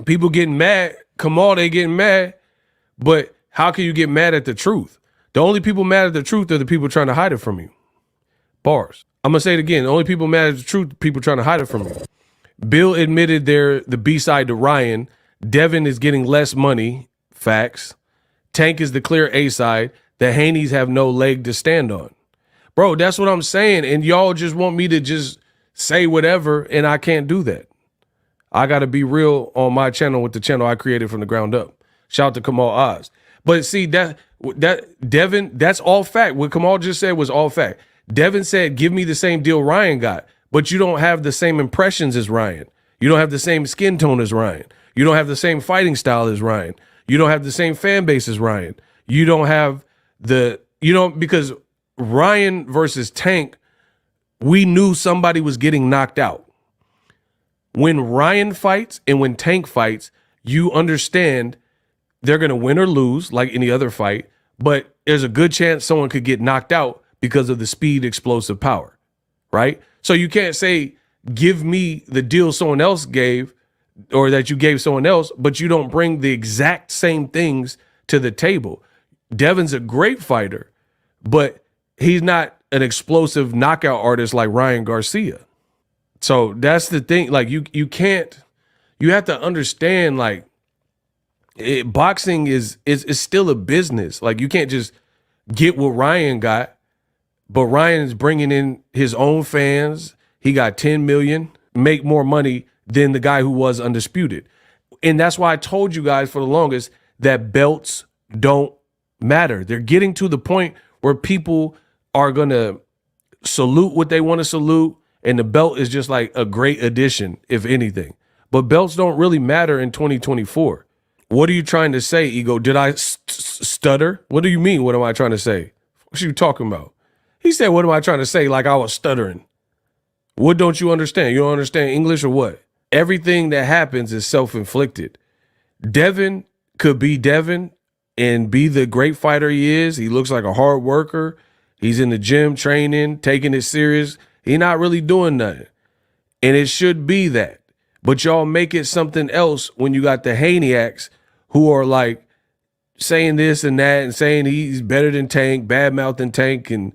People getting mad. Kamal, they getting mad. But how can you get mad at the truth? The only people mad at the truth are the people trying to hide it from you. Bars. I'm going to say it again. The only people mad at the truth, people trying to hide it from you. Bill admitted they're the B-side to Ryan. Devin is getting less money. Facts. Tank is the clear A-side. The Haneys have no leg to stand on. Bro, that's what I'm saying. And y'all just want me to just say whatever, and I can't do that. I got to be real on my channel with the channel I created from the ground up. Shout out to Kamal Oz. But see, that Devin, that's all fact. What Kamal just said was all fact. Devin said, give me the same deal Ryan got, but you don't have the same impressions as Ryan. You don't have the same skin tone as Ryan. You don't have the same fighting style as Ryan. You don't have the same fan base as Ryan. You don't have because Ryan versus Tank, we knew somebody was getting knocked out. When Ryan fights and when Tank fights, you understand they're going to win or lose like any other fight, but there's a good chance someone could get knocked out because of the speed, explosive power, right? So you can't say, give me the deal someone else gave or that you gave someone else, but you don't bring the exact same things to the table. Devin's a great fighter, but he's not an explosive knockout artist like Ryan Garcia. So that's the thing. Like you have to understand, like, boxing is still a business. Like you can't just get what Ryan got, but Ryan is bringing in his own fans. He got 10 million, make more money than the guy who was undisputed. And that's why I told you guys for the longest that belts don't matter. They're getting to the point where people are going to salute what they want to salute, and the belt is just like a great addition, if anything. But belts don't really matter in 2024. What are you trying to say, Ego? Did I stutter? What do you mean? What am I trying to say? What are you talking about? He said, what am I trying to say? Like I was stuttering. What don't you understand? You don't understand English or what? Everything that happens is self-inflicted. Devin could be Devin and be the great fighter he is. He looks like a hard worker. He's in the gym training, taking it serious. He's not really doing nothing. And it should be that. But y'all make it something else when you got the Haneyacks who are like saying this and that and saying he's better than Tank, bad-mouthing Tank, and,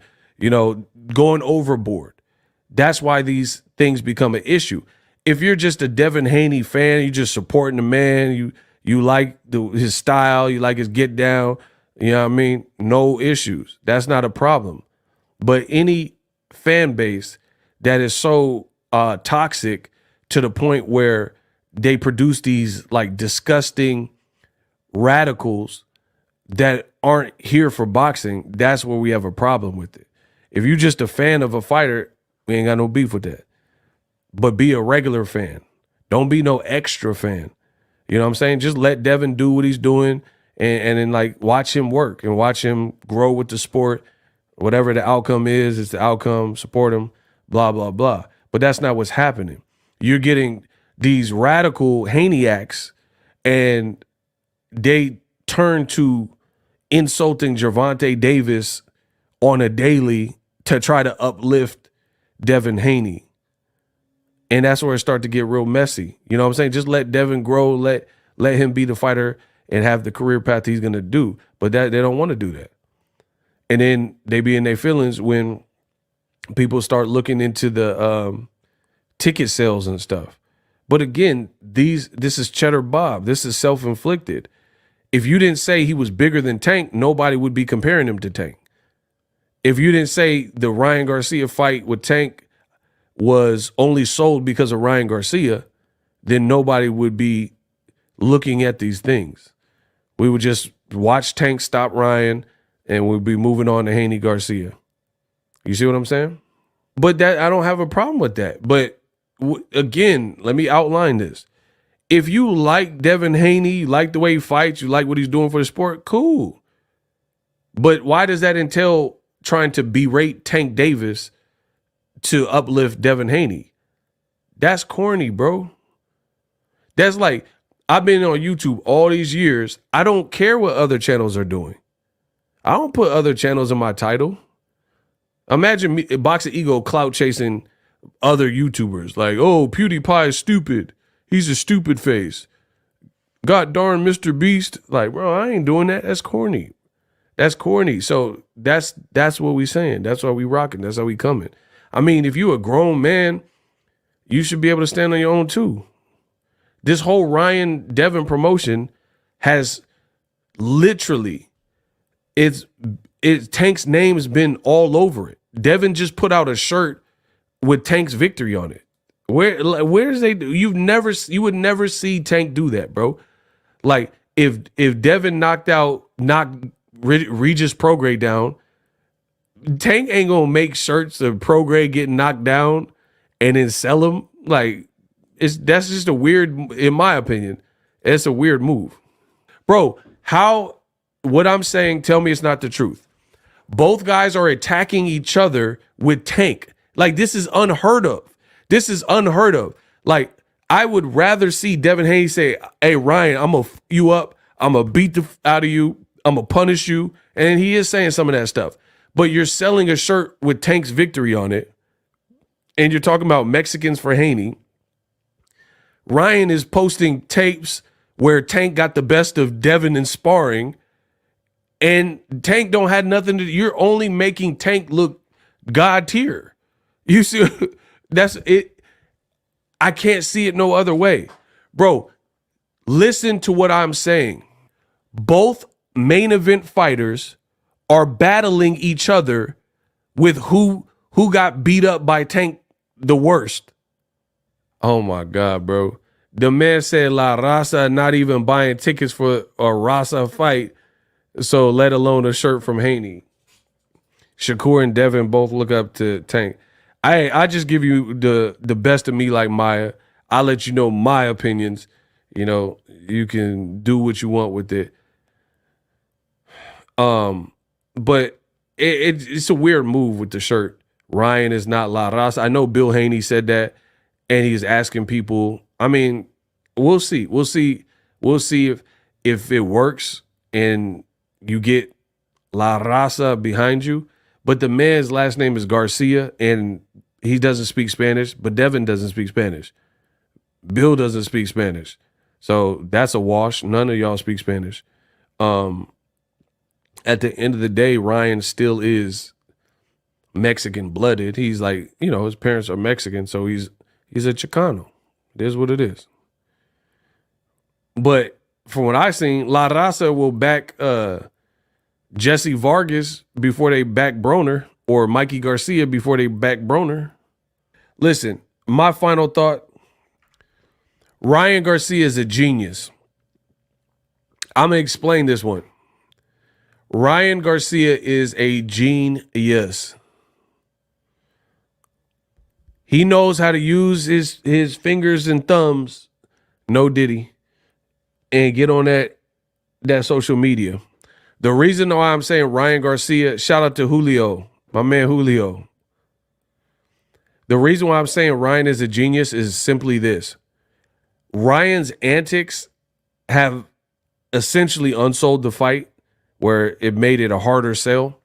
going overboard. That's why these things become an issue. If you're just a Devin Haney fan, you're just supporting the man, you like his style, you like his get down, you know what I mean? No issues. That's not a problem. But any fan base that is so toxic to the point where they produce these like disgusting radicals that aren't here for boxing, that's where we have a problem with it. If you're just a fan of a fighter, we ain't got no beef with that. But be a regular fan. Don't be no extra fan. You know what I'm saying? Just let Devin do what he's doing and then like watch him work and watch him grow with the sport. Whatever the outcome is, it's the outcome. Support him, blah, blah, blah. But that's not what's happening. You're getting these radical Haneyacks and they turn to insulting Gervonta Davis on a daily to try to uplift Devin Haney. And that's where it starts to get real messy. You know what I'm saying? Just let Devin grow, let him be the fighter and have the career path he's going to do. But that they don't want to do that. And then they be in their feelings when people start looking into the ticket sales and stuff. But again, this is Cheddar Bob. This is self-inflicted. If you didn't say he was bigger than Tank, nobody would be comparing him to Tank. If you didn't say the Ryan Garcia fight with Tank was only sold because of Ryan Garcia, then nobody would be looking at these things. We would just watch Tank stop Ryan and we'd be moving on to Haney Garcia. You see what I'm saying? But that I don't have a problem with that. But again, let me outline this. If you like Devin Haney, you like the way he fights, you like what he's doing for the sport, cool. But why does that entail trying to berate Tank Davis to uplift Devin Haney? That's corny, bro. That's like, I've been on YouTube all these years. I don't care what other channels are doing. I don't put other channels in my title. Imagine me, Boxing Ego clout chasing other YouTubers. Like, oh, PewDiePie is stupid. He's a stupid face. God darn Mr. Beast. Like, bro, I ain't doing that. That's corny. That's corny. So that's what we saying. That's why we rocking. That's how we coming. I mean, if you a grown man, you should be able to stand on your own too. This whole Ryan Devin promotion has literally, Tank's name's been all over it. Devin just put out a shirt with Tank's victory on it. Where's you would never see Tank do that, bro. Like if Devin knocked Regis Prograde down, Tank ain't gonna make shirts of Prograde getting knocked down and then sell them. Like that's just a weird, in my opinion, it's a weird move, bro. What I'm saying, tell me it's not the truth. Both guys are attacking each other with Tank. Like, this is unheard of. This is unheard of. Like, I would rather see Devin Haney say, hey, Ryan, I'm going to f you up. I'm going to beat the out of you. I'm going to punish you. And he is saying some of that stuff. But you're selling a shirt with Tank's victory on it. And you're talking about Mexicans for Haney. Ryan is posting tapes where Tank got the best of Devin in sparring. And Tank don't have nothing to do. You're only making Tank look God tier. You see, that's it. I can't see it no other way. Bro, listen to what I'm saying. Both main event fighters are battling each other with who got beat up by Tank the worst. Oh my God, bro. The man said La Raza not even buying tickets for a Raza fight. So let alone a shirt from Haney. Shakur and Devin both look up to Tank. I just give you the best of me like Maya. I'll let you know my opinions. You know, you can do what you want with it. But it's a weird move with the shirt. Ryan is not La Raza. I know Bill Haney said that, and he's asking people. I mean, we'll see. We'll see if it works and you get La Raza behind you. But the man's last name is Garcia, and he doesn't speak Spanish, but Devin doesn't speak Spanish. Bill doesn't speak Spanish. So that's a wash. None of y'all speak Spanish. At the end of the day, Ryan still is Mexican blooded. He's like, you know, his parents are Mexican, so he's a Chicano. It is what it is. But from what I've seen, La Raza will back Jesse Vargas before they back Broner, or Mikey Garcia before they back Broner. Listen, my final thought, Ryan Garcia is a genius. I'm going to explain this one. Ryan Garcia is a genius. He knows how to use his fingers and thumbs, no diddy, and get on that social media. The reason why I'm saying Ryan Garcia, shout out to Julio, my man Julio. The reason why I'm saying Ryan is a genius is simply this. Ryan's antics have essentially unsold the fight, where it made it a harder sell.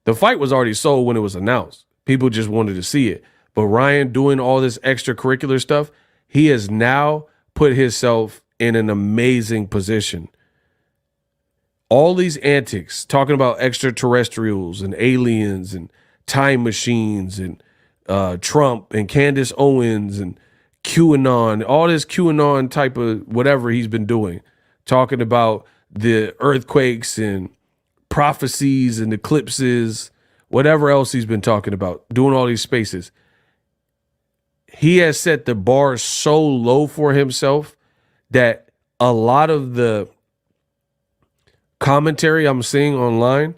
The fight was already sold when it was announced. People just wanted to see it. But Ryan doing all this extracurricular stuff, he has now put himself in an amazing position. All these antics, talking about extraterrestrials and aliens and time machines and Trump and Candace Owens and QAnon, all this QAnon type of whatever he's been doing, talking about the earthquakes and prophecies and eclipses, whatever else he's been talking about, doing all these spaces. He has set the bar so low for himself that a lot of the commentary I'm seeing online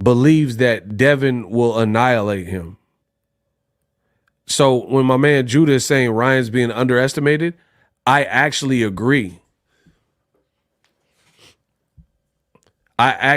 believes that Devin will annihilate him. So when my man Judah is saying Ryan's being underestimated, I actually agree. I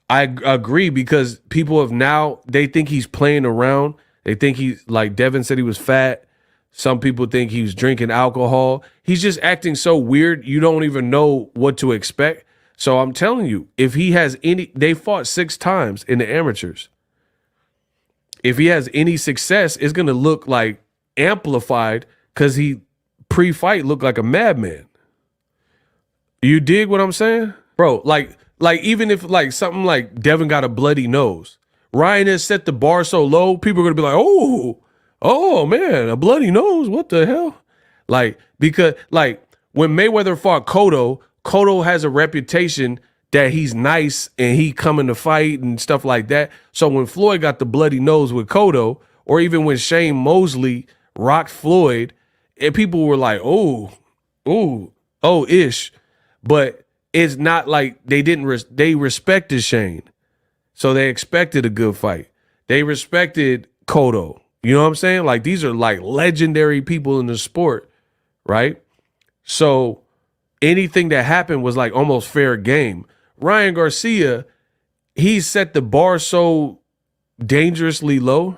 agree because people have now, they think he's playing around. They think he's, like Devin said, he was fat. Some people think he was drinking alcohol. He's just acting so weird, you don't even know what to expect. So I'm telling you, if he has any, they fought 6 times in the amateurs. If he has any success, it's going to look like amplified because he pre-fight looked like a madman. You dig what I'm saying? Bro, like even if like something like Devin got a bloody nose, Ryan has set the bar so low, people are gonna be like, oh man, a bloody nose, what the hell? Like, because like when Mayweather fought Cotto has a reputation that he's nice and he coming to fight and stuff like that. So when Floyd got the bloody nose with Cotto, or even when Shane Mosley rocked Floyd, and people were like, ish. But it's not like they didn't, they respected Shane. So they expected a good fight. They respected Cotto. You know what I'm saying? Like, these are like legendary people in the sport, right? So anything that happened was like almost fair game. Ryan Garcia, he set the bar so dangerously low.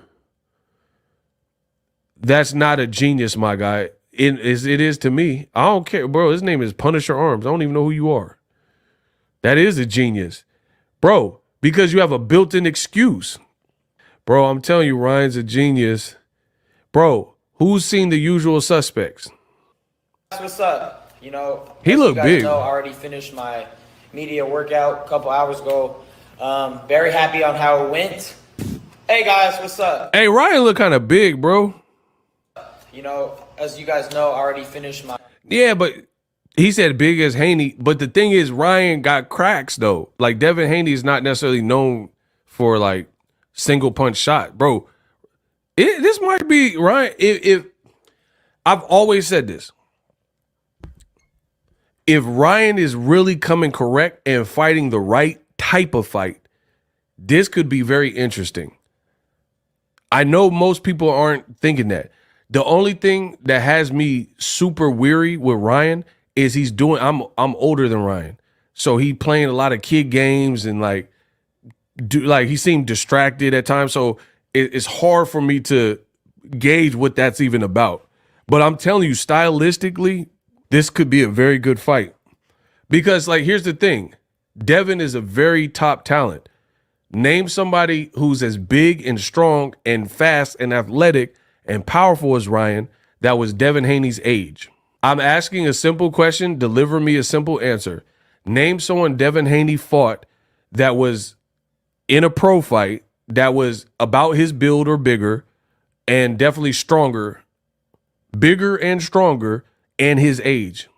That's not a genius, my guy. It is to me. I don't care, bro. His name is Punisher Arms. I don't even know who you are. That is a genius, bro, because you have a built-in excuse. Bro, I'm telling you, Ryan's a genius. Bro, who's seen The Usual Suspects? What's up? You know, he looked big. I already finished my media workout a couple hours ago. Very happy on how it went. Hey guys, what's up? Hey, Ryan look kind of big, bro. You know, as you guys know, I already finished my... Yeah, but he said big as Haney. But the thing is, Ryan got cracks, though. Like, Devin Haney is not necessarily known for, like, single punch shot. Bro, this might be, Ryan, if I've always said this. If Ryan is really coming correct and fighting the right type of fight, this could be very interesting. I know most people aren't thinking that. The only thing that has me super weary with Ryan is he's doing, I'm older than Ryan. So he playing a lot of kid games and like he seemed distracted at times. So it's hard for me to gauge what that's even about. But I'm telling you, stylistically, this could be a very good fight. Because like, here's the thing. Devin is a very top talent. Name somebody who's as big and strong and fast and athletic and powerful as Ryan that was Devin Haney's age. I'm asking a simple question. Deliver me a simple answer. Name someone Devin Haney fought that was in a pro fight that was about his build or bigger and definitely stronger, bigger and stronger, and his age.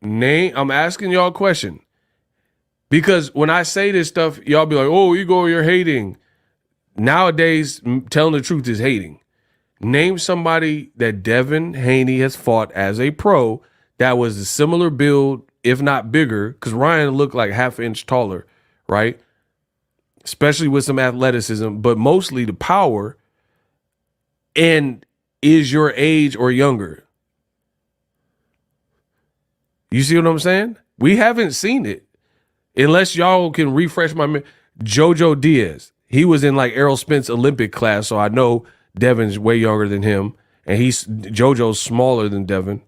I'm asking y'all a question. Because when I say this stuff, y'all be like, oh, Igor, you're hating. Nowadays, telling the truth is hating. Name somebody that Devin Haney has fought as a pro that was a similar build, if not bigger, because Ryan looked like half an inch taller, right? Especially with some athleticism, but mostly the power, and is your age or younger. You see what I'm saying? We haven't seen it. Unless y'all can refresh my memory. Jojo Diaz. He was in like Errol Spence Olympic class, so I know Devin's way younger than him. And Jojo's smaller than Devin,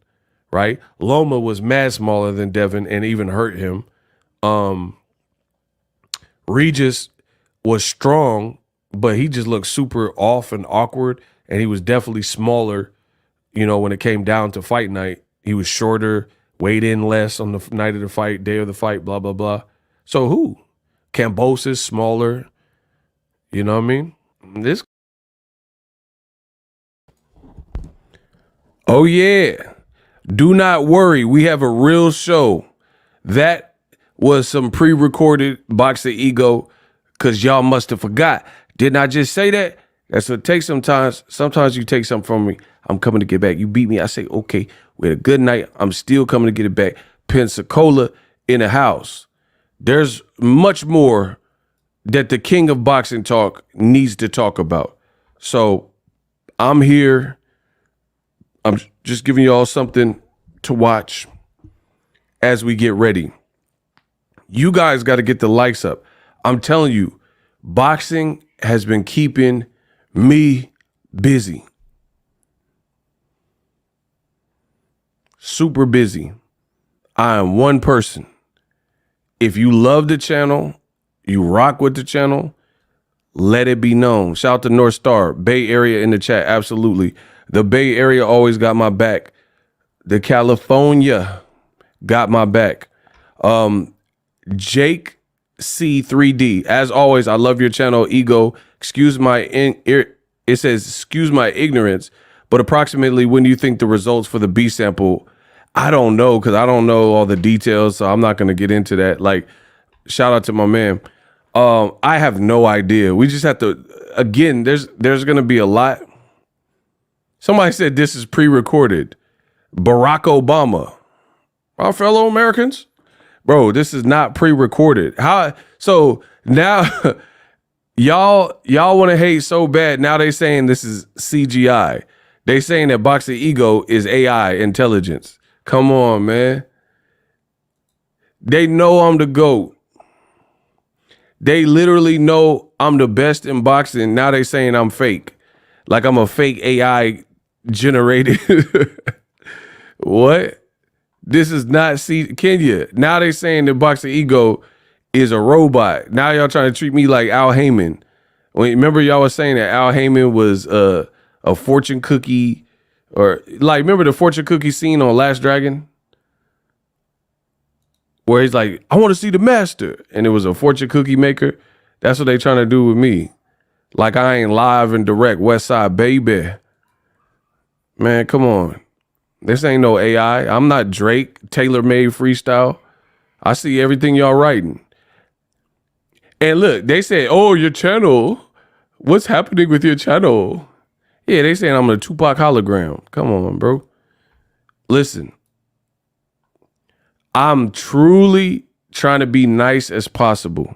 right? Loma was mad smaller than Devin and even hurt him. Regis was strong, but he just looked super off and awkward. And he was definitely smaller, you know, when it came down to fight night. He was shorter, weighed in less on the night of the fight, day of the fight, blah, blah, blah. So who? Cambosis, smaller. You know what I mean? This. Oh, yeah. Do not worry. We have a real show. That was some pre-recorded Boxing Ego because y'all must have forgot. Didn't I just say that? That's what it takes sometimes. Sometimes you take something from me. I'm coming to get back. You beat me. I say, okay, we had a good night. I'm still coming to get it back. Pensacola in the house. There's much more that the king of boxing talk needs to talk about. So I'm here. I'm just giving y'all something to watch as we get ready. You guys got to get the likes up. I'm telling you, boxing has been keeping me busy. Super busy. I am one person. If you love the channel, you rock with the channel, let it be known. Shout out to North Star, Bay Area in the chat. Absolutely. The Bay Area always got my back. the California got my back. Jake C3D. As always, I love your channel, Ego. Excuse my it says excuse my ignorance, but approximately when do you think the results for the B sample? I don't know, because I don't know all the details, so I'm not going to get into that. Like, shout out to my man. I have no idea. We just have to, again, there's going to be a lot. Somebody said this is pre-recorded. Barack Obama. Our fellow Americans? Bro, this is not pre-recorded. How? So now y'all want to hate so bad. Now they saying this is CGI. They saying that Boxing Ego is AI intelligence. Come on, man. They know I'm the GOAT. They literally know I'm the best in boxing. Now they saying I'm fake. Like I'm a fake AI generated. What? This is not Kenya. Now they saying that Boxing Ego is a robot. Now y'all trying to treat me like Al Heyman. Remember y'all was saying that Al Heyman was a fortune cookie, or like, remember the fortune cookie scene on Last Dragon? Where he's like, I want to see the master. And it was a fortune cookie maker. That's what they trying to do with me. Like I ain't live and direct West Side baby. Man, come on. This ain't no AI. I'm not Drake, tailor-made freestyle. I see everything y'all writing. And look, they said, oh, your channel. What's happening with your channel? Yeah, they saying I'm a Tupac hologram. Come on, bro. Listen. I'm truly trying to be nice as possible.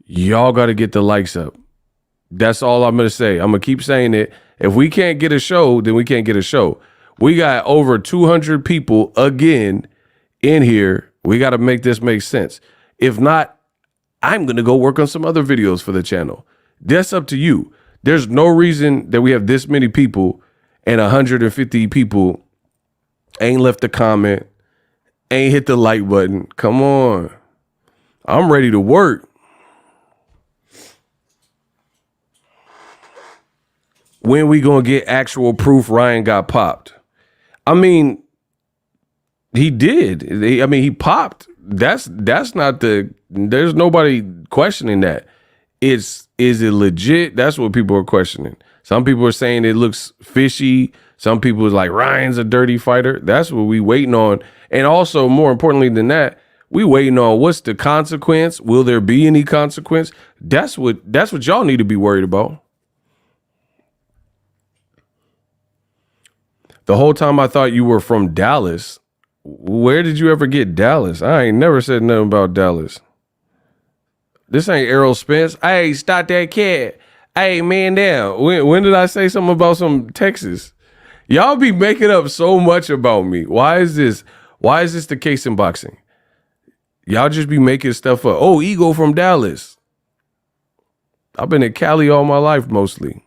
Y'all got to get the likes up. That's all I'm going to say. I'm going to keep saying it. If we can't get a show, then we can't get a show. We got over 200 people again in here. We got to make this make sense. If not, I'm going to go work on some other videos for the channel. That's up to you. There's no reason that we have this many people and 150 people ain't left a comment, ain't hit the like button. Come on. I'm ready to work. When we gonna get actual proof Ryan got popped? I mean, he did. He popped. That's not there's nobody questioning that. Is it legit? That's what people are questioning. Some people are saying it looks fishy. Some people is like, Ryan's a dirty fighter. That's what we waiting on. And also, more importantly than that, we waiting on what's the consequence? Will there be any consequence? That's what y'all need to be worried about. The whole time I thought you were from Dallas. Where did you ever get Dallas? I ain't never said nothing about Dallas. This ain't Errol Spence. Hey, stop that cat. Hey, man down. When did I say something about some Texas? Y'all be making up so much about me. Why is this the case in boxing? Y'all just be making stuff up. Oh, Ego from Dallas. I've been in Cali all my life mostly.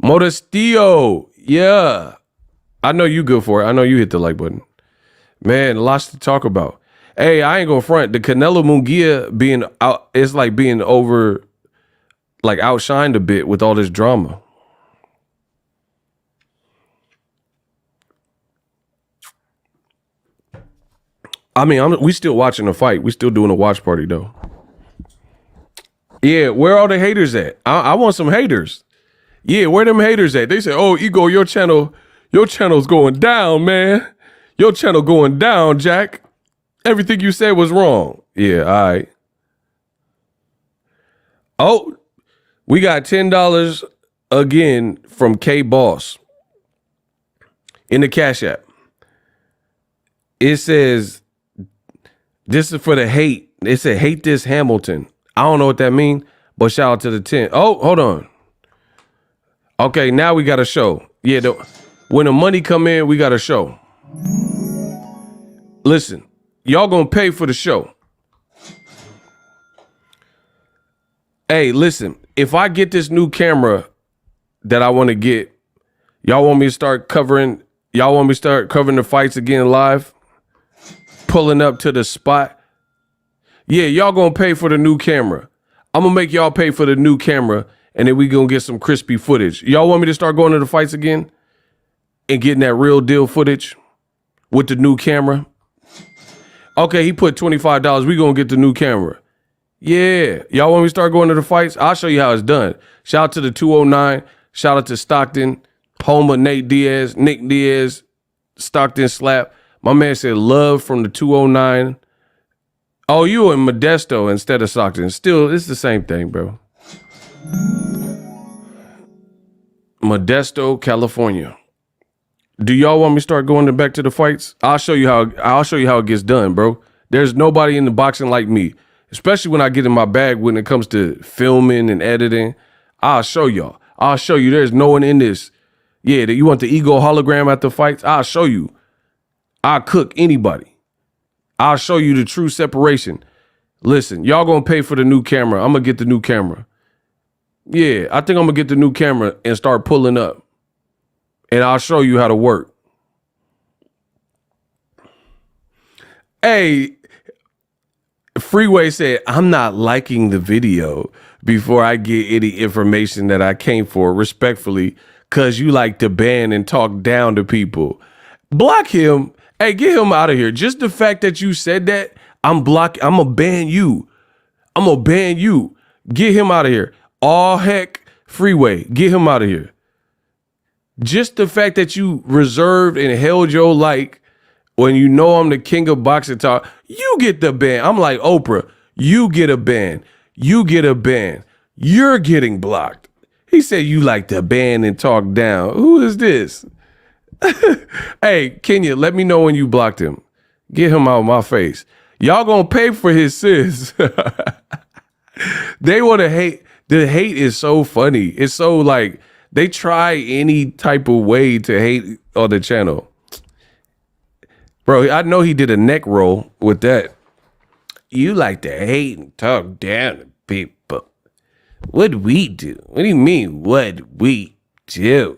Modestillo, yeah. I know you good for it. I know you hit the like button. Man, lots to talk about. Hey, I ain't gonna front. The Canelo Munguia being out, it's like being over, like outshined a bit with all this drama. I mean, we still watching the fight. We still doing a watch party though. Yeah, where are the haters at? I want some haters. Yeah, where them haters at? They say, oh, Ego, your channel's going down, man. Your channel going down, Jack. Everything you said was wrong. Yeah, all right. Oh, we got $10 again from K Boss in the Cash App. It says, this is for the hate. It said, hate this Hamilton. I don't know what that means, but shout out to the 10. Oh, hold on. Okay, now we got a show. Yeah, when the money come in, we got a show. Listen, y'all gonna pay for the show. Hey, listen, if I get this new camera that I want to get, y'all want me to start covering the fights again live? Pulling up to the spot? Yeah, y'all gonna pay for the new camera. I'm gonna make y'all pay for the new camera, and then we gonna get some crispy footage. Y'all want me to start going to the fights again? and getting that real deal footage with the new camera. Okay, he put $25. We gonna get the new camera. Yeah. Y'all want me to start going to the fights? I'll show you how it's done. Shout out to the 209. Shout out to Stockton. Home of Nick Diaz, Stockton Slap. My man said love from the 209. Oh, you in Modesto instead of Stockton. Still, it's the same thing, bro. Modesto, California. Do y'all want me to start going back to the fights? I'll show you how it gets done, bro. There's nobody in the boxing like me, especially when I get in my bag when it comes to filming and editing. I'll show y'all. I'll show you there's no one in this. Yeah, that you want the ego hologram at the fights? I'll show you. I'll cook anybody. I'll show you the true separation. Listen, y'all gonna pay for the new camera. I'm gonna get the new camera. Yeah, I think I'm gonna get the new camera and start pulling up. And I'll show you how to work. Hey, Freeway said, I'm not liking the video before I get any information that I came for, respectfully, because you like to ban and talk down to people. Block him. Hey, get him out of here. Just the fact that you said that, I'm going to ban you. I'm going to ban you. Get him out of here. All heck, Freeway, get him out of here. Just the fact that you reserved and held your like when you know I'm the king of boxing talk, you get the ban. I'm like Oprah, you get a ban. You get a ban. You're getting blocked. He said you like to ban and talk down. Who is this? Hey, Kenya, let me know when you blocked him. Get him out of my face. Y'all gonna pay for his sins. They want to hate. The hate is so funny. It's so like they try any type of way to hate on the channel. Bro, I know he did a neck roll with that. You like to hate and talk down to people. What we do? What do you mean, what we do?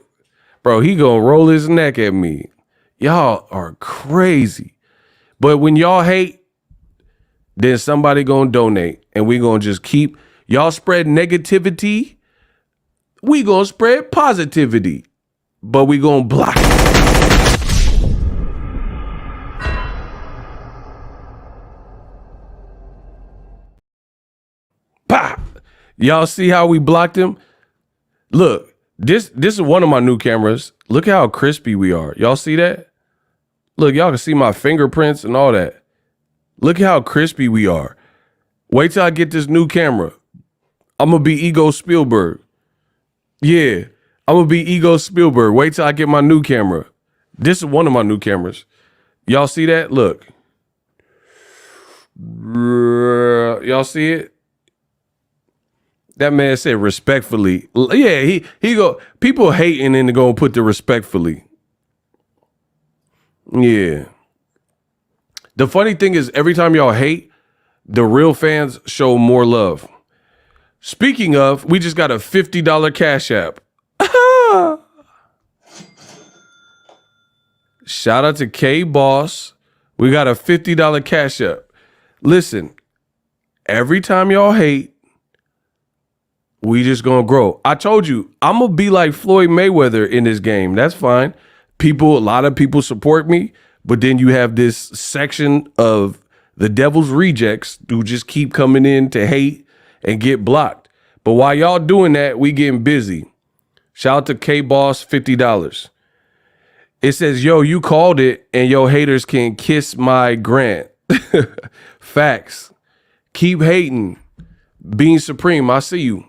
Bro, he gonna roll his neck at me. Y'all are crazy. But when y'all hate, then somebody gonna donate. And we gonna just keep, y'all spread negativity, we gonna spread positivity. But we gonna block it. Pop! Y'all see how we blocked him? Look, this is one of my new cameras. Look how crispy we are. Y'all see that? Look, y'all can see my fingerprints and all that. Look how crispy we are. Wait till I get this new camera. I'm going to be Ego Spielberg. Yeah, I'm going to be Ego Spielberg. Wait till I get my new camera. This is one of my new cameras. Y'all see that? Look. Y'all see it? That man said respectfully. Yeah, he go, people hating and go put the respectfully. Yeah. The funny thing is every time y'all hate, the real fans show more love. Speaking of, we just got a $50 Cash App. Shout out to K Boss. We got a $50 Cash App. Listen, every time y'all hate, we just gonna grow. I told you, I'm gonna be like Floyd Mayweather in this game. That's fine. A lot of people support me, but then you have this section of the devil's rejects who just keep coming in to hate and get blocked. But while y'all doing that, we getting busy. Shout out to K-Boss, $50. It says, yo, you called it and your haters can kiss my grant. Facts. Keep hating. Being supreme, I see you.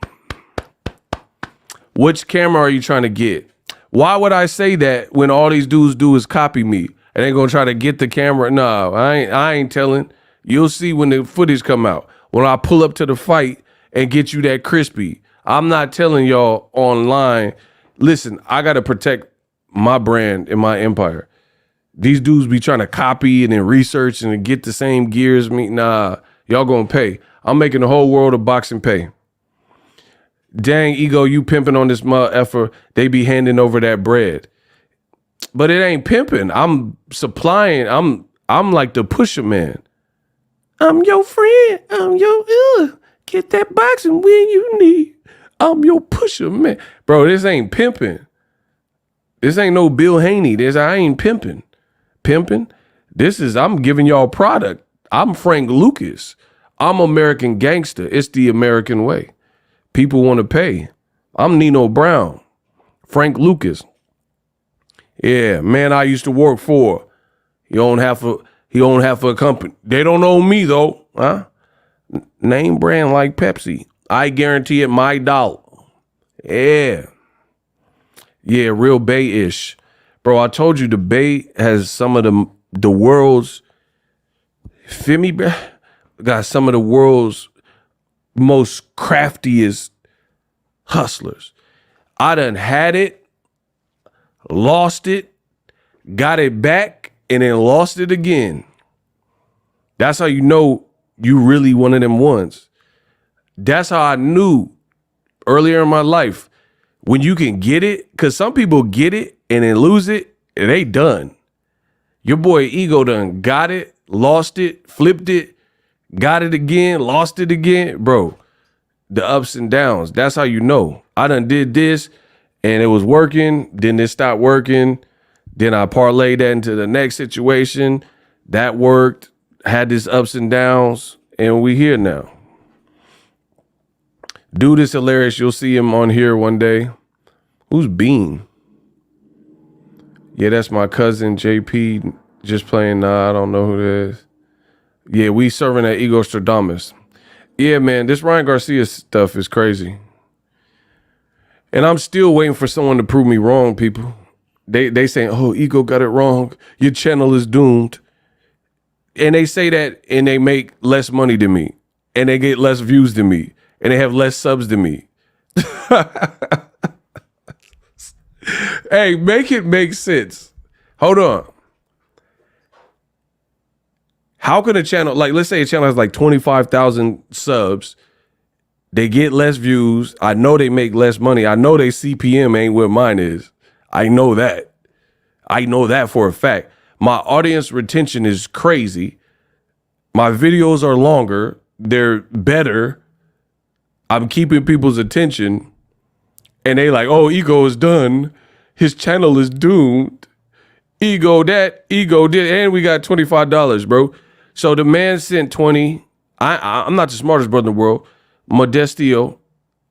Which camera are you trying to get? Why would I say that when all these dudes do is copy me and they gonna try to get the camera? No, I ain't telling. You'll see when the footage come out. When I pull up to the fight and get you that crispy. I'm not telling y'all online. Listen, I gotta protect my brand and my empire. These dudes be trying to copy and then research and get the same gear as me. Nah, y'all gonna pay. I'm making the whole world of boxing pay. Dang, Ego, you pimping on this mother effer. They be handing over that bread. But it ain't pimping. I'm supplying. I'm like the pusher man. I'm your friend. I'm your get that boxing when you need. I'm your pusher man. Bro, this ain't pimping. This ain't no Bill Haney. I ain't pimping. I'm giving y'all product. I'm Frank Lucas. I'm American gangster. It's the American way. People want to pay. I'm Nino Brown. Frank Lucas. Yeah, man, I used to work for. He owned half of a company. They don't own me though. Huh? Name brand like Pepsi. I guarantee it my dollar. Yeah. Yeah, real Bay-ish. Bro, I told you the Bay has some of the world's, feel me, bro? Got some of the world's most craftiest hustlers. I done had it, lost it, got it back, and then lost it again. That's how you know you really one of them ones. That's how I knew earlier in my life when you can get it, because some people get it and then lose it, and they done. Your boy Ego done got it, lost it, flipped it, got it again, lost it again. Bro, the ups and downs, that's how you know. I done did this, and it was working, then it stopped working, then I parlayed that into the next situation. That worked, had this ups and downs, and we here now. Dude is hilarious. You'll see him on here one day. Who's Bean? Yeah, that's my cousin JP just playing. Nah, I don't know who that is. Yeah, we serving at Ego Stradamus. Yeah, man, this Ryan Garcia stuff is crazy. And I'm still waiting for someone to prove me wrong, people. They saying, oh, Ego got it wrong. Your channel is doomed. And they say that and they make less money than me. And they get less views than me. And they have less subs than me. Hey, make it make sense. Hold on. How can a channel, like, let's say a channel has like 25,000 subs. They get less views. I know they make less money. I know their CPM ain't what mine is. I know that. I know that for a fact. My audience retention is crazy. My videos are longer. They're better. I'm keeping people's attention. And they like, oh, Ego is done. His channel is doomed. Ego that, Ego did. And we got $25, bro. So the man sent 20. I'm not the smartest brother in the world. Modestio,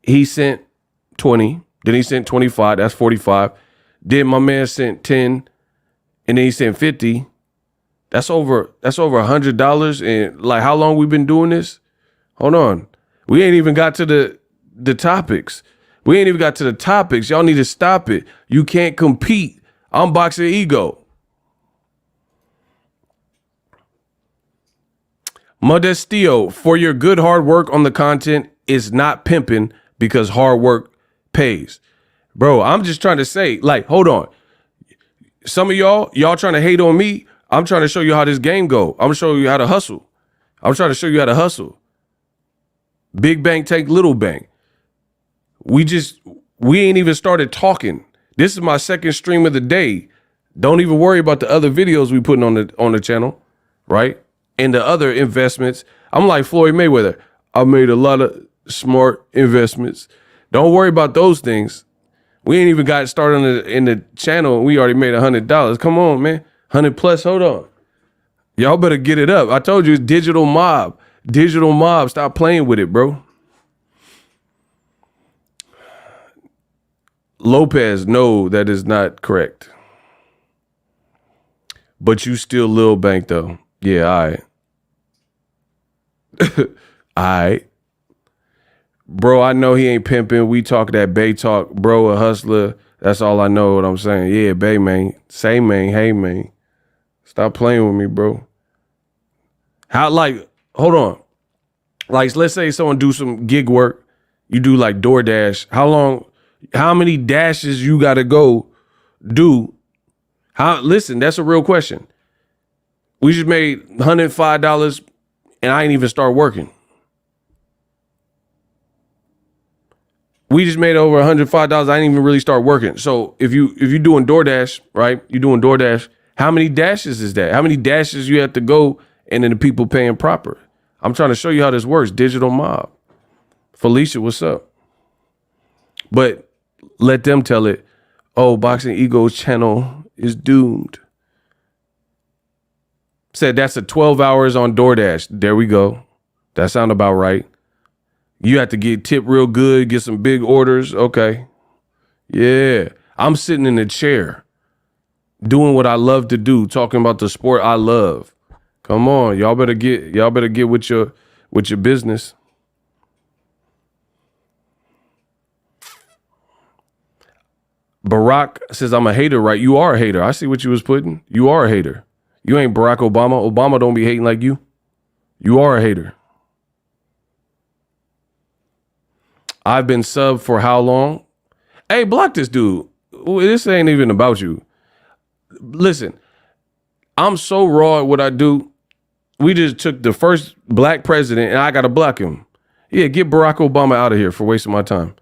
he sent 20. Then he sent 25. That's 45. Then my man sent 10. And then he sent 50. That's over $100. And like, how long we been doing this? Hold on. We ain't even got to the topics. We ain't even got to the topics. Y'all need to stop it. You can't compete. I'm Boxing Ego. Modestio, for your good hard work on the content is not pimping because hard work pays. Bro, I'm just trying to say, like, hold on. Some of y'all trying to hate on me. I'm trying to show you how this game go. I'm showing you how to hustle. I'm trying to show you how to hustle. Big bang take little bang. We ain't even started talking. This is my second stream of the day. Don't even worry about the other videos we putting on the channel, right? And the other investments. I'm like Floyd Mayweather. I made a lot of smart investments. Don't worry about those things. We ain't even got started in the channel and we already made $100. Come on, man. 100 plus, hold on. Y'all better get it up. I told you it's digital mob. Digital mob, stop playing with it, bro. Lopez, no, that is not correct. But you still Lil Bank, though. Yeah, all right. All right. Bro, I know he ain't pimping. We talk that Bay talk. Bro, a hustler. That's all I know what I'm saying. Yeah, Bay, man. Say, man. Hey, man. Stop playing with me, bro. How, like, hold on. Like, let's say someone do some gig work. You do, like, DoorDash. How many dashes you got to go do? Listen, that's a real question. We just made $105 and I ain't even start working. We just made over $105. I didn't even really start working. So if you doing DoorDash, right? You doing DoorDash. How many dashes is that? How many dashes you have to go and then the people paying proper? I'm trying to show you how this works. Digital mob. Felicia, what's up? But let them tell it. Oh, Boxing Ego's channel is doomed. Said that's a 12 hours on DoorDash. There we go. That sound about right. You have to get tipped real good, get some big orders. Okay. Yeah. I'm sitting in a chair doing what I love to do, talking about the sport I love. Come on. Y'all better get with your business. Barack says, I'm a hater, right? You are a hater. I see what you was putting. You are a hater. You ain't Barack Obama. Obama don't be hating like you. You are a hater. I've been subbed for how long? Hey, block this dude. This ain't even about you. Listen, I'm so raw at what I do. We just took the first black president and I got to block him. Yeah, get Barack Obama out of here for wasting my time.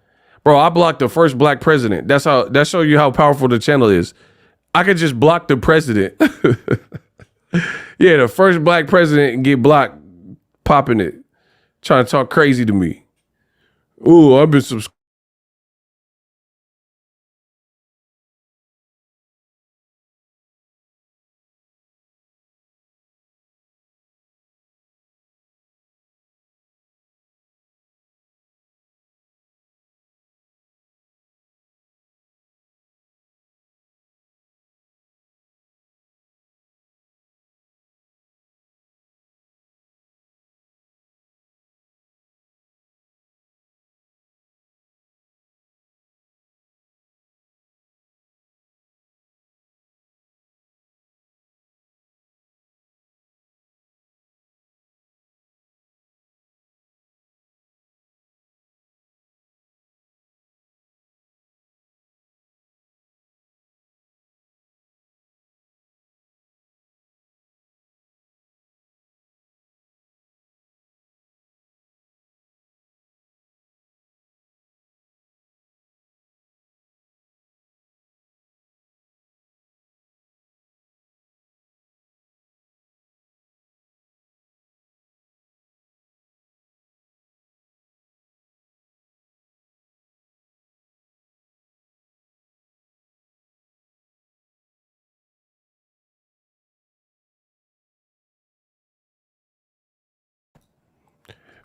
Bro, I blocked the first black president. That shows you how powerful the channel is. I could just block the president. Yeah, the first black president and get blocked, popping it, trying to talk crazy to me. Ooh, I've been subscribed.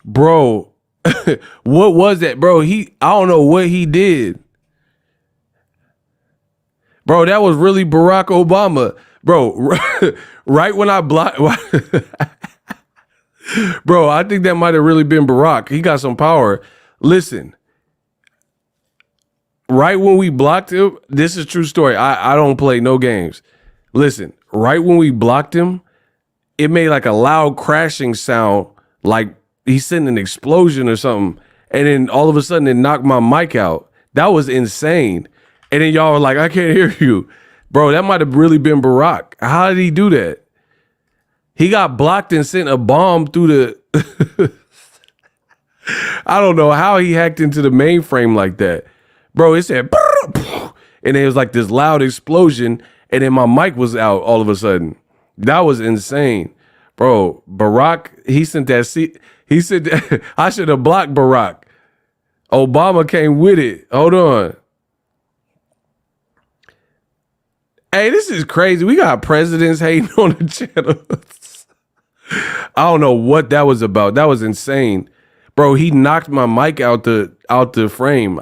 Bro, what was that, bro? I don't know what he did. Bro, that was really Barack Obama. Bro, right when I blocked... Bro, I think that might have really been Barack. He got some power. Listen, right when we blocked him, this is a true story. I don't play no games. Listen, right when we blocked him, it made like a loud crashing sound, like he's sending an explosion or something. And then all of a sudden it knocked my mic out. That was insane. And then y'all were like, I can't hear you. Bro, that might have really been Barack. How did he do that? He got blocked and sent a bomb through the... I don't know how he hacked into the mainframe like that. Bro, it said... And it was like this loud explosion. And then my mic was out all of a sudden. That was insane. Bro, Barack, he sent that... He said, I should have blocked Barack. Obama came with it. Hold on. Hey, this is crazy. We got presidents hating on the channel. I don't know what that was about. That was insane. Bro, he knocked my mic out the frame.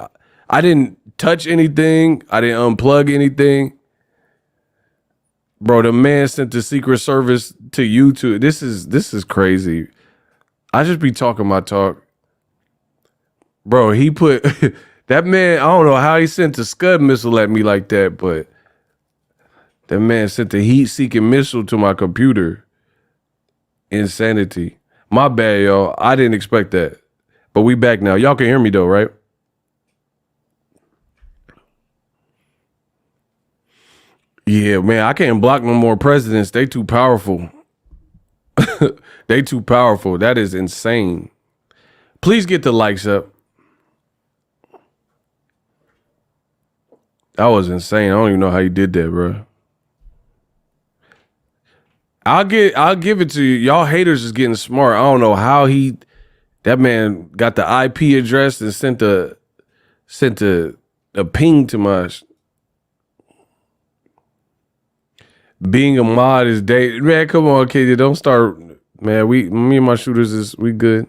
I didn't touch anything. I didn't unplug anything. Bro, the man sent the Secret Service to YouTube. This is crazy. I just be talking my talk. Bro, he put that man, I don't know how he sent the Scud missile at me like that, but that man sent the heat-seeking missile to my computer. Insanity. My bad, y'all. I didn't expect that. But we back now. Y'all can hear me though, right? Yeah, man, I can't block no more presidents. They too powerful. They too powerful. That is insane. Please get the likes up. That was insane. I don't even know how you did that, bro. I'll give it to you. Y'all haters is getting smart. I don't know how that man got the IP address and sent a ping to my Being a mod is day. Man, come on, KD. Don't start. Man, me and my shooters we good.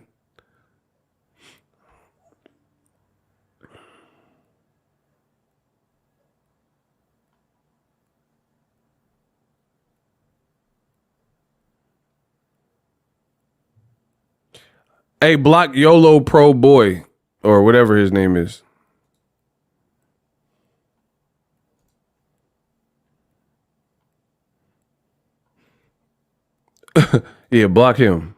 Hey, block YOLO Pro Boy or whatever his name is. Yeah, block him.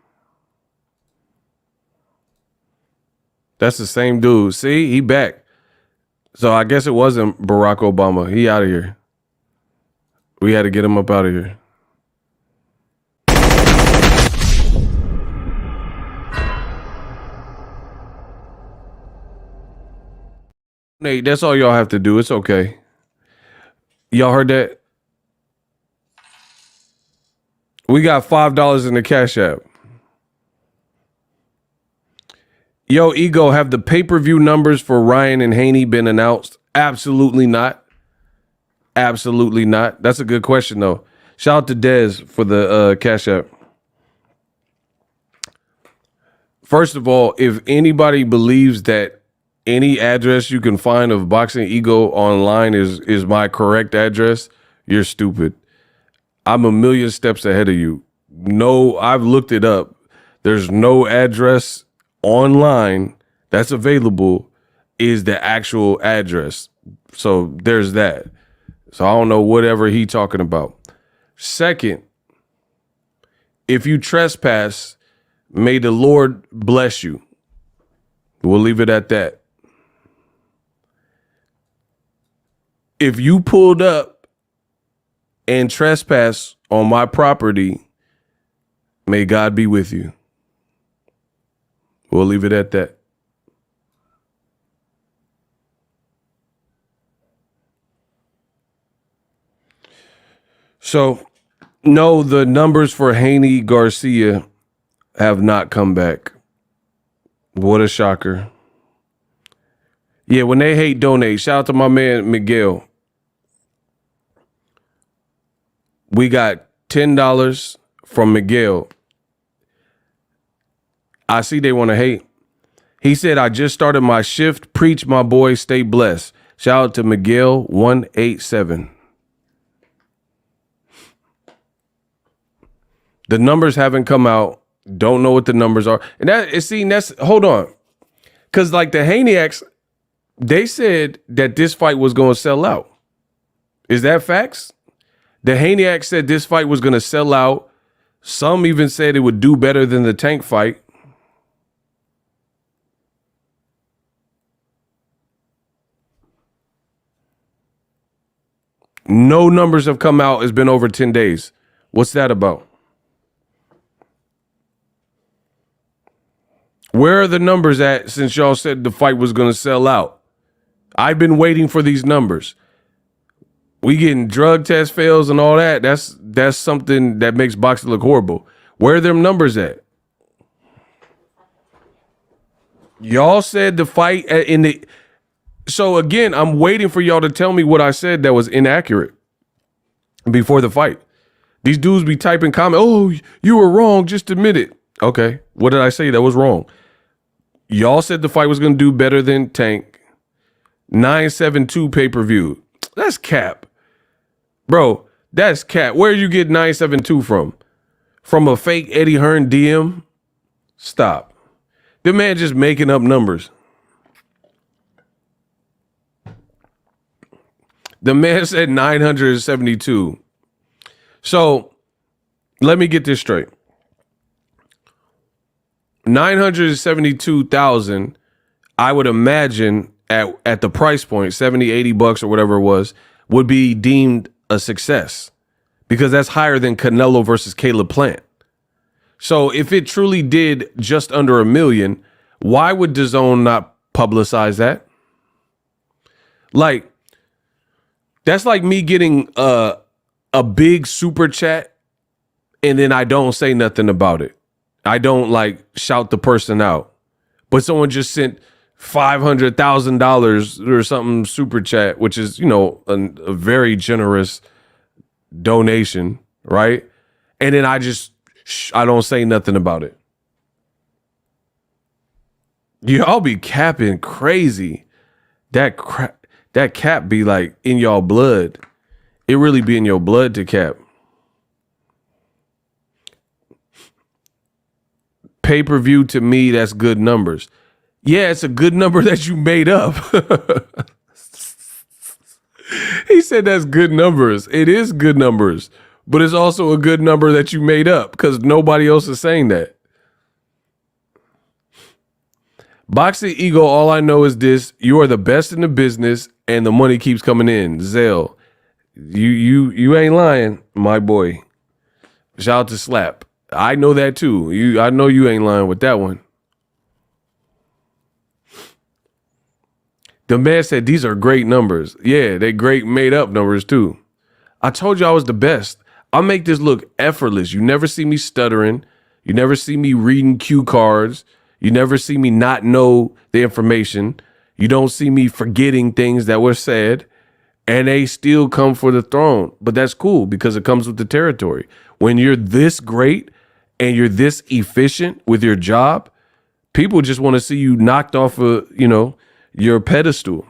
That's the same dude. See, he back. So I guess it wasn't Barack Obama. He out of here. We had to get him up out of here. Nate, that's all y'all have to do. It's okay. Y'all heard that? We got $5 in the Cash App. Yo, Ego, have the pay-per-view numbers for Ryan and Haney been announced? Absolutely not. Absolutely not. That's a good question, though. Shout out to Dez for the Cash App. First of all, if anybody believes that any address you can find of Boxing Ego online is my correct address, you're stupid. I'm a million steps ahead of you. No, I've looked it up. There's no address online that's available is the actual address. So there's that. So I don't know whatever he talking about. Second, if you trespass, may the Lord bless you. We'll leave it at that. If you pulled up and trespass on my property, may God be with you. We'll leave it at that. So, no, the numbers for Haney Garcia have not come back. What a shocker. Yeah, when they hate, donate. Shout out to my man, Miguel. We got $10 from Miguel. I see they want to hate. He said, I just started my shift. Preach, my boy. Stay blessed. Shout out to Miguel 187. The numbers haven't come out. Don't know what the numbers are. And that's hold on. Because like the Haneyaks, they said that this fight was going to sell out. Is that facts? The Haneyaks said this fight was going to sell out. Some even said it would do better than the Tank fight. No numbers have come out. It's been over 10 days. What's that about? Where are the numbers at since y'all said the fight was going to sell out? I've been waiting for these numbers. We getting drug test fails and all that. That's something that makes boxing look horrible. Where are them numbers at? Y'all said the fight in the... So again, I'm waiting for y'all to tell me what I said that was inaccurate before the fight. These dudes be typing comment, oh, you were wrong, just admit it. Okay, what did I say that was wrong? Y'all said the fight was going to do better than Tank. 972 pay-per-view. That's cap. Bro, that's cap. Where you get 972 from? From a fake Eddie Hearn DM? Stop. The man just making up numbers. The man said 972. So, let me get this straight. 972,000, I would imagine at the price point, 70, 80 bucks or whatever it was, would be deemed a success because that's higher than Canelo versus Caleb Plant. So if it truly did just under $1 million, why would DAZN not publicize that? Like, that's like me getting a big super chat and then I don't say nothing about it. I don't like shout the person out, but someone just sent $500,000 or something super chat, which is, you know, a very generous donation, right? And then I don't say nothing about it. Y'all be capping crazy. That cap be like in y'all blood. It really be in your blood to cap. Pay-per-view to me, that's good numbers. Yeah, it's a good number that you made up. He said that's good numbers. It is good numbers, but it's also a good number that you made up because nobody else is saying that. Boxing Ego, all I know is this: you are the best in the business, and the money keeps coming in. Zelle, you ain't lying, my boy. Shout out to Slap. I know that too. I know you ain't lying with that one. The man said these are great numbers. Yeah, they great made up numbers too. I told you I was the best. I make this look effortless. You never see me stuttering. You never see me reading cue cards. You never see me not know the information. You don't see me forgetting things that were said. And they still come for the throne. But that's cool because it comes with the territory. When you're this great and you're this efficient with your job, people just want to see you knocked off of, your pedestal.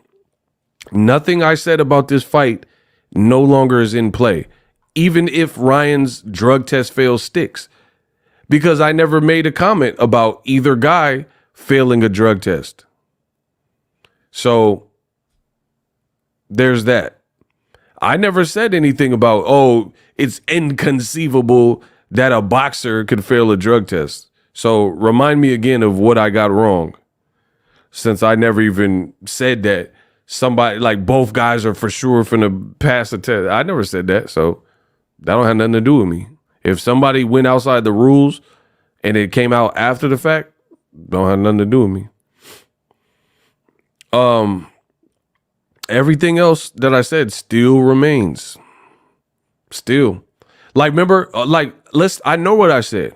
Nothing I said about this fight no longer is in play, even if Ryan's drug test fail sticks, because I never made a comment about either guy failing a drug test. So there's that. I never said anything about, it's inconceivable that a boxer could fail a drug test. So remind me again of what I got wrong, since I never even said that somebody, like both guys are for sure finna pass a test. I never said that, so that don't have nothing to do with me. If somebody went outside the rules and it came out after the fact, don't have nothing to do with me. Everything else that I said still remains. Still. Like, remember, I know what I said.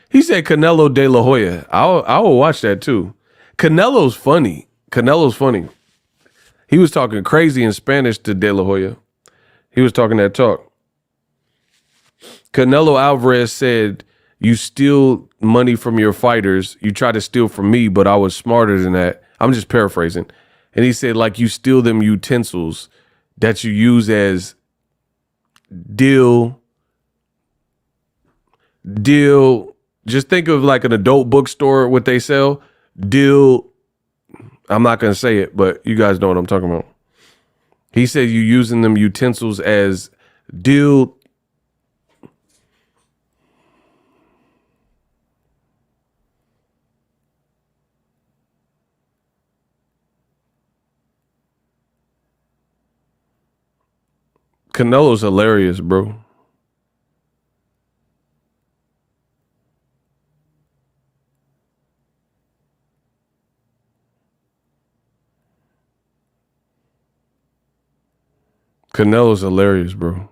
He said Canelo de la Hoya. I will watch that too. Canelo's funny. He was talking crazy in Spanish to De La Hoya. He was talking that talk. Canelo Alvarez said, you steal money from your fighters. You try to steal from me, but I was smarter than that. I'm just paraphrasing. And he said, like, you steal them utensils that you use as deal. Just think of like an adult bookstore, what they sell. Deal. I'm not going to say it, but you guys know what I'm talking about. He said you using them utensils as deal. Canelo's hilarious, bro. Canelo's hilarious, bro.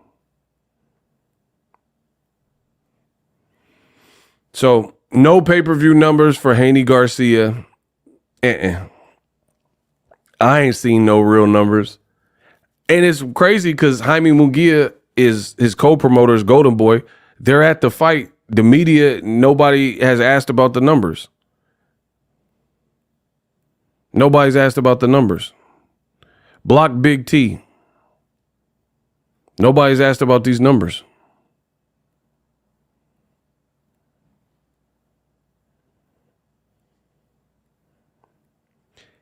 So, no pay-per-view numbers for Haney Garcia. I ain't seen no real numbers. And it's crazy because Jaime Munguia is his co-promoter's Golden Boy. They're at the fight. The media, nobody has asked about the numbers. Nobody's asked about the numbers. Block Big T. Nobody's asked about these numbers.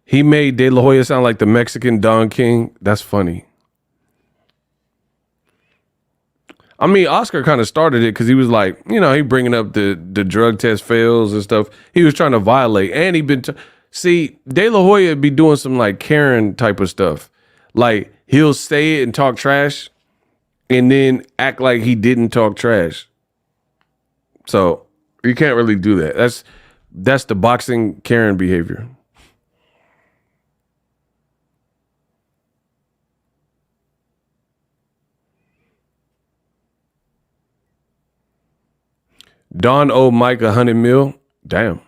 He made De La Hoya sound like the Mexican Don King. That's funny. I mean, Oscar kind of started it because he was like, he bringing up the drug test fails and stuff. He was trying to violate. And he been... See, De La Hoya be doing some like Karen type of stuff. Like, he'll say it and talk trash and then act like he didn't talk trash. So you can't really do that. That's the boxing Karen behavior. Don owe Mike $100 million. Damn.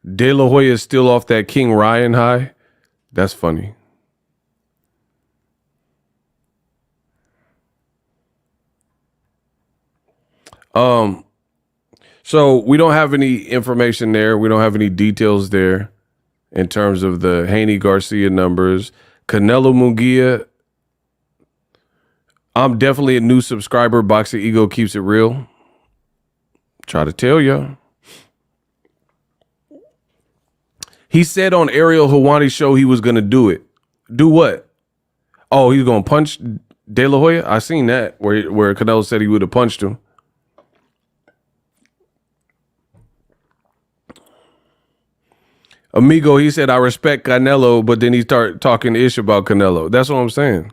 De La Hoya is still off that King Ryan high. That's funny. So we don't have any information there. We don't have any details there in terms of the Haney Garcia numbers. Canelo Munguia. I'm definitely a new subscriber. Boxing Ego keeps it real. Try to tell you. He said on Ariel Helwani's show he was going to do it. Do what? Oh, he's going to punch De La Hoya? I seen that where Canelo said he would have punched him. Amigo, he said, I respect Canelo, but then he start talking ish about Canelo. That's what I'm saying.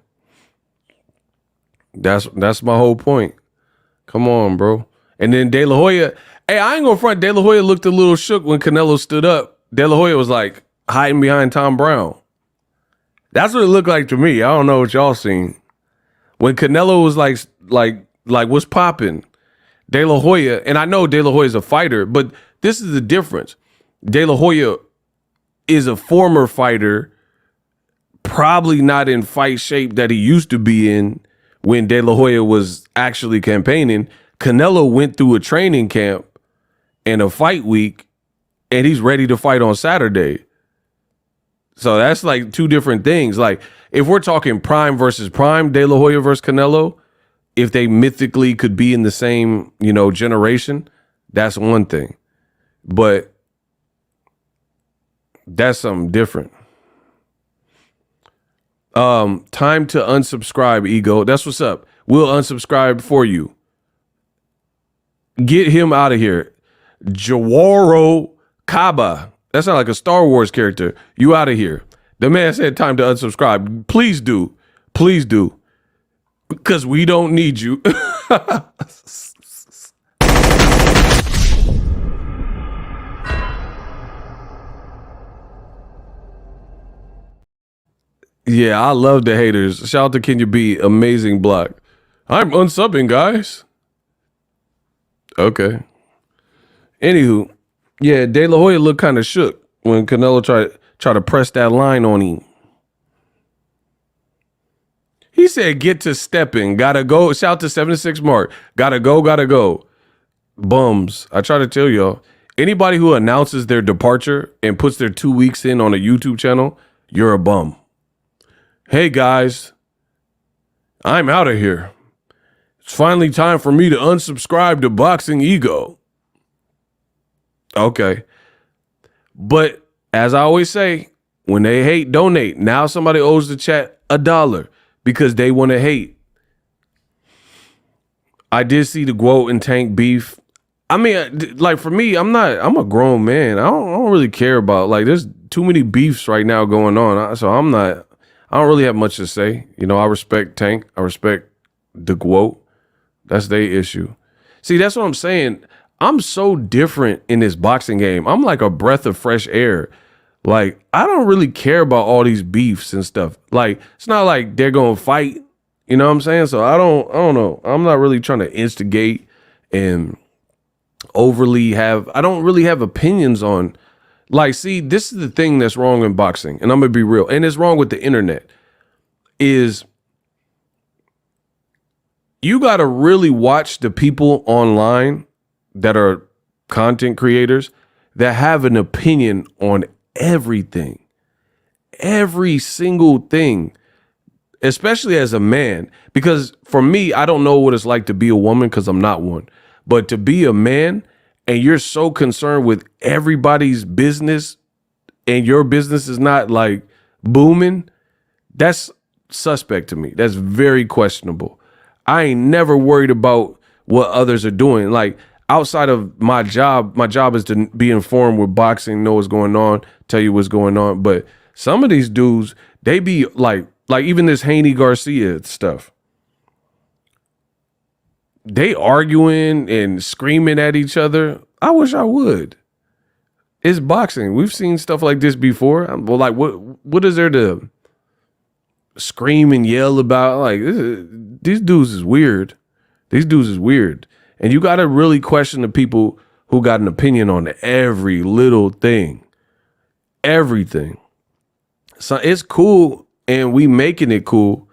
That's my whole point. Come on, bro. And then De La Hoya, hey, I ain't gonna front. De La Hoya looked a little shook when Canelo stood up. De La Hoya was like hiding behind Tom Brown. That's what it looked like to me. I don't know what y'all seen. When Canelo was like what's popping? De La Hoya, and I know De La Hoya's a fighter, but this is the difference. De La Hoya is a former fighter, probably not in fight shape that he used to be in when De La Hoya was actually campaigning. Canelo went through a training camp and a fight week, and he's ready to fight on Saturday. So that's like two different things. Like if we're talking prime versus prime, De La Hoya versus Canelo, if they mythically could be in the same, generation, that's one thing. But that's something different. Time to unsubscribe, Ego. That's what's up. We'll unsubscribe for you. Get him out of here. Jawaro Kaba. That sounds like a Star Wars character. You out of here. The man said time to unsubscribe. Please do. Please do. Because we don't need you. Yeah, I love the haters. Shout out to Kenya B. Amazing block. I'm unsubbing, guys. Okay. Anywho, yeah, De La Hoya looked kind of shook when Canelo tried to press that line on him. He said, get to stepping. Gotta go. Shout out to 76 Mark. Gotta go, gotta go. Bums. I try to tell y'all, anybody who announces their departure and puts their 2 weeks in on a YouTube channel, you're a bum. Hey guys, I'm out of here. It's finally time for me to unsubscribe to Boxing Ego. Okay. But as I always say, when they hate, donate. Now somebody owes the chat $1 because they want to hate. I did see the Guo and Tank beef. I mean, like for me, I'm a grown man. I don't really care about, like, there's too many beefs right now going on. So I don't really have much to say. I respect Tank. I respect the Guo. That's their issue. See, that's what I'm saying. I'm so different in this boxing game. I'm like a breath of fresh air. Like, I don't really care about all these beefs and stuff. Like, it's not like they're going to fight. You know what I'm saying? So I don't know. I'm not really trying to instigate and I don't really have opinions on, like, see, this is the thing that's wrong in boxing. And I'm going to be real. And it's wrong with the internet is you got to really watch the people online that are content creators that have an opinion on everything, every single thing, especially as a man. Because for me, I don't know what it's like to be a woman because I'm not one. But to be a man and you're so concerned with everybody's business and your business is not like booming, that's suspect to me. That's very questionable. I ain't never worried about what others are doing. Like outside of my job is to be informed with boxing, know what's going on, tell you what's going on. But some of these dudes, they be like even this Haney Garcia stuff. They arguing and screaming at each other. I wish I would. It's boxing. We've seen stuff like this before. Well, like what is there to scream and yell about? Like these dudes is weird. These dudes is weird. And you got to really question the people who got an opinion on every little thing, everything. So it's cool, and we making it cool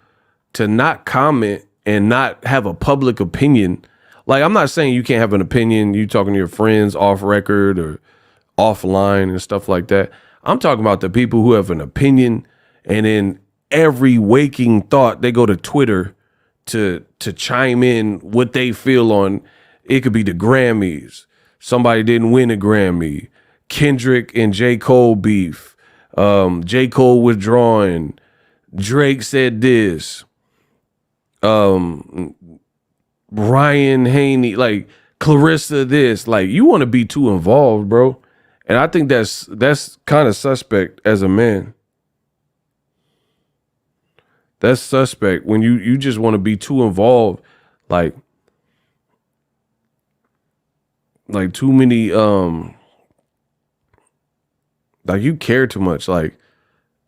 to not comment and not have a public opinion. Like, I'm not saying you can't have an opinion, you talking to your friends off record or offline and stuff like that. I'm talking about the people who have an opinion, and in every waking thought, they go to Twitter to chime in what they feel on. It could be the Grammys. Somebody didn't win a Grammy. Kendrick and J. Cole beef. J. Cole withdrawing. Drake said this. Ryan Haney, like Clarissa this. Like, you want to be too involved, bro. And I think that's kind of suspect as a man. That's suspect when you just want to be too involved, like too many, like you care too much. Like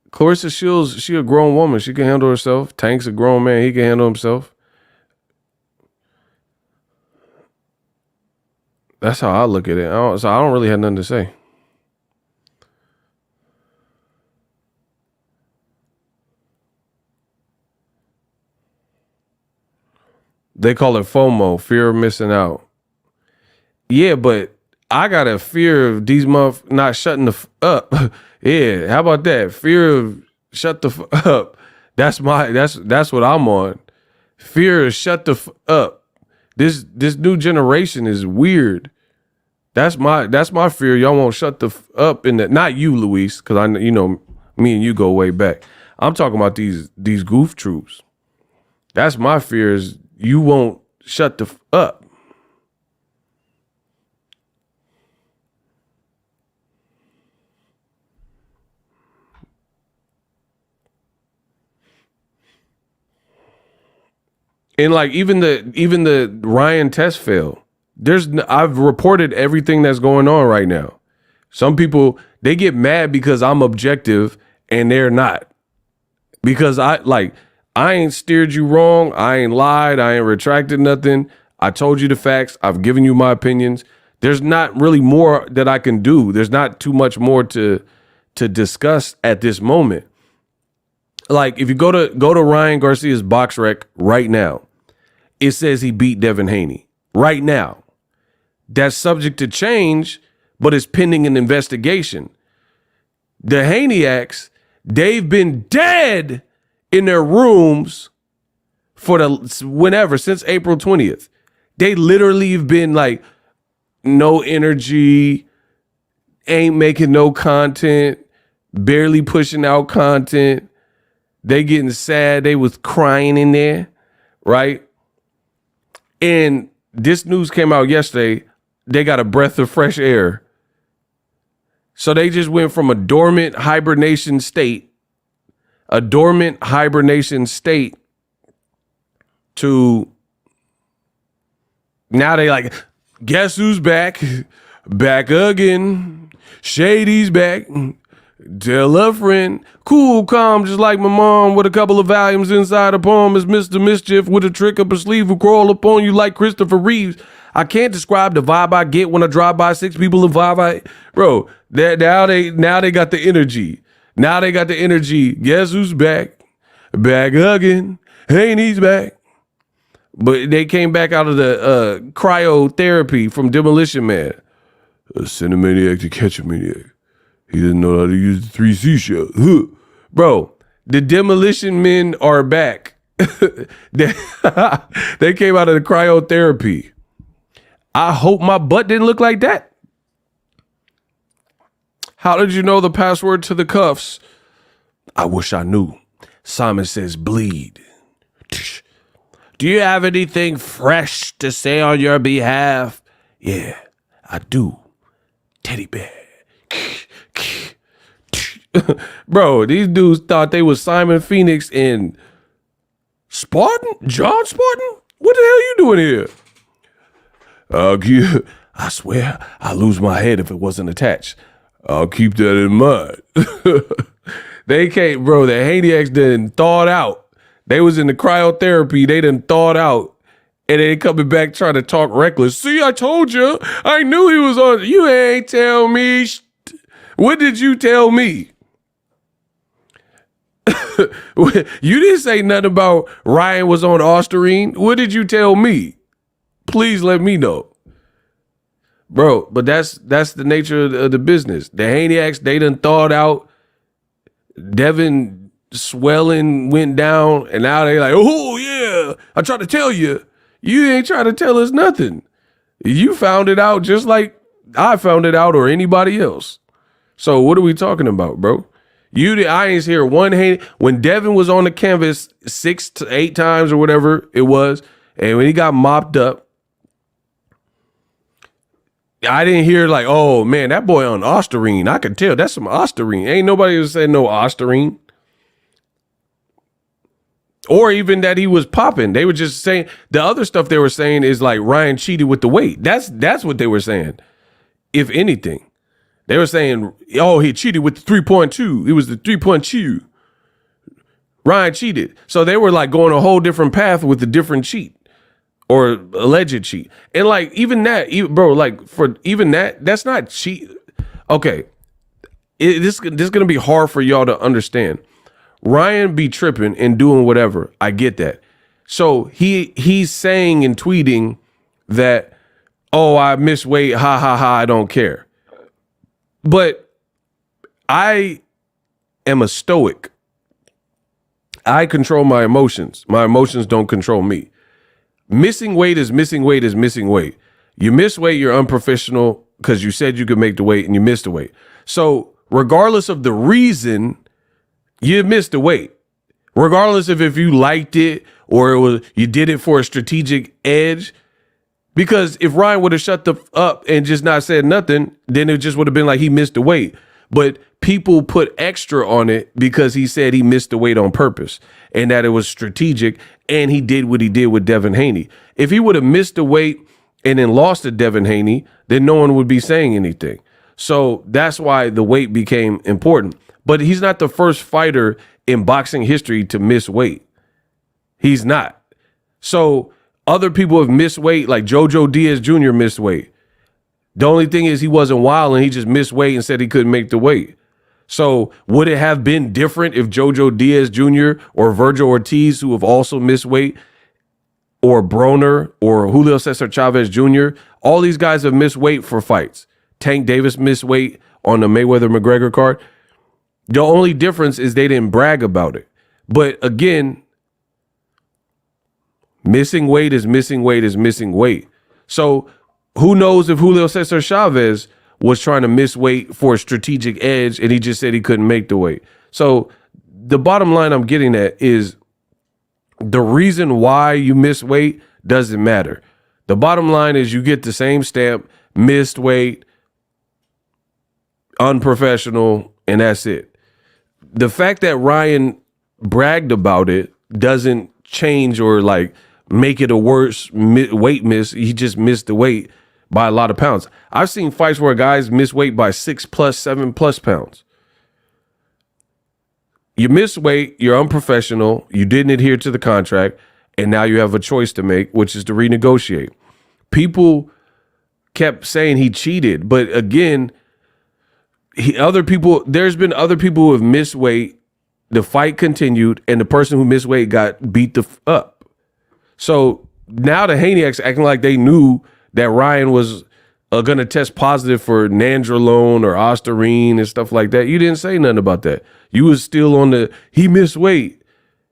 Clarissa Shields, she a grown woman. She can handle herself. Tank's a grown man. He can handle himself. That's how I look at it. So I don't really have nothing to say. They call it FOMO, fear of missing out. Yeah, but I got a fear of these not shutting the up. Yeah, how about that? Fear of shut the up. That's what I'm on. Fear of shut the up. This new generation is weird. That's my fear. Y'all won't shut the up in that. Not you, Luis, because me and you go way back. I'm talking about these goof troops. That's my fear, is you won't shut the up. And like even the Ryan test fail. I've reported everything that's going on right now. Some people, they get mad because I'm objective and they're not. Because I ain't steered you wrong. I ain't lied. I ain't retracted nothing. I told you the facts. I've given you my opinions. There's not really more that I can do. There's not too much more to discuss at this moment. Like, if you go to Ryan Garcia's box rec right now, it says he beat Devin Haney right now. That's subject to change, but it's pending an investigation. The Haneyacks, they've been dead in their rooms for since April 20th. They literally have been like, no energy, ain't making no content, barely pushing out content. They getting sad. They was crying in there, right? And this news came out yesterday. They got a breath of fresh air. So they just went from a dormant hibernation state to now they like, guess who's back? Back again. Shady's back. Tell a friend. Cool, calm, just like my mom, with a couple of volumes inside a poem, is Mr. Mischief with a trick up her sleeve who crawl upon you like Christopher Reeves. I can't describe the vibe I get when I drive by 6 people in 5. Bro, now they got the energy. Now they got the energy. Guess who's back? Back again. Haney's back. But they came back out of the cryotherapy from Demolition Man. Send a maniac to catch a maniac. He didn't know how to use the 3C shell. Bro, the Demolition Men are back. They came out of the cryotherapy. I hope my butt didn't look like that. How did you know the password to the cuffs? I wish I knew. Simon says bleed. Do you have anything fresh to say on your behalf? Yeah, I do. Teddy bear. Bro, these dudes thought they was Simon Phoenix and Spartan? John Spartan? What the hell you doing here? I swear I'd lose my head if it wasn't attached. I'll keep that in mind. They can't, bro. The Haneyacks done thawed out. They was in the cryotherapy. They done thawed out. And then coming back trying to talk reckless. See, I told you. I knew he was on. You ain't tell me. What did you tell me? You didn't say nothing about Ryan was on Osterine. What did you tell me? Please let me know. Bro, but that's the nature of the business. The Haneyacks, they done thawed out. Devin swelling went down, and now they like, oh, yeah, I tried to tell you. You ain't trying to tell us nothing. You found it out just like I found it out or anybody else. So what are we talking about, bro? I ain't hear one Haney. When Devin was on the canvas 6 to 8 times or whatever it was, and when he got mopped up, I didn't hear like, oh, man, that boy on Osterine. I could tell that's some Osterine. Ain't nobody who said no Osterine. Or even that he was popping. They were just saying, the other stuff they were saying is like Ryan cheated with the weight. That's what they were saying, if anything. They were saying, oh, he cheated with the 3.2. It was the 3.2. Ryan cheated. So they were like going a whole different path with the different cheat or alleged cheat. And like even that, bro, like for even that, that's not cheat. Okay. This is going to be hard for y'all to understand. Ryan be tripping and doing whatever. I get that. So he's saying and tweeting that, oh, I missed weight. Ha, ha, ha. I don't care. But I am a stoic. I control my emotions. My emotions don't control me. Missing weight is missing weight is missing weight. You miss weight, you're unprofessional because you said you could make the weight and you missed the weight. So regardless of the reason, you missed the weight. Regardless of if you liked it or it was you did it for a strategic edge. Because if Ryan would have shut the up and just not said nothing, then it just would have been like he missed the weight. But people put extra on it because he said he missed the weight on purpose and that it was strategic and he did what he did with Devin Haney. If he would have missed the weight and then lost to Devin Haney, then no one would be saying anything. So that's why the weight became important. But he's not the first fighter in boxing history to miss weight. He's not. So other people have missed weight, like JoJo Diaz Jr. missed weight. The only thing is he wasn't wild and he just missed weight and said he couldn't make the weight. So would it have been different if JoJo Diaz Jr. or Virgil Ortiz, who have also missed weight, or Broner or Julio Cesar Chavez Jr., all these guys have missed weight for fights. Tank Davis missed weight on the Mayweather-McGregor card. The only difference is they didn't brag about it. But again, missing weight is missing weight is missing weight. So who knows if Julio Cesar Chavez was trying to miss weight for a strategic edge and he just said he couldn't make the weight. So the bottom line I'm getting at is the reason why you miss weight doesn't matter. The bottom line is you get the same stamp, missed weight, unprofessional, and that's it. The fact that Ryan bragged about it doesn't change or like make it a worse weight miss. He just missed the weight by a lot of pounds. I've seen fights where guys miss weight by 6+, 7+ pounds. You miss weight, you're unprofessional, you didn't adhere to the contract, and now you have a choice to make, which is to renegotiate. People kept saying he cheated, but again, there's been other people who have missed weight, the fight continued, and the person who missed weight got beat up. So now the Haneyacks acting like they knew that Ryan was going to test positive for nandrolone or Osterine and stuff like that. You didn't say nothing about that. You was still on he missed weight.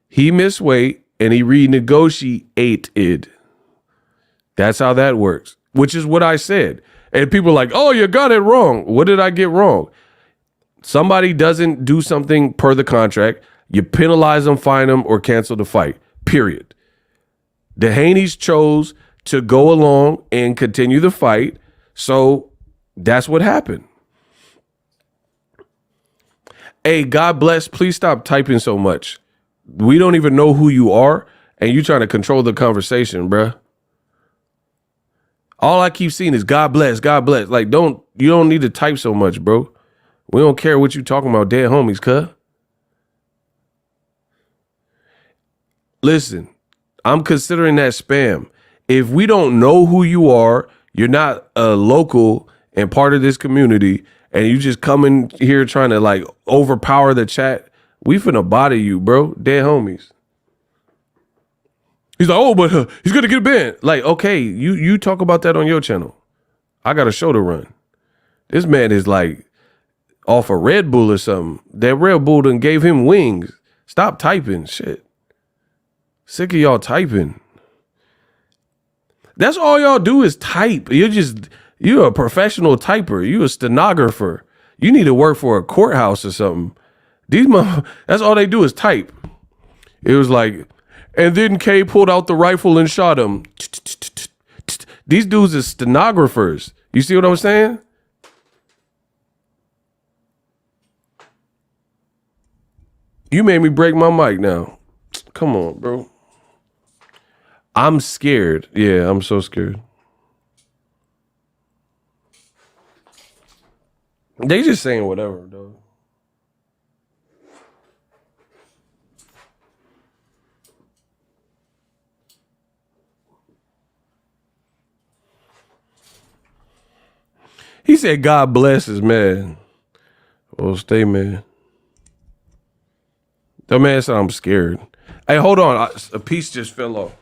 He missed weight and he renegotiated. That's how that works, which is what I said. And people are like, oh, you got it wrong. What did I get wrong? Somebody doesn't do something per the contract. You penalize them, fine them, or cancel the fight, period. The Haneys chose to go along and continue the fight. So that's what happened. Hey, God bless. Please stop typing so much. We don't even know who you are, and you trying to control the conversation, bruh. All I keep seeing is God bless, God bless. Like, you don't need to type so much, bro. We don't care what you talking about, dead homies, cuh. Listen, I'm considering that spam. if we don't know who you are, you're not a local and part of this community, and you just come in here trying to like overpower the chat, we finna body you, bro. Dead homies. He's like, oh, but he's gonna get banned. Like, okay, you talk about that on your channel. I got a show to run. This man is like off a Red Bull or something. That Red Bull done gave him wings. Stop typing, shit. Sick of y'all typing. That's all y'all do is type. You're a professional typer. You a stenographer. You need to work for a courthouse or something. That's all they do is type. It was like, and then K pulled out the rifle and shot him. These dudes are stenographers. You see what I'm saying? You made me break my mic now. Come on, bro. I'm scared. Yeah, I'm so scared. They just saying whatever, though. He said, God bless his man. Well, stay, man. The man said, I'm scared. Hey, hold on. A piece just fell off.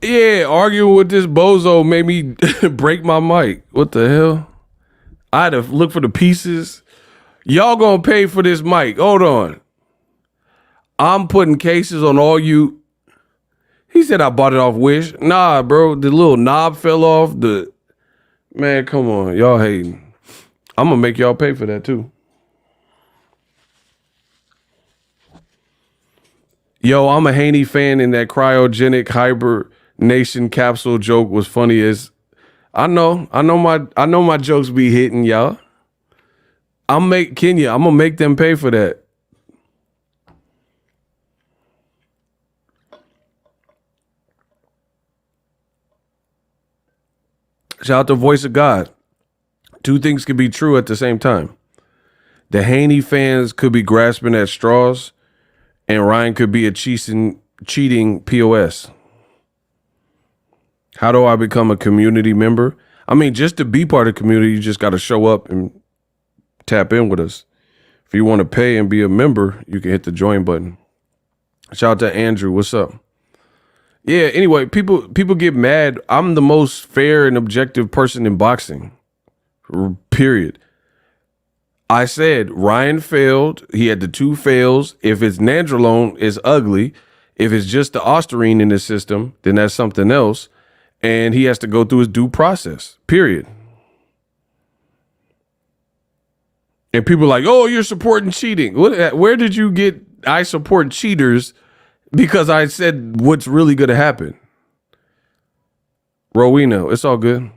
Yeah, arguing with this bozo made me break my mic. What the hell? I had to look for the pieces. Y'all gonna pay for this mic. Hold on. I'm putting cases on all you. He said I bought it off Wish. Nah, bro. The little knob fell off. Man, come on. Y'all hating. I'm gonna make y'all pay for that too. Yo, I'm a Haney fan, and that cryogenic hibernation capsule joke was funny as I know my jokes be hitting y'all. I'm gonna make them pay for that. Shout out to Voice of God. Two things could be true at the same time. The Haney fans could be grasping at straws, and Ryan could be a cheating POS. How do I become a community member? I mean, just to be part of the community, you just got to show up and tap in with us. If you want to pay and be a member, you can hit the join button. Shout out to Andrew. What's up? Yeah, anyway, people get mad. I'm the most fair and objective person in boxing. Period. I said Ryan failed. He had the 2 fails. If it's nandrolone, it's ugly. If it's just the ostarine in the system, then that's something else. And he has to go through his due process. Period. And people are like, oh, you're supporting cheating. Where did you get I support cheaters because I said what's really going to happen? Rowena, it's all good.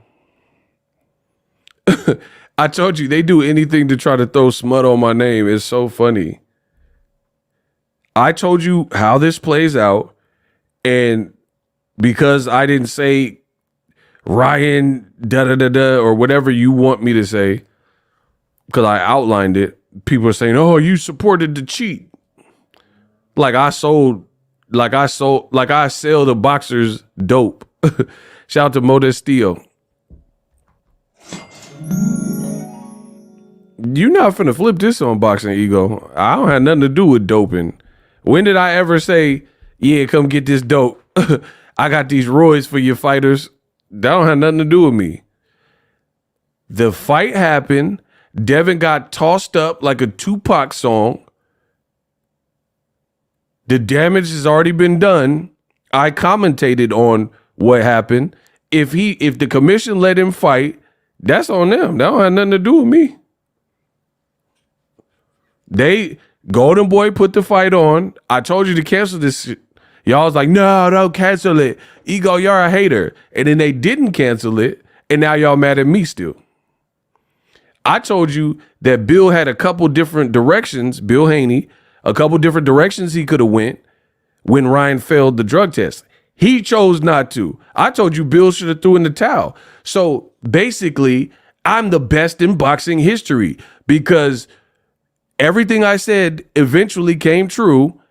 I told you, they do anything to try to throw smut on my name. It's so funny. I told you how this plays out, and because I didn't say Ryan da-da-da-da or whatever you want me to say, because I outlined it, people are saying, oh, you supported the cheat. Like I sell the boxers dope. Shout out to Modestillo. You're not finna flip this on Boxing Ego. I don't have nothing to do with doping. When did I ever say, yeah, come get this dope? I got these roids for your fighters. That don't have nothing to do with me. The fight happened. Devin got tossed up like a Tupac song. The damage has already been done. I commentated on what happened. If the commission let him fight, that's on them. That don't have nothing to do with me. Golden Boy put the fight on. I told you to cancel this shit. Y'all was like, no, don't cancel it. Ego, you're a hater. And then they didn't cancel it. And now y'all mad at me still. I told you that Bill had a couple different directions, Bill Haney, a couple different directions he could have went when Ryan failed the drug test. He chose not to. I told you Bill should have threw in the towel. So basically, I'm the best in boxing history because everything I said eventually came true,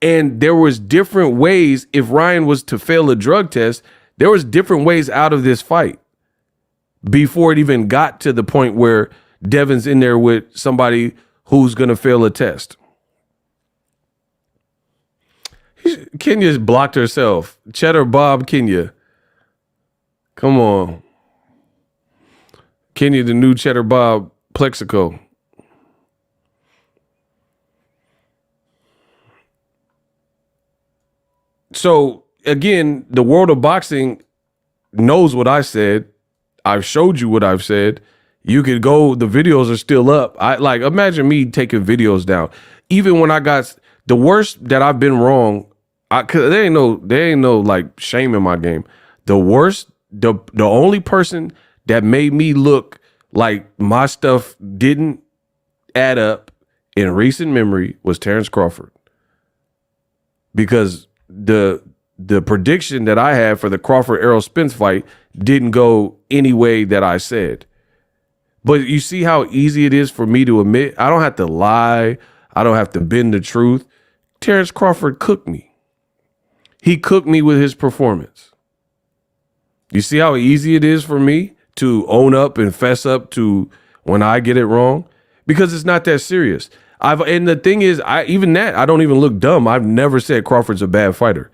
and there was different ways. If Ryan was to fail a drug test, there was different ways out of this fight before it even got to the point where Devin's in there with somebody who's going to fail a test. Kenya's blocked herself. Cheddar Bob Kenya. Come on. Kenya, the new Cheddar Bob Plexico. So, again, the world of boxing knows what I said. I've showed you what I've said. You could go, the videos are still up. Imagine me taking videos down. Even when I got the worst that I've been wrong, cause there ain't no like shame in my game. The worst, the only person that made me look like my stuff didn't add up in recent memory was Terrence Crawford. Because the prediction that I had for the Crawford Errol Spence fight didn't go any way that I said. But you see how easy it is for me to admit. I don't have to lie. I don't have to bend the truth. Terrence Crawford cooked me. He cooked me with his performance. You see how easy it is for me to own up and fess up to when I get it wrong? Because it's not that serious. And the thing is, I don't even look dumb. I've never said Crawford's a bad fighter.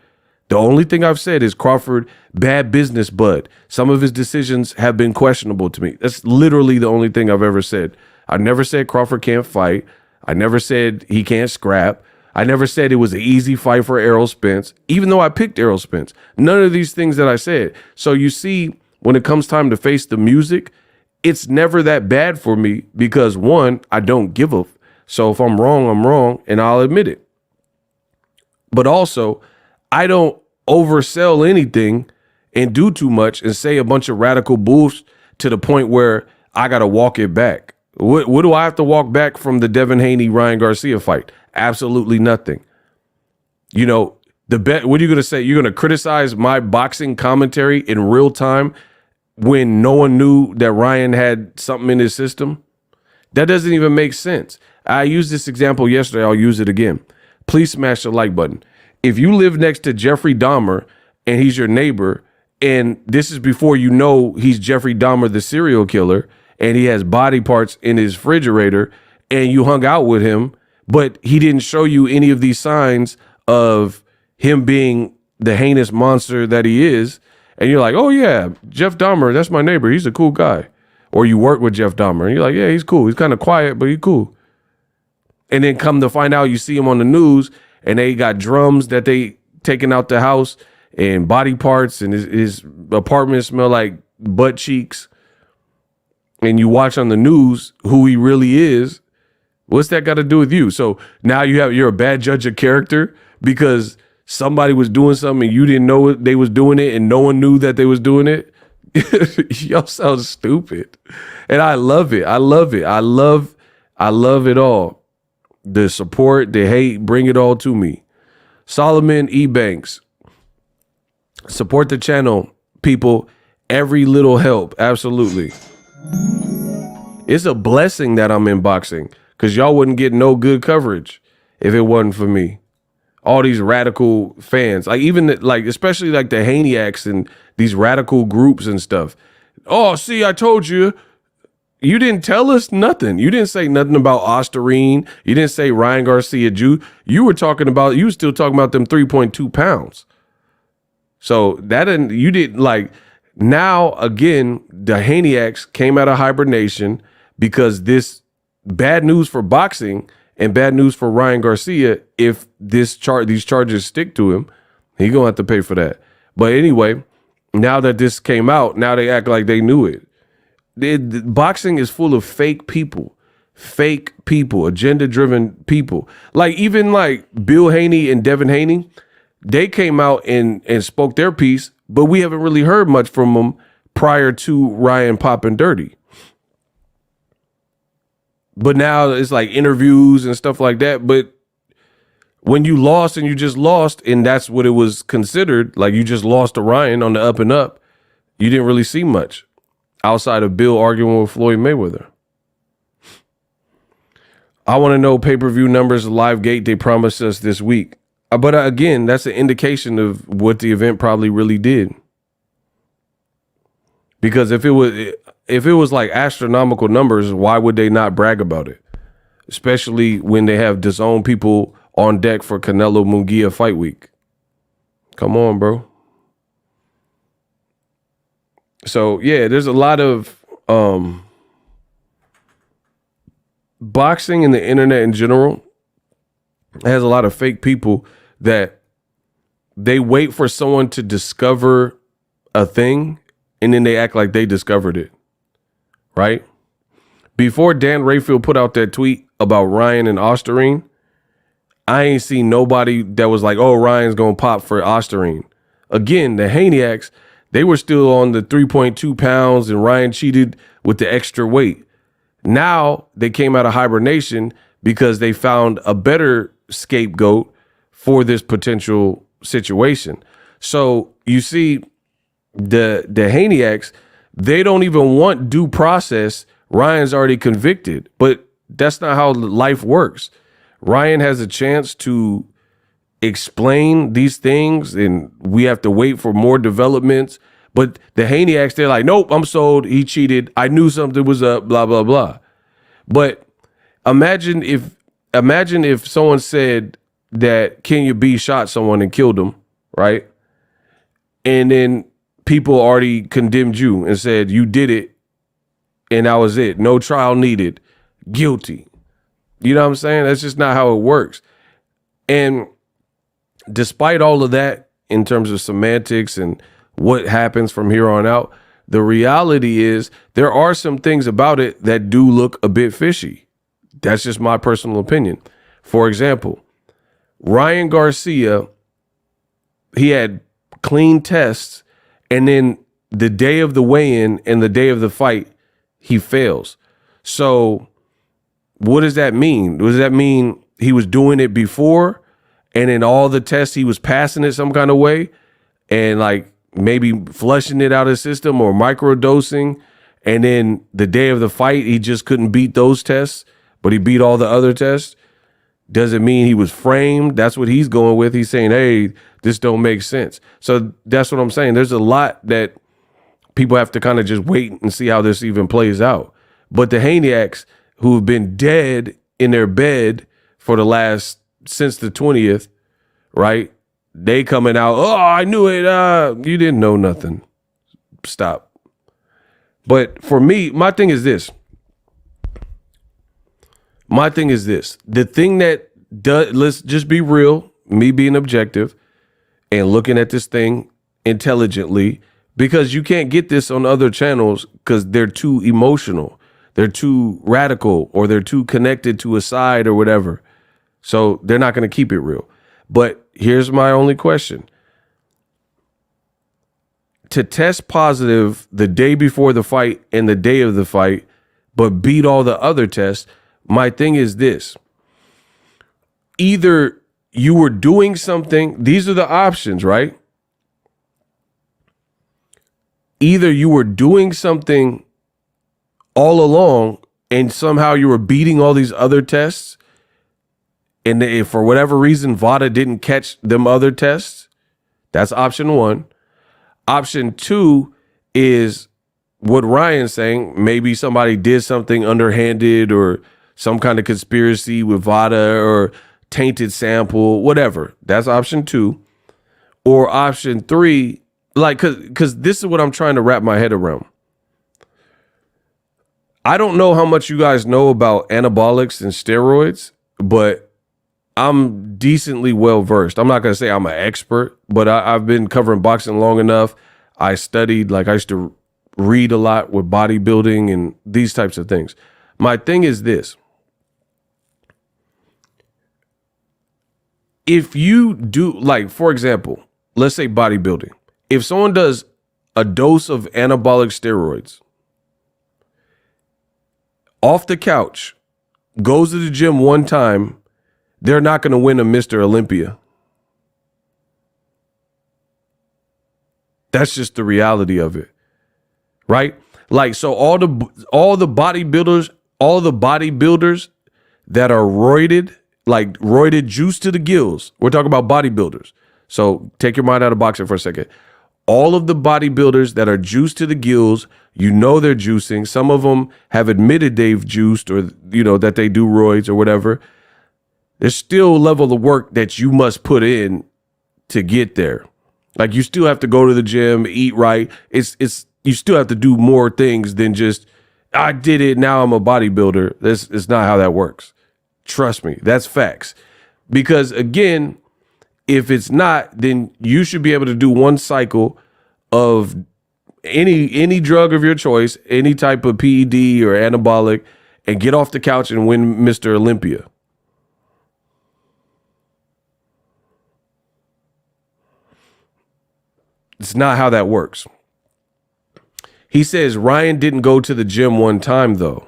The only thing I've said is Crawford, bad business bud. Some of his decisions have been questionable to me. That's literally the only thing I've ever said. I never said Crawford can't fight. I never said he can't scrap. I never said it was an easy fight for Errol Spence, even though I picked Errol Spence. None of these things that I said. So you see, when it comes time to face the music, it's never that bad for me because, one, I don't give a. So if I'm wrong, and I'll admit it. But also, I don't oversell anything and do too much and say a bunch of radical bullshit to the point where I got to walk it back. What do I have to walk back from the Devin Haney, Ryan Garcia fight? Absolutely nothing. You know, what are you going to say? You're going to criticize my boxing commentary in real time when no one knew that Ryan had something in his system? That doesn't even make sense. I used this example yesterday. I'll use it again. Please smash the like button. If you live next to Jeffrey Dahmer and he's your neighbor, and this is before you know he's Jeffrey Dahmer, the serial killer, and he has body parts in his refrigerator, and you hung out with him, but he didn't show you any of these signs of him being the heinous monster that he is, and you're like, oh yeah, Jeff Dahmer, that's my neighbor. He's a cool guy. Or you work with Jeff Dahmer, and you're like, yeah, he's cool. He's kind of quiet, but he's cool. And then come to find out, you see him on the news, and they got drums that they taking out the house and body parts, and his apartment smell like butt cheeks. And you watch on the news who he really is. What's that got to do with you? So now you're a bad judge of character because somebody was doing something and you didn't know they was doing it and no one knew that they was doing it. Y'all sound stupid. And I love it. I love it. I love it all. The support, the hate, bring it all to me. Solomon E. Banks. Support the channel, people. Every little help. Absolutely. It's a blessing that I'm in boxing because y'all wouldn't get no good coverage if it wasn't for me. All these radical fans, like even like especially like the Haneyacks and these radical groups and stuff. Oh, see, I told you. You didn't tell us nothing. You didn't say nothing about Osterine. You didn't say Ryan Garcia. You were still talking about them 3.2 pounds. So you didn't like. Now, again, the Haneyacks came out of hibernation because this bad news for boxing and bad news for Ryan Garcia. If these charges stick to him, he gonna have to pay for that. But anyway, now that this came out, now they act like they knew it. Boxing is full of fake people, agenda-driven people. Like even like Bill Haney and Devin Haney, they came out and spoke their piece, but we haven't really heard much from them prior to Ryan popping dirty. But now it's like interviews and stuff like that. But when you lost and you just lost, and that's what it was considered, like you just lost to Ryan on the up and up, you didn't really see much outside of Bill arguing with Floyd Mayweather. I want to know pay-per-view numbers, live gate they promised us this week. But again, that's an indication of what the event probably really did. Because if it was like astronomical numbers, why would they not brag about it? Especially when they have DAZN people on deck for Canelo Munguia fight week. Come on, bro. So yeah, there's a lot of boxing and the internet in general has a lot of fake people that they wait for someone to discover a thing and then they act like they discovered it, right? Before Dan Rayfield put out that tweet about Ryan and Osterine, I ain't seen nobody that was like, oh, Ryan's going to pop for Osterine. Again, the Haneyacks, they were still on the 3.2 pounds and Ryan cheated with the extra weight. Now they came out of hibernation because they found a better scapegoat for this potential situation. So you see the Haneyacks, they don't even want due process. Ryan's already convicted, but that's not how life works. Ryan has a chance to explain these things and we have to wait for more developments. But the Haneyacks, they're like, nope, I'm sold. He cheated. I knew something was up, blah, blah, blah. But imagine if someone said that Kenya B shot someone and killed him, right? and then people already condemned you and said you did it and that was it. No trial needed. Guilty. You know what I'm saying? That's just not how it works. And despite all of that, in terms of semantics and what happens from here on out, the reality is there are some things about it that do look a bit fishy. That's just my personal opinion. For example, Ryan Garcia, he had clean tests, and then the day of the weigh-in and the day of the fight, he fails. So what does that mean? Does that mean he was doing it before, and in all the tests he was passing it some kind of way, and like maybe flushing it out of his system or microdosing, and then the day of the fight he just couldn't beat those tests, but he beat all the other tests? Does it mean he was framed? That's what he's going with. He's saying, hey, this don't make sense. So that's what I'm saying. There's a lot that people have to kind of just wait and see how this even plays out. But the Haney's who have been dead in their bed for the last, since the 20th, right? They coming out, oh, I knew it. You didn't know nothing. Stop. But for me, my thing is this. The thing that does, let's just be real, me being objective and looking at this thing intelligently, because you can't get this on other channels because they're too emotional. They're too radical, or they're too connected to a side or whatever. So they're not going to keep it real. But here's my only question. To test positive the day before the fight and the day of the fight, but beat all the other tests, my thing is this. Either you were doing something, these are the options, right? Either you were doing something all along and somehow you were beating all these other tests, and if for whatever reason VADA didn't catch them other tests. That's option one. Option two is what Ryan's saying. Maybe somebody did something underhanded or some kind of conspiracy with VADA or tainted sample, whatever. That's option two. Or option three, like, because this is what I'm trying to wrap my head around. I don't know how much you guys know about anabolics and steroids, but I'm decently well versed. I'm not going to say I'm an expert, but I've been covering boxing long enough. I studied, like I used to read a lot with bodybuilding and these types of things. My thing is this. If you do, like, for example, let's say bodybuilding. If someone does a dose of anabolic steroids, off the couch, goes to the gym one time, they're not going to win a Mr. Olympia. That's just the reality of it, right? Like, so all the bodybuilders that are roided, like roided juice to the gills. We're talking about bodybuilders. So take your mind out of boxing for a second. All of the bodybuilders that are juiced to the gills, you know they're juicing. Some of them have admitted they've juiced, or, you know, that they do roids or whatever. There's still a level of work that you must put in to get there. Like, you still have to go to the gym, eat right. You still have to do more things than just, I did it, now I'm a bodybuilder. It's not how that works. Trust me, that's facts. Because again, if it's not, then you should be able to do one cycle of any drug of your choice, any type of PED or anabolic, and get off the couch and win Mr. Olympia. It's not how that works. He says Ryan didn't go to the gym one time, though.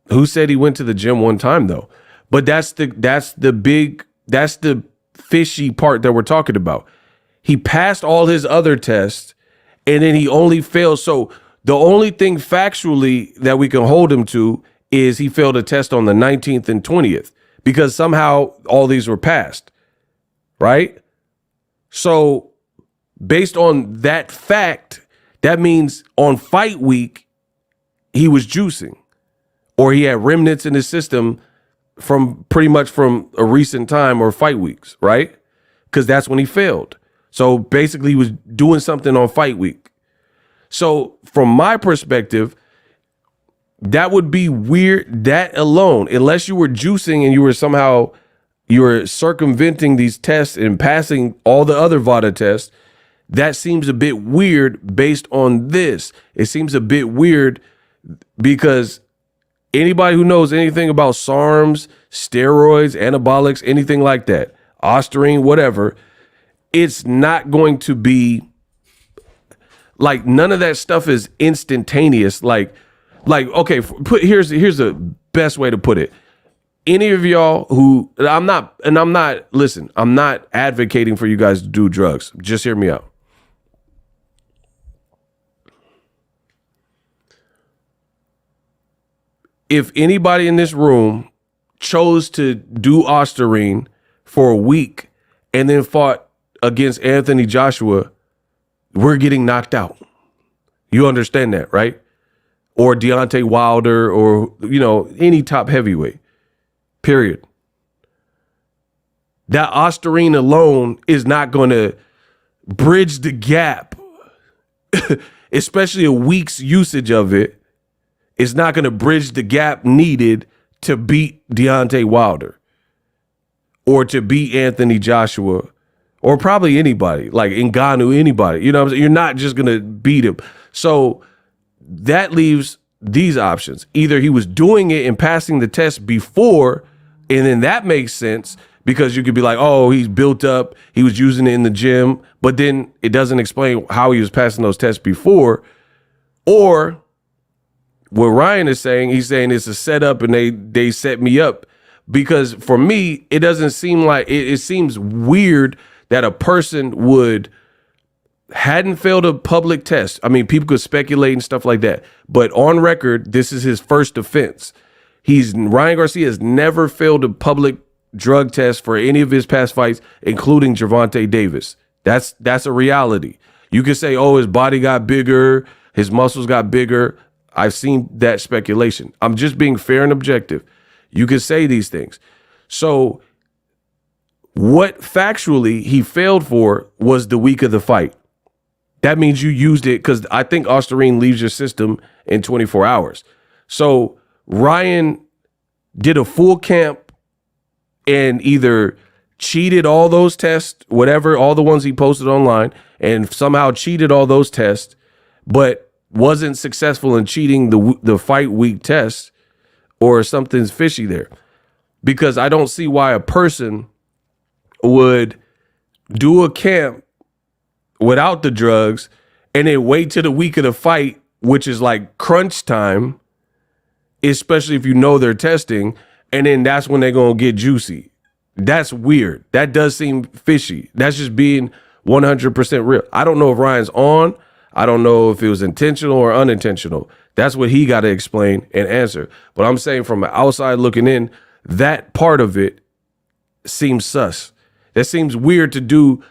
Who said he went to the gym one time, though? But that's the fishy part that we're talking about. He passed all his other tests, and then he only failed. So the only thing factually that we can hold him to is he failed a test on the 19th and 20th, because somehow all these were passed, right? So based on that fact, that means on fight week, he was juicing, or he had remnants in his system from pretty much from a recent time or fight weeks, right? Because that's when he failed. So basically he was doing something on fight week. So from my perspective, that would be weird. That alone, unless you were juicing and you were circumventing these tests and passing all the other VADA tests, that seems a bit weird based on this. It seems a bit weird because anybody who knows anything about SARMs, steroids, anabolics, anything like that, ostarine, whatever, it's not going to be like none of that stuff is instantaneous. Like okay, here's the best way to put it. Any of y'all who I'm not advocating for you guys to do drugs. Just hear me out. If anybody in this room chose to do ostarine for a week and then fought against Anthony Joshua, we're getting knocked out. You understand that, right? Or Deontay Wilder or, any top heavyweight, period. That ostarine alone is not going to bridge the gap, especially a week's usage of it. It's not going to bridge the gap needed to beat Deontay Wilder or to beat Anthony Joshua or probably anybody, like Ngannou, anybody. You know what I'm saying? You're not just going to beat him. So that leaves these options. Either he was doing it and passing the test before, and then that makes sense because you could be like, oh, he's built up, he was using it in the gym, but then it doesn't explain how he was passing those tests before. Or what Ryan is saying, he's saying it's a setup and they set me up. Because for me, it doesn't seem like, it seems weird that a person hadn't failed a public test. I mean, people could speculate and stuff like that. But on record, this is his first offense. Ryan Garcia has never failed a public drug test for any of his past fights, including Gervonta Davis. That's a reality. You could say, oh, his body got bigger, his muscles got bigger. I've seen that speculation. I'm just being fair and objective. You could say these things. So what factually he failed for was the week of the fight. That means you used it because I think ostarine leaves your system in 24 hours. So Ryan did a full camp and either cheated all those tests, whatever, all the ones he posted online, and somehow cheated all those tests, but wasn't successful in cheating the fight week test, or something's fishy there. Because I don't see why a person would do a camp without the drugs and then wait till the week of the fight, which is like crunch time, especially if you know they're testing, and then that's when they're going to get juicy. That's weird. That does seem fishy. That's just being 100% real. I don't know if Ryan's on. I don't know if it was intentional or unintentional. That's what he got to explain and answer. But I'm saying from the outside looking in, that part of it seems sus. That seems weird to do.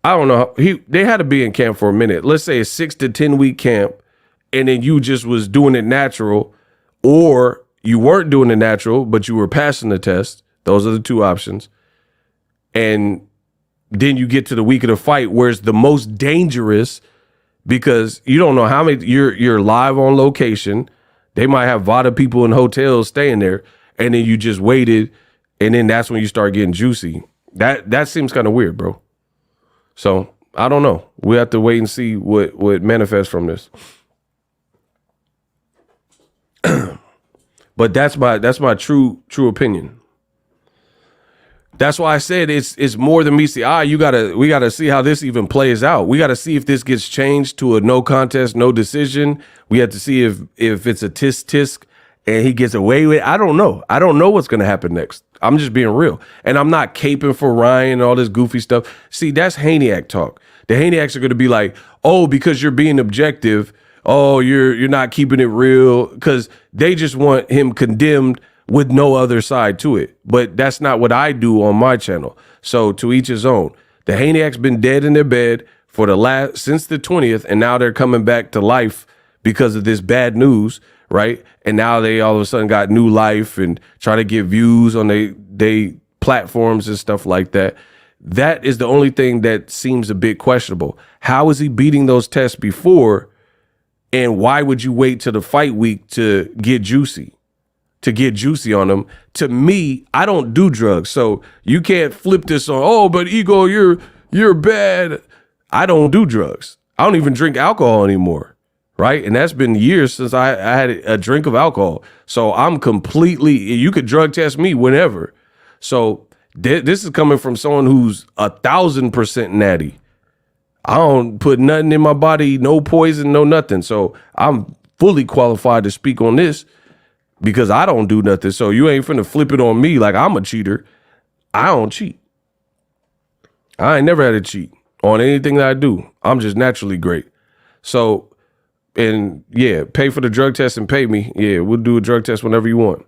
I don't know. They had to be in camp for a minute. Let's say a 6 to 10 week camp, and then you just was doing it natural, or you weren't doing it natural, but you were passing the test. Those are the two options. And then you get to the week of the fight where it's the most dangerous because you don't know how many you're live on location. They might have VADA people in hotels staying there, and then you just waited, and then that's when you start getting juicy. That seems kind of weird, bro. So I don't know. We have to wait and see what manifests from this. But that's my true opinion. That's why I said it's more than meets the eye. We gotta see how this even plays out. We gotta see if this gets changed to a no contest, no decision. We have to see if it's a tisk and he gets away with it. I don't know. I don't know what's gonna happen next. I'm just being real. And I'm not caping for Ryan and all this goofy stuff. See, that's Haney talk. The Haney are gonna be like, oh, because you're being objective, oh, you're not keeping it real, because they just want him condemned with no other side to it. But that's not what I do on my channel. So to each his own. The Haniacs been dead in their bed since the 20th, and now they're coming back to life because of this bad news, right? And now they all of a sudden got new life and try to get views on they platforms and stuff like that. That is the only thing that seems a bit questionable. How is he beating those tests before? And why would you wait till the fight week to get juicy? To get juicy on them? To me, I don't do drugs. So you can't flip this on, oh, but Ego, you're bad. I don't do drugs. I don't even drink alcohol anymore. Right? And that's been years since I had a drink of alcohol. So I'm completely, you could drug test me whenever. So this is coming from someone who's 1,000% natty. I don't put nothing in my body, no poison, no nothing. So I'm fully qualified to speak on this because I don't do nothing. So you ain't finna flip it on me like I'm a cheater. I don't cheat. I ain't never had to cheat on anything that I do. I'm just naturally great. So, and yeah, pay for the drug test and pay me. Yeah, we'll do a drug test whenever you want.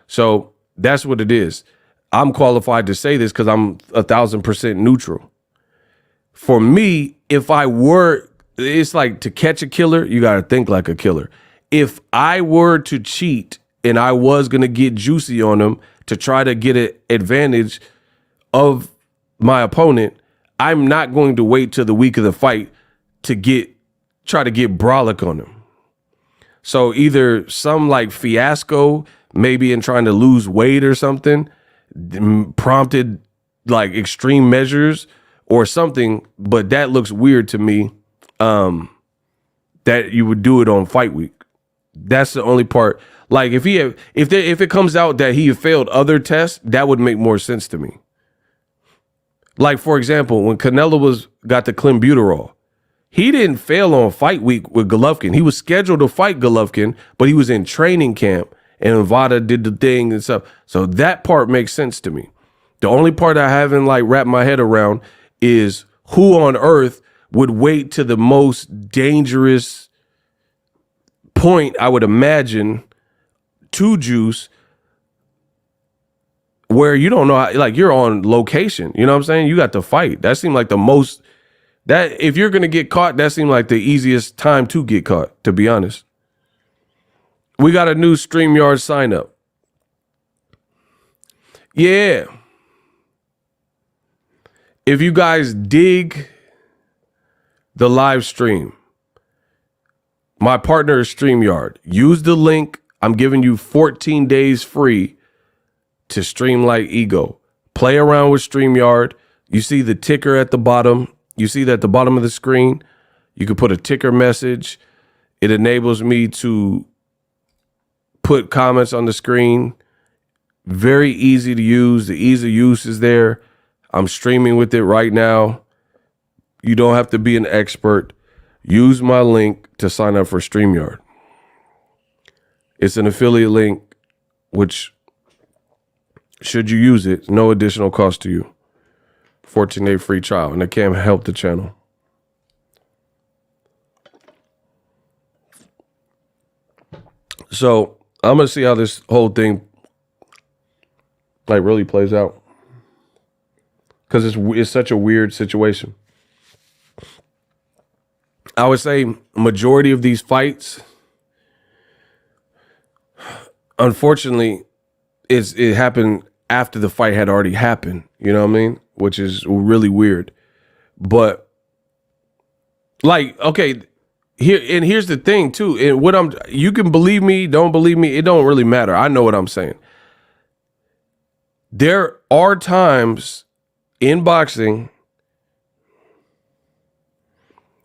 So that's what it is. I'm qualified to say this because I'm 1,000% neutral. For me, if I were, it's like to catch a killer, you got to think like a killer. If I were to cheat and I was going to get juicy on them to try to get an advantage of my opponent, I'm not going to wait till the week of the fight to try to get brolic on him. So either some like fiasco, maybe in trying to lose weight or something, prompted like extreme measures or something, but that looks weird to me, that you would do it on fight week. That's the only part. Like if it comes out that he failed other tests, that would make more sense to me. Like for example, when Canelo got the clenbuterol, he didn't fail on fight week with Golovkin. He was scheduled to fight Golovkin, but he was in training camp and Nevada did the thing and stuff. So that part makes sense to me. The only part I haven't like wrapped my head around is who on earth would wait to the most dangerous point, I would imagine, to juice, where you don't know how, like you're on location. You know what I'm saying? You got to fight. That seemed like the most, that if you're going to get caught, that seemed like the easiest time to get caught, to be honest. We got a new StreamYard sign up. Yeah. If you guys dig the live stream, my partner is StreamYard. Use the link. I'm giving you 14 days free to stream like Ego. Play around with StreamYard. You see the ticker at the bottom. You see that at the bottom of the screen. You can put a ticker message. It enables me to put comments on the screen. Very easy to use. The ease of use is there. I'm streaming with it right now. You don't have to be an expert. Use my link to sign up for StreamYard. It's an affiliate link, which, should you use it, no additional cost to you. 14-day free trial, and it can help the channel. So I'm going to see how this whole thing like really plays out. Because it's such a weird situation. I would say majority of these fights, unfortunately, it happened after the fight had already happened. You know what I mean? Which is really weird. But like, okay, here's the thing too. And you can believe me, don't believe me, it don't really matter. I know what I'm saying. There are times in boxing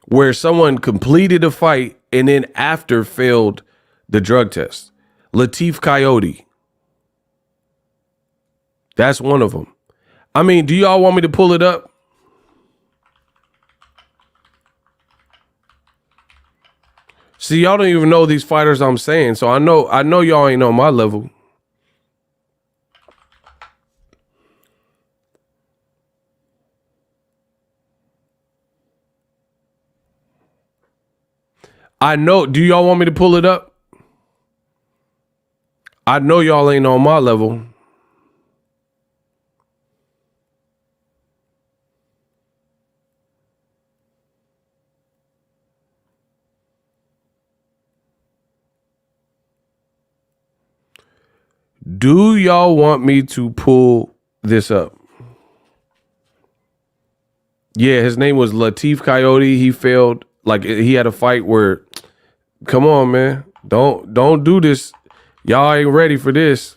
where someone completed a fight and then after failed the drug test. Latif Coyote. That's one of them. I mean, do y'all want me to pull it up? See, y'all don't even know these fighters I'm saying, so I know y'all ain't on my level. I know. Do y'all want me to pull it up? I know y'all ain't on my level. Do y'all want me to pull this up? Yeah, his name was Latif Coyote. He failed. Like he had a fight where, come on, man, don't do this. Y'all ain't ready for this.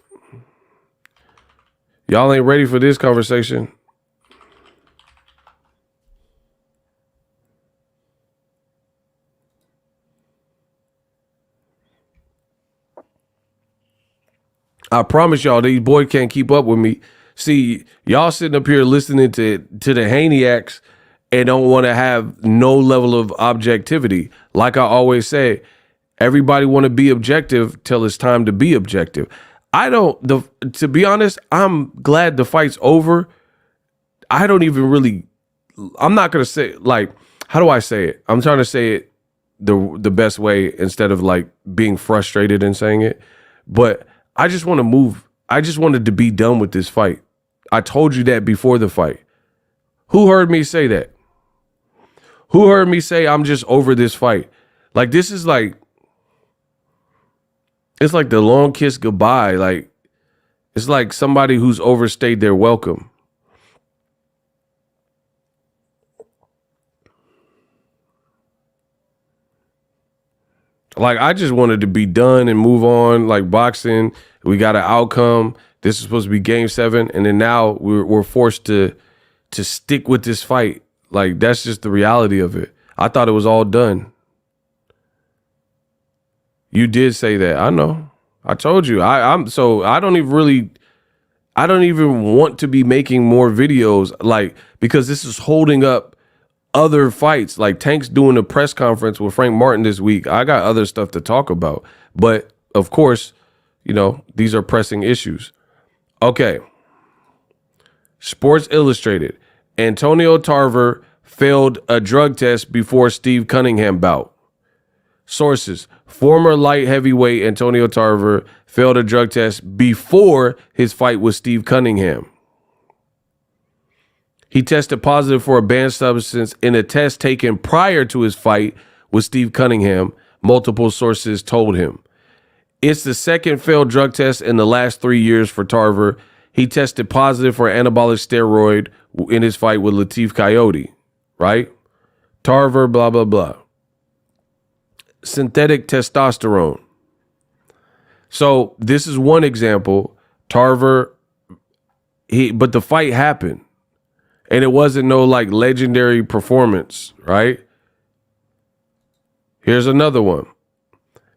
Y'all ain't ready for this conversation. I promise y'all, these boys can't keep up with me. See, y'all sitting up here listening to the Haney acts and don't want to have no level of objectivity. Like I always say, everybody want to be objective till it's time to be objective. I don't. To be honest, I'm glad the fight's over. I don't even really. I'm not gonna say like. How do I say it? I'm trying to say it the best way instead of like being frustrated and saying it. But I just want to move. I just wanted to be done with this fight. I told you that before the fight. Who heard me say that? Who heard me say I'm just over this fight? Like this is like. It's like the long kiss goodbye. Like, it's like somebody who's overstayed their welcome. Like, I just wanted to be done and move on. Like boxing, we got an outcome. This is supposed to be game 7. And then now we're forced to stick with this fight. Like, that's just the reality of it. I thought it was all done. You did say that. I know. I told you. I don't even want to be making more videos, like, because this is holding up other fights. Like Tank's doing a press conference with Frank Martin this week. I got other stuff to talk about. But of course, you know, these are pressing issues. Okay. Sports Illustrated. Antonio Tarver failed a drug test before Steve Cunningham bout. Sources: former light heavyweight Antonio Tarver failed a drug test before his fight with Steve Cunningham. He tested positive for a banned substance in a test taken prior to his fight with Steve Cunningham, multiple sources told him. It's the second failed drug test in the last 3 years for Tarver. He tested positive for anabolic steroid in his fight with Latif Coyote, right? Tarver, blah, blah, blah. Synthetic testosterone. So this is one example. Tarver, but the fight happened. And it wasn't no like legendary performance, right? Here's another one.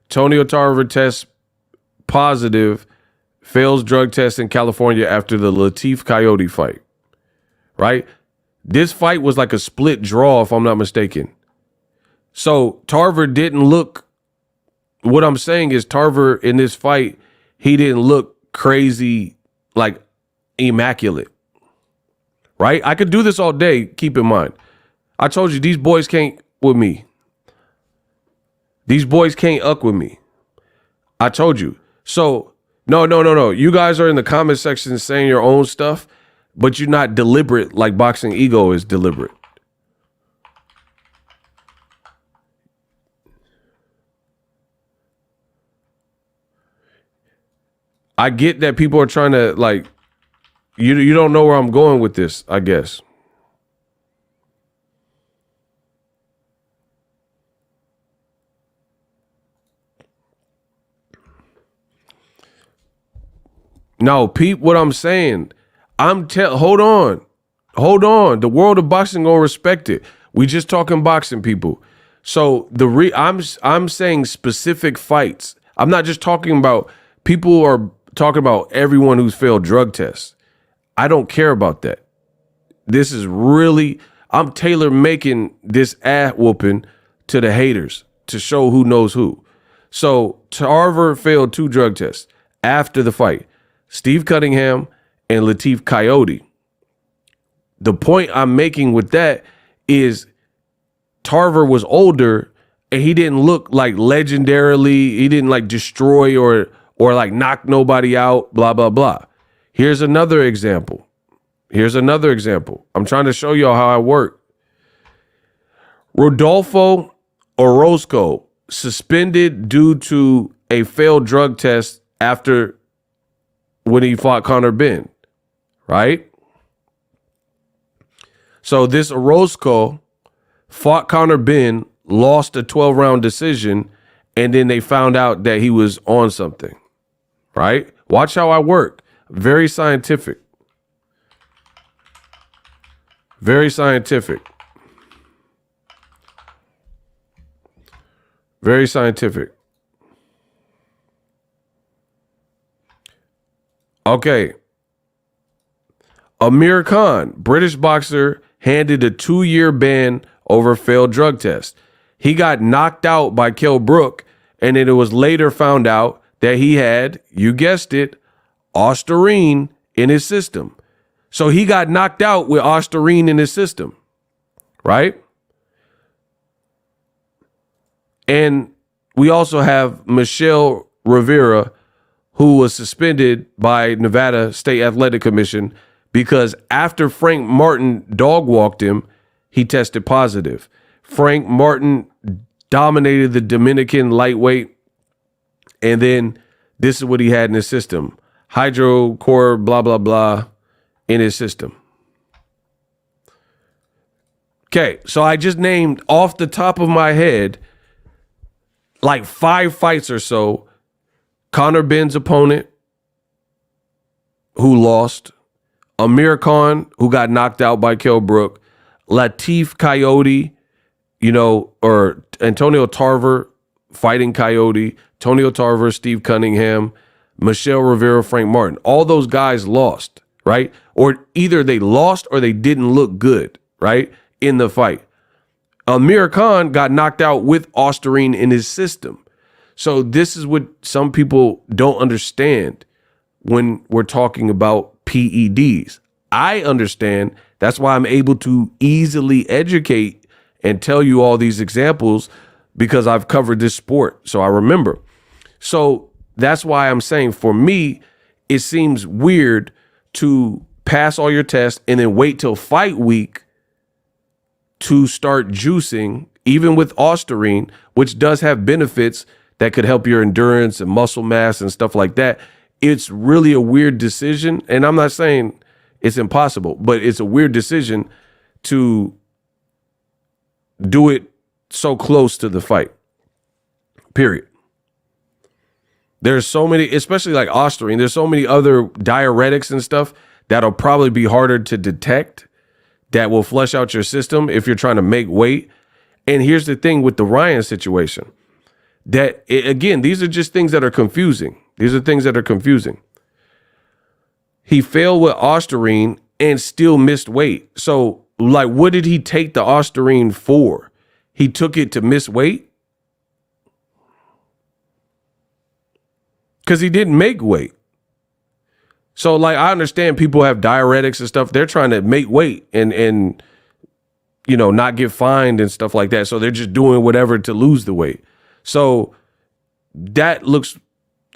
Antonio Tarver tests positive, fails drug test in California after the Latif Coyote fight, right? This fight was like a split draw, if I'm not mistaken. So Tarver didn't look, what I'm saying is Tarver in this fight, he didn't look crazy, like immaculate, right? I could do this all day, keep in mind. I told you, these boys can't with me. These boys can't uck with me. I told you. So, no. You guys are in the comment section saying your own stuff, but you're not deliberate like Boxing Ego is deliberate. I get that people are trying to like, you don't know where I'm going with this, I guess. No, peep what I'm saying. Hold on. The world of boxing gonna respect it. We just talking boxing, people. So I'm saying specific fights. I'm not just talking about people are talking about everyone who's failed drug tests. I don't care about that. This is really, I'm tailor making this ass whooping to the haters to show who knows who. So Tarver failed 2 drug tests after the fight. Steve Cunningham and Latif Coyote. The point I'm making with that is Tarver was older and he didn't look like legendarily, he didn't like destroy or like knock nobody out, blah, blah, blah. Here's another example. I'm trying to show y'all how I work. Rodolfo Orozco suspended due to a failed drug test after when he fought Conor Ben, right? So this Orozco fought Conor Ben, lost a 12-round decision, and then they found out that he was on something, right? Watch how I work. Very scientific. Very scientific. Very scientific. Okay. Amir Khan, British boxer, handed a 2-year ban over failed drug test. He got knocked out by Kell Brook, and then it was later found out that he had, you guessed it, Ostarine in his system. So he got knocked out with Ostarine in his system, right? And we also have Michelle Rivera, who was suspended by Nevada State Athletic Commission because after Frank Martin dog walked him, he tested positive. Frank Martin dominated the Dominican lightweight, and then this is what he had in his system. Hydrochlor, blah, blah, blah, in his system. Okay, so I just named off the top of my head like 5 fights or so. Conor Ben's opponent, who lost. Amir Khan, who got knocked out by Kell Brook. Latif Coyote, or Antonio Tarver fighting Coyote. Antonio Tarver, Steve Cunningham, Michelle Rivera, Frank Martin. All those guys lost, right? Or either they lost or they didn't look good, right, in the fight. Amir Khan got knocked out with Ostarine in his system. So this is what some people don't understand when we're talking about PEDs. I understand. That's why I'm able to easily educate and tell you all these examples, because I've covered this sport. So I remember. So that's why I'm saying, for me, it seems weird to pass all your tests and then wait till fight week to start juicing, even with Ostarine, which does have benefits that could help your endurance and muscle mass and stuff like that. It's really a weird decision. And I'm not saying it's impossible, but it's a weird decision to do it so close to the fight, period. There's so many, especially like Ostarine, there's so many other diuretics and stuff that'll probably be harder to detect, that will flush out your system if you're trying to make weight. And here's the thing with the Ryan situation, that again, these are just things that are confusing. These are things that are confusing. He failed with Ostarine and still missed weight. So, like, what did he take the Ostarine for? He took it to miss weight? Because he didn't make weight. So, like, I understand people have diuretics and stuff. They're trying to make weight and not get fined and stuff like that. So they're just doing whatever to lose the weight. So that looks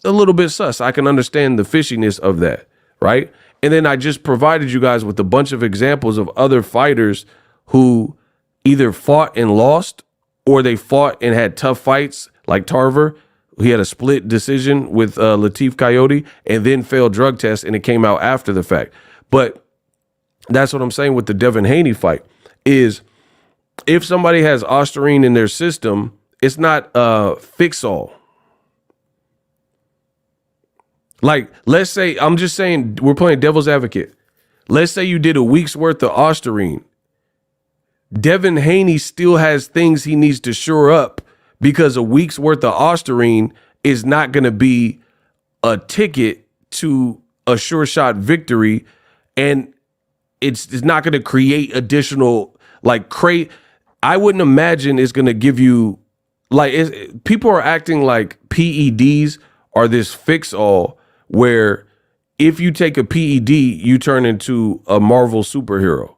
a little bit sus. I can understand the fishiness of that, right? And then I just provided you guys with a bunch of examples of other fighters who either fought and lost, or they fought and had tough fights, like Tarver. He had a split decision with Latif Coyote and then failed drug tests, and it came out after the fact. But that's what I'm saying with the Devin Haney fight, is if somebody has Ostarine in their system, it's not a fix-all. Like, let's say, I'm just saying, we're playing devil's advocate. Let's say you did a week's worth of Ostarine. Devin Haney still has things he needs to shore up, because a week's worth of Ostarine is not going to be a ticket to a sure shot victory. And it's not going to create additional, like, I wouldn't imagine it's going to give you, like, people are acting like PEDs are this fix-all, where if you take a PED, you turn into a Marvel superhero.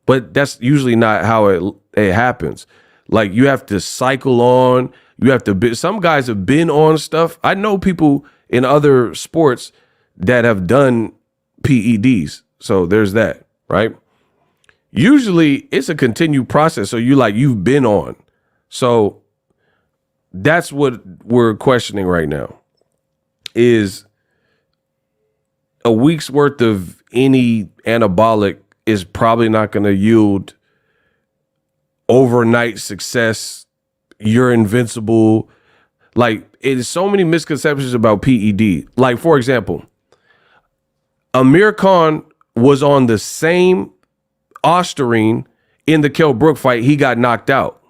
But that's usually not how it happens. Like, you have to cycle on. You have to some guys have been on stuff. I know people in other sports that have done PEDs. So there's that, right? Usually it's a continued process. So you've been on. So that's what we're questioning right now, is a week's worth of any anabolic is probably not going to yield overnight success. You're invincible. Like, it's so many misconceptions about PED. Like, for example, Amir Khan was on the same Osterine in the Kell Brook fight. He got knocked out.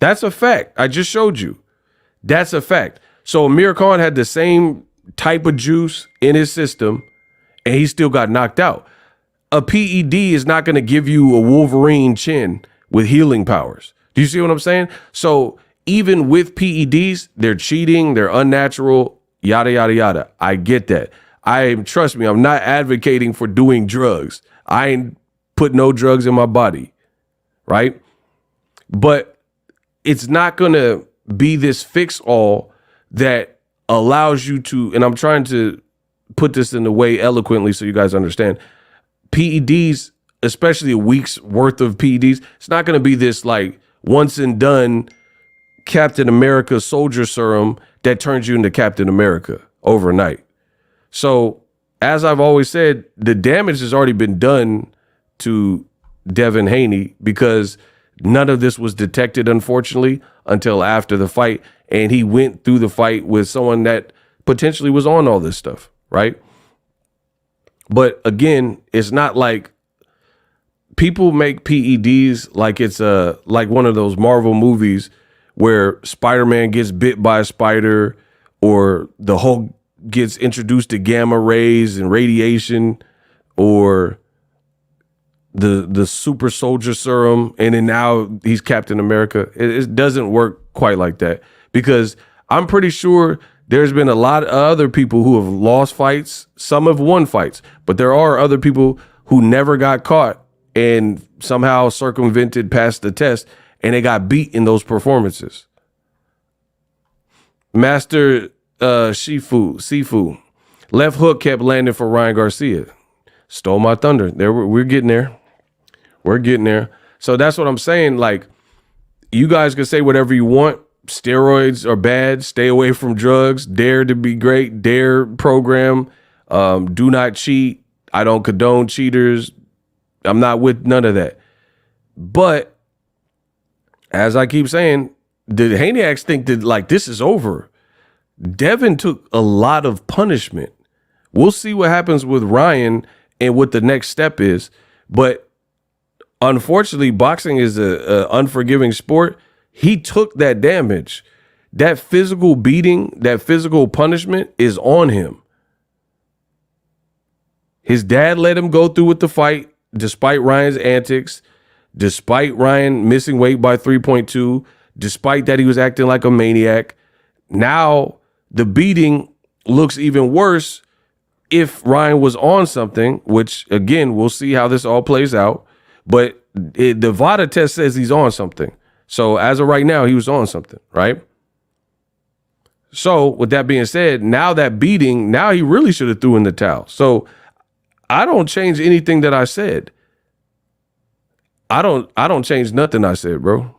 That's a fact. I just showed you. That's a fact. So Amir Khan had the same type of juice in his system, and he still got knocked out. A PED is not going to give you a Wolverine chin with healing powers. Do you see what I'm saying? So even with PEDs, they're cheating, they're unnatural, yada, yada, yada. I get that. Trust me, I'm not advocating for doing drugs. I ain't put no drugs in my body, right? But it's not going to be this fix-all that allows you to, and I'm trying to put this in a way eloquently so you guys understand, PEDs, especially a week's worth of PEDs, it's not going to be this like once and done Captain America soldier serum that turns you into Captain America overnight. So, as I've always said, the damage has already been done to Devin Haney because none of this was detected, unfortunately, until after the fight. And he went through the fight with someone that potentially was on all this stuff, right? But again, it's not like people make PEDs like it's like one of those Marvel movies where Spider-Man gets bit by a spider or the Hulk gets introduced to gamma rays and radiation, or the super soldier serum, and then now he's Captain America. It doesn't work quite like that, because I'm pretty sure there's been a lot of other people who have lost fights. Some have won fights, but there are other people who never got caught and somehow circumvented past the test, and they got beat in those performances. Master Sifu, left hook kept landing for Ryan Garcia. Stole my thunder. We're getting there. We're getting there. So that's what I'm saying. Like, you guys can say whatever you want. Steroids are bad. Stay away from drugs. Dare to be great. Dare program. Do not cheat. I don't condone cheaters. I'm not with none of that. But as I keep saying, the Haneyacks think that like this is over. Devin took a lot of punishment. We'll see what happens with Ryan and what the next step is. But unfortunately, boxing is a unforgiving sport. He took that damage. That physical beating, that physical punishment is on him. His dad let him go through with the fight, despite Ryan's antics, despite Ryan missing weight by 3.2, despite that he was acting like a maniac. Now the beating looks even worse if Ryan was on something, which, again, we'll see how this all plays out. But the VADA test says he's on something. So as of right now, he was on something, right? So with that being said, now that beating, now he really should have threw in the towel. So I don't change anything that I said. I don't change nothing I said, bro.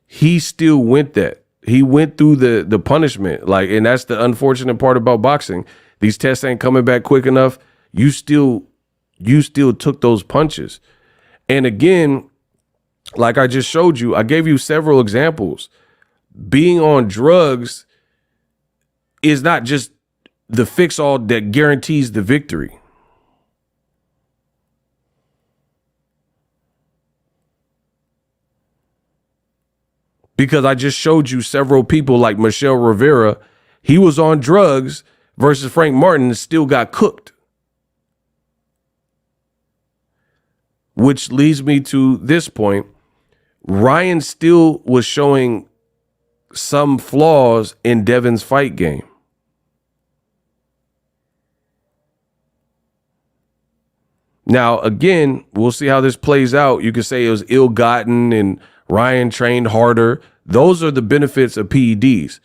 He still went that. He went through the punishment. Like, and that's the unfortunate part about boxing. These tests ain't coming back quick enough. You still took those punches. And again, like I just showed you, I gave you several examples. Being on drugs is not just the fix-all that guarantees the victory. Because I just showed you several people like Michelle Rivera. He was on drugs versus Frank Martin and still got cooked. Which leads me to this point. Ryan still was showing some flaws in Devin's fight game. Now, again, we'll see how this plays out. You could say it was ill-gotten and Ryan trained harder. Those are the benefits of PEDs.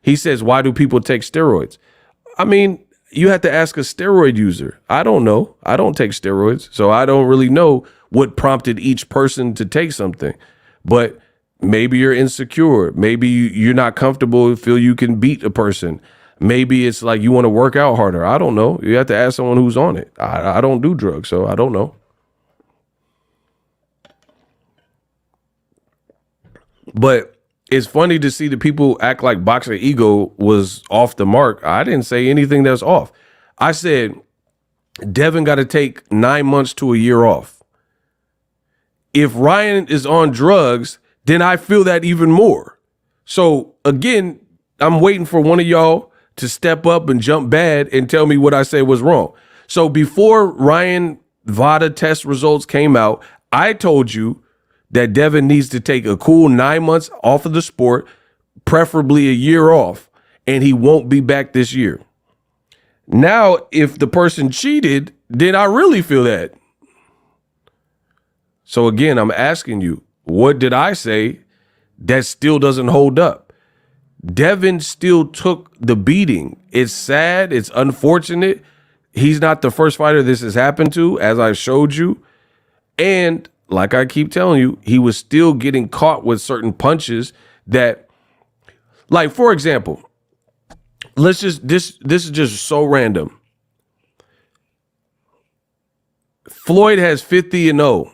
He says, why do people take steroids? I mean, you have to ask a steroid user. I don't know. I don't take steroids, so I don't really know what prompted each person to take something. But maybe you're insecure. Maybe you're not comfortable, feel you can beat a person. Maybe it's like you want to work out harder. I don't know. You have to ask someone who's on it. I don't do drugs, so I don't know. But it's funny to see the people act like Boxing Ego was off the mark. I didn't say anything that's off. I said Devin got to take 9 months to a year off. If Ryan is on drugs, then I feel that even more. So again, I'm waiting for one of y'all to step up and jump bad and tell me what I said was wrong. So before Ryan VADA test results came out, I told you that Devin needs to take a cool 9 months off of the sport, preferably a year off, and he won't be back this year. Now, if the person cheated, then I really feel that. So again, I'm asking you, what did I say that still doesn't hold up? Devin still took the beating. It's sad. It's unfortunate. He's not the first fighter this has happened to, as I showed you. And like I keep telling you, he was still getting caught with certain punches that, like, for example, this is just so random. Floyd has 50-0.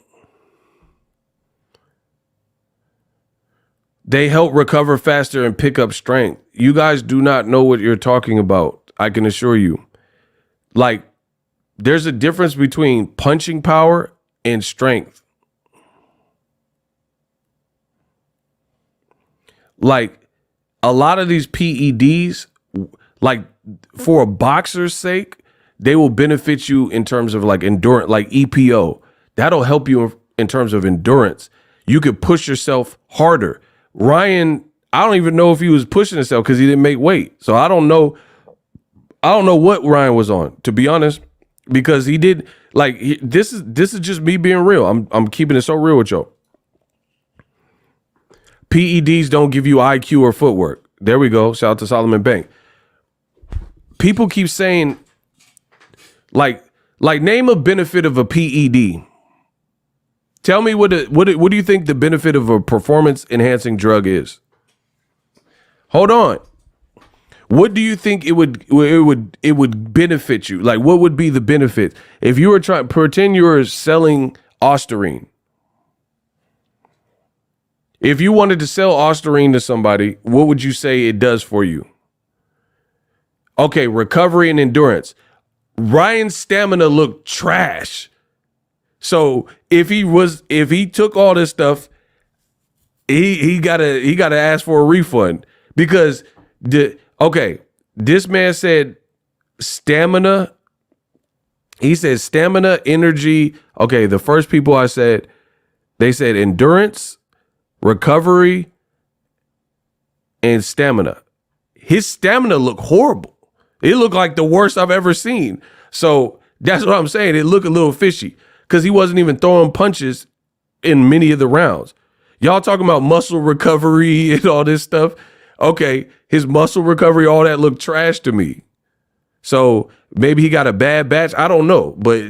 They help recover faster and pick up strength. You guys do not know what you're talking about. I can assure you. Like, there's a difference between punching power and strength. Like, a lot of these PEDs, like, for a boxer's sake, they will benefit you in terms of like endurance, like EPO. That'll help you in terms of endurance. You could push yourself harder. Ryan, I don't even know if he was pushing himself because he didn't make weight. So I don't know what Ryan was on, to be honest, because he did this is just me being real. I'm keeping it so real with y'all. PEDs don't give you IQ or footwork. There we go. Shout out to Solomon Bank. People keep saying like name a benefit of a PED. Tell me what do you think the benefit of a performance enhancing drug is? Hold on. What do you think it would benefit you? Like, what would be the benefit if you were trying pretend you were selling Ostarine? If you wanted to sell Ostarine to somebody, what would you say it does for you? Okay, recovery and endurance. Ryan's stamina looked trash. So if he took all this stuff, he gotta ask for a refund because this man said stamina. He said stamina, energy. Okay, the first people I said, they said endurance, recovery, and stamina. His stamina looked horrible. It looked like the worst I've ever seen. So that's what I'm saying. It looked a little fishy because he wasn't even throwing punches in many of the rounds. Y'all talking about muscle recovery and all this stuff. Okay, his muscle recovery, all that looked trash to me. So maybe he got a bad batch. I don't know, but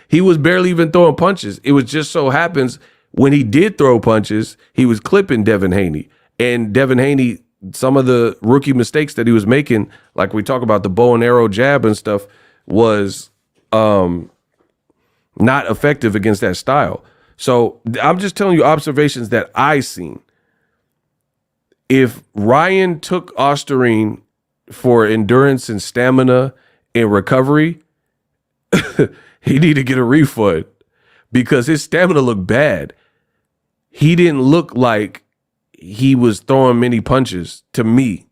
he was barely even throwing punches. It was just so happens when he did throw punches, he was clipping Devin Haney. And Devin Haney, some of the rookie mistakes that he was making, like we talk about the bow and arrow jab and stuff, was not effective against that style. So I'm just telling you observations that I seen. If Ryan took Ostarine for endurance and stamina and recovery, he need to get a refund because his stamina looked bad. He didn't look like he was throwing many punches to me.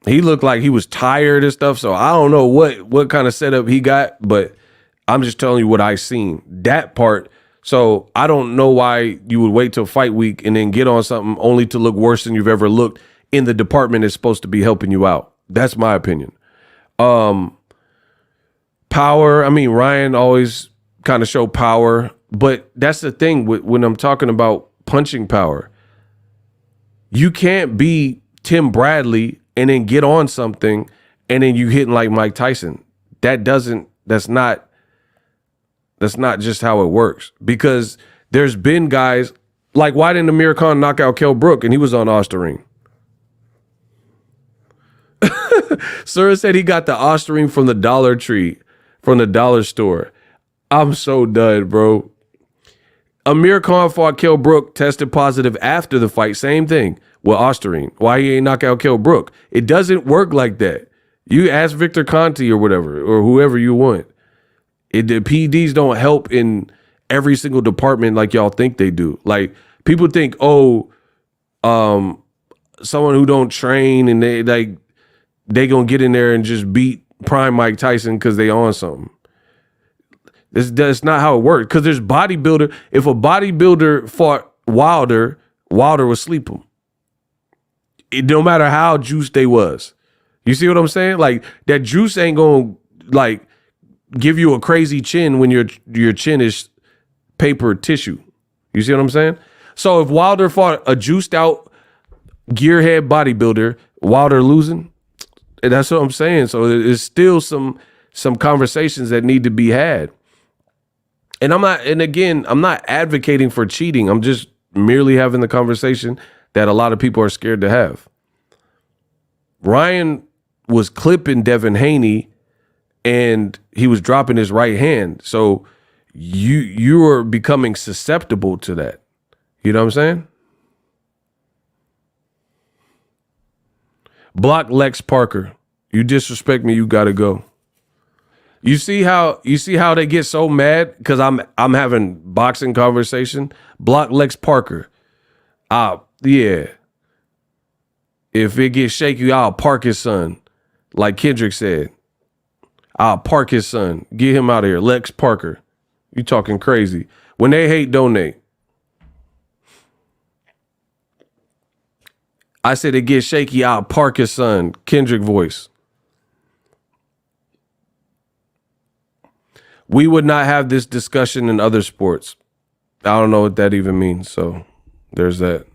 He looked like he was tired and stuff. So I don't know what kind of setup he got, but I'm just telling you what I seen. That part. So I don't know why you would wait till fight week and then get on something only to look worse than you've ever looked in the department that's supposed to be helping you out. That's my opinion. Power. I mean, Ryan always kind of showed power, but that's the thing when I'm talking about punching power. You can't be Tim Bradley and then get on something and then you hitting like Mike Tyson. That's not That's not just how it works. Because there's been guys, like why didn't Amir Khan knock out Kell Brook and he was on Osterine? Sir said he got the Osterine from the Dollar Tree, from the dollar store. I'm so done, bro. Amir Khan fought Kell Brook, tested positive after the fight. Same thing with Osterine. Why he ain't knock out Kell Brook? It doesn't work like that. You ask Victor Conti or whatever, or whoever you want. The PEDs don't help in every single department like y'all think they do. Like people think, oh, someone who don't train and they gonna get in there and just beat prime Mike Tyson because they on something. That's not how it works. Because there's bodybuilder. If a bodybuilder fought Wilder, Wilder would sleep him. No matter how juiced they was. You see what I'm saying? Like that juice ain't gonna like give you a crazy chin when your chin is paper tissue. You see what I'm saying? So if Wilder fought a juiced out gearhead bodybuilder, Wilder losing. And that's what I'm saying. So there's still some conversations that need to be had. And I'm not advocating for cheating. I'm just merely having the conversation that a lot of people are scared to have. Ryan was clipping Devin Haney and he was dropping his right hand. So you are becoming susceptible to that. You know what I'm saying? Block Lex Parker. You disrespect me, you gotta go. You see how they get so mad because I'm having boxing conversation? Block Lex Parker. Yeah. If it gets shaky, I'll park his son. Like Kendrick said. I'll park his son. Get him out of here. Lex Parker. You talking crazy. When they hate, donate. I said it gets shaky, I'll park his son. Kendrick voice. We would not have this discussion in other sports. I don't know what that even means. So there's that.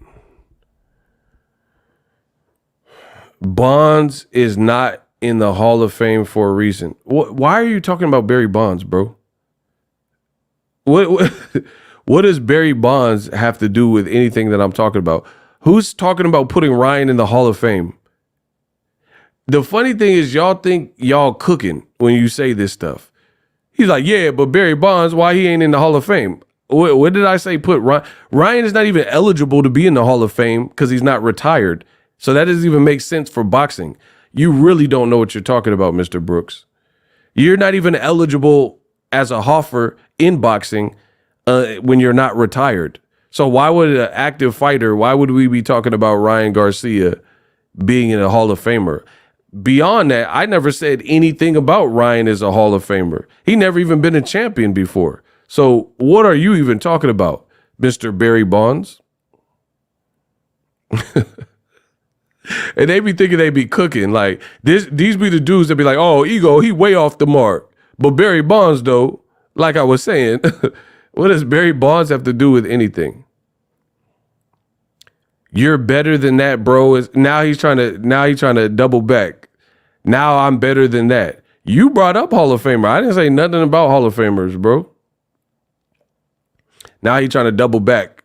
Bonds is not in the Hall of Fame for a reason. Why are you talking about Barry Bonds, bro? What does Barry Bonds have to do with anything that I'm talking about? Who's talking about putting Ryan in the Hall of Fame? The funny thing is y'all think y'all cooking when you say this stuff. He's like, yeah, but Barry Bonds, why he ain't in the Hall of Fame? What did I say? Put Ryan? Ryan is not even eligible to be in the Hall of Fame because he's not retired. So that doesn't even make sense for boxing. You really don't know what you're talking about, Mr. Brooks. You're not even eligible as a Hoffer in boxing when you're not retired. So why would an active fighter, why would we be talking about Ryan Garcia being in a Hall of Famer? Beyond that, I never said anything about Ryan as a Hall of Famer. He never even been a champion before. So what are you even talking about, Mr. Barry Bonds? And they be thinking they be cooking. Like, these be the dudes that be like, oh, Ego, he way off the mark. But Barry Bonds, though, like I was saying, what does Barry Bonds have to do with anything? You're better than that, bro. Now he's trying to double back. Now I'm better than that. You brought up Hall of Famer. I didn't say nothing about Hall of Famers, bro. Now he's trying to double back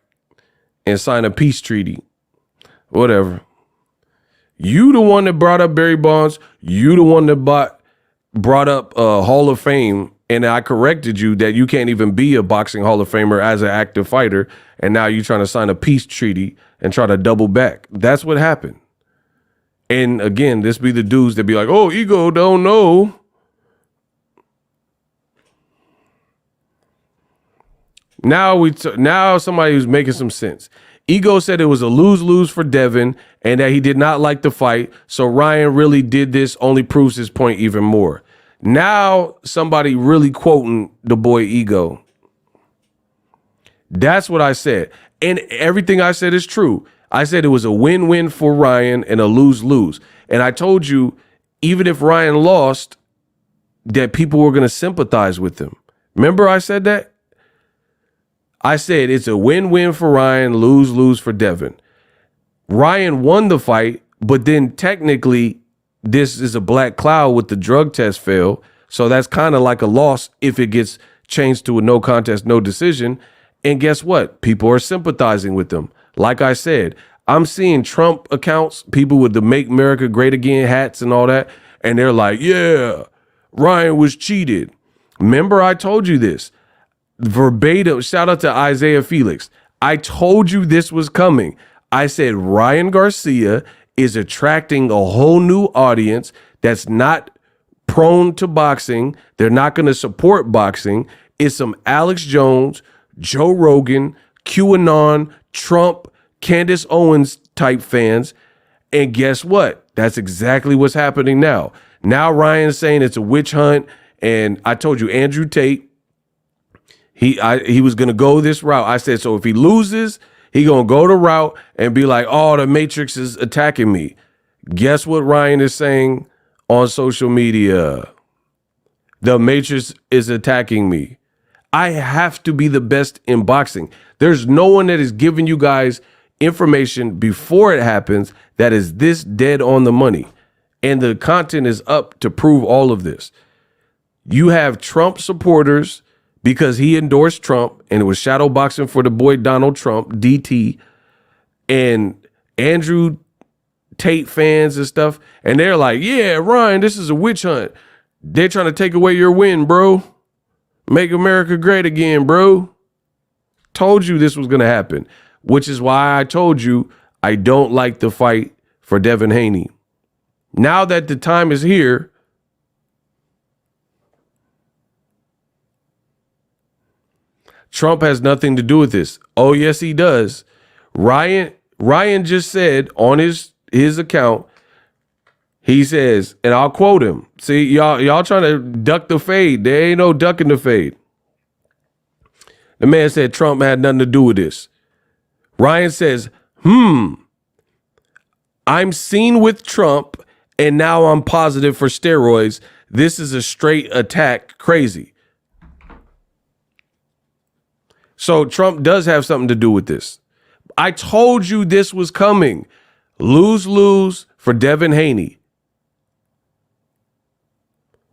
and sign a peace treaty. Whatever. You the one that brought up Barry Bonds. You the one that brought up Hall of Fame. And I corrected you that you can't even be a boxing Hall of Famer as an active fighter. And now you're trying to sign a peace treaty and try to double back. That's what happened. And again, this be the dudes that be like, oh, Ego don't know. Now somebody who's making some sense. Ego said it was a lose-lose for Devin and that he did not like the fight. So Ryan really did this, only proves his point even more. Now somebody really quoting the boy Ego. That's what I said. And everything I said is true. I said it was a win-win for Ryan and a lose-lose. And I told you, even if Ryan lost, that people were going to sympathize with him. Remember I said that? I said it's a win-win for Ryan, lose-lose for Devin. Ryan won the fight, but then technically this is a black cloud with the drug test fail. So that's kind of like a loss if it gets changed to a no contest, no decision. And guess what? People are sympathizing with them. Like I said, I'm seeing Trump accounts, people with the Make America Great Again hats and all that. And they're like, yeah, Ryan was cheated. Remember, I told you this verbatim. Shout out to Isaiah Felix. I told you this was coming. I said, Ryan Garcia is attracting a whole new audience that's not prone to boxing. They're not going to support boxing. It's some Alex Jones, Joe Rogan, QAnon, Trump, Candace Owens type fans. And guess what? That's exactly what's happening now. Now Ryan's saying it's a witch hunt. And I told you, Andrew Tate, he was going to go this route. I said, so if he loses, he going to go the route and be like, oh, the Matrix is attacking me. Guess what Ryan is saying on social media? The Matrix is attacking me. I have to be the best in boxing. There's no one that is giving you guys information before it happens that is this dead on the money. And the content is up to prove all of this. You have Trump supporters because he endorsed Trump and it was shadow boxing for the boy Donald Trump, DT, and Andrew Tate fans and stuff. And they're like, yeah, Ryan, this is a witch hunt. They're trying to take away your win, bro. Make America great again, bro. Told you this was going to happen, which is why I told you I don't like the fight for Devin Haney. Now that the time is here, Trump has nothing to do with this. Oh, yes, he does. Ryan just said on his account, he says, and I'll quote him. See, y'all trying to duck the fade. There ain't no ducking the fade. The man said Trump had nothing to do with this. Ryan says, I'm seen with Trump and now I'm positive for steroids. This is a straight attack. Crazy. So Trump does have something to do with this. I told you this was coming. Lose-lose for Devin Haney.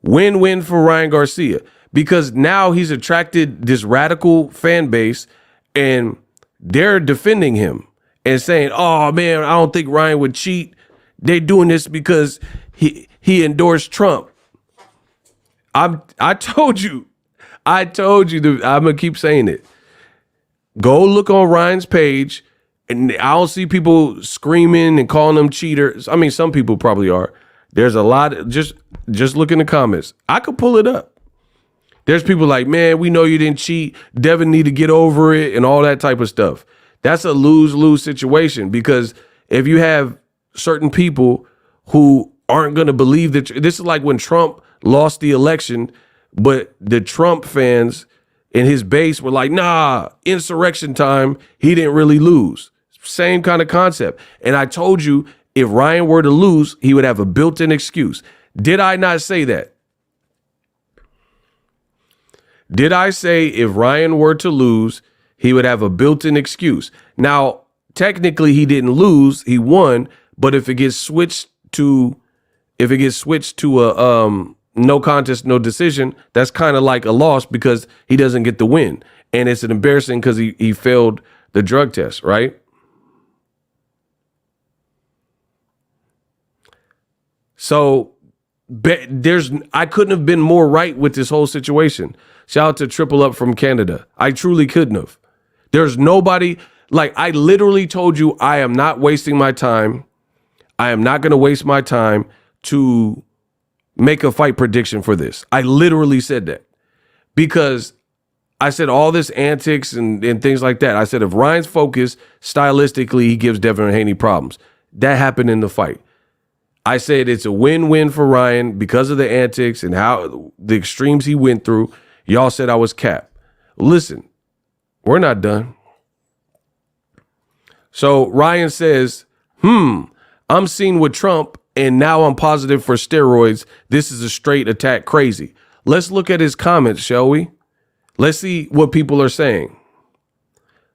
Win-win for Ryan Garcia, because now he's attracted this radical fan base and they're defending him and saying, oh, man, I don't think Ryan would cheat. They're doing this because he endorsed Trump. I told you. I'm going to keep saying it. Go look on Ryan's page, and I don't see people screaming and calling them cheaters. I mean, some people probably are. There's a lot. Just look in the comments. I could pull it up. There's people like, man, we know you didn't cheat. Devin need to get over it and all that type of stuff. That's a lose-lose situation, because if you have certain people who aren't going to believe that, this is like when Trump lost the election, but the Trump fans and his base were like, nah, insurrection time, he didn't really lose. Same kind of concept. And I told you, if Ryan were to lose, he would have a built-in excuse. Did I not say that? Did I say if Ryan were to lose, he would have a built-in excuse? Now, technically he didn't lose, he won, but if it gets switched to a no contest, no decision, that's kind of like a loss because he doesn't get the win. And it's an embarrassing because he failed the drug test, right? So I couldn't have been more right with this whole situation. Shout out to Triple Up from Canada. I truly couldn't have. There's nobody, like, I literally told you I am not wasting my time. I am not going to waste my time to make a fight prediction for this. I literally said that because I said all this antics and things like that. I said if Ryan's focused stylistically, he gives Devin Haney problems. That happened in the fight. I said it's a win-win for Ryan because of the antics and how the extremes he went through. Y'all said I was capped. Listen, we're not done. So Ryan says, I'm seen with Trump and now I'm positive for steroids. This is a straight attack. Crazy. Let's look at his comments, shall we? Let's see what people are saying.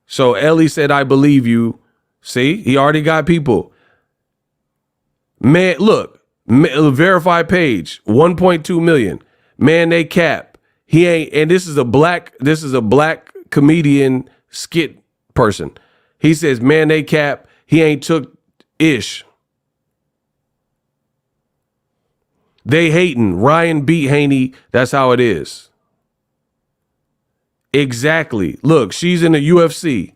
So Ellie said, I believe you. See, he already got people. Man, look, verified page, 1.2 million. Man, they cap. He ain't, and this is a black comedian skit person. He says, man, they cap. He ain't took ish. They hating. Ryan beat Haney. That's how it is. Exactly. Look, she's in the UFC.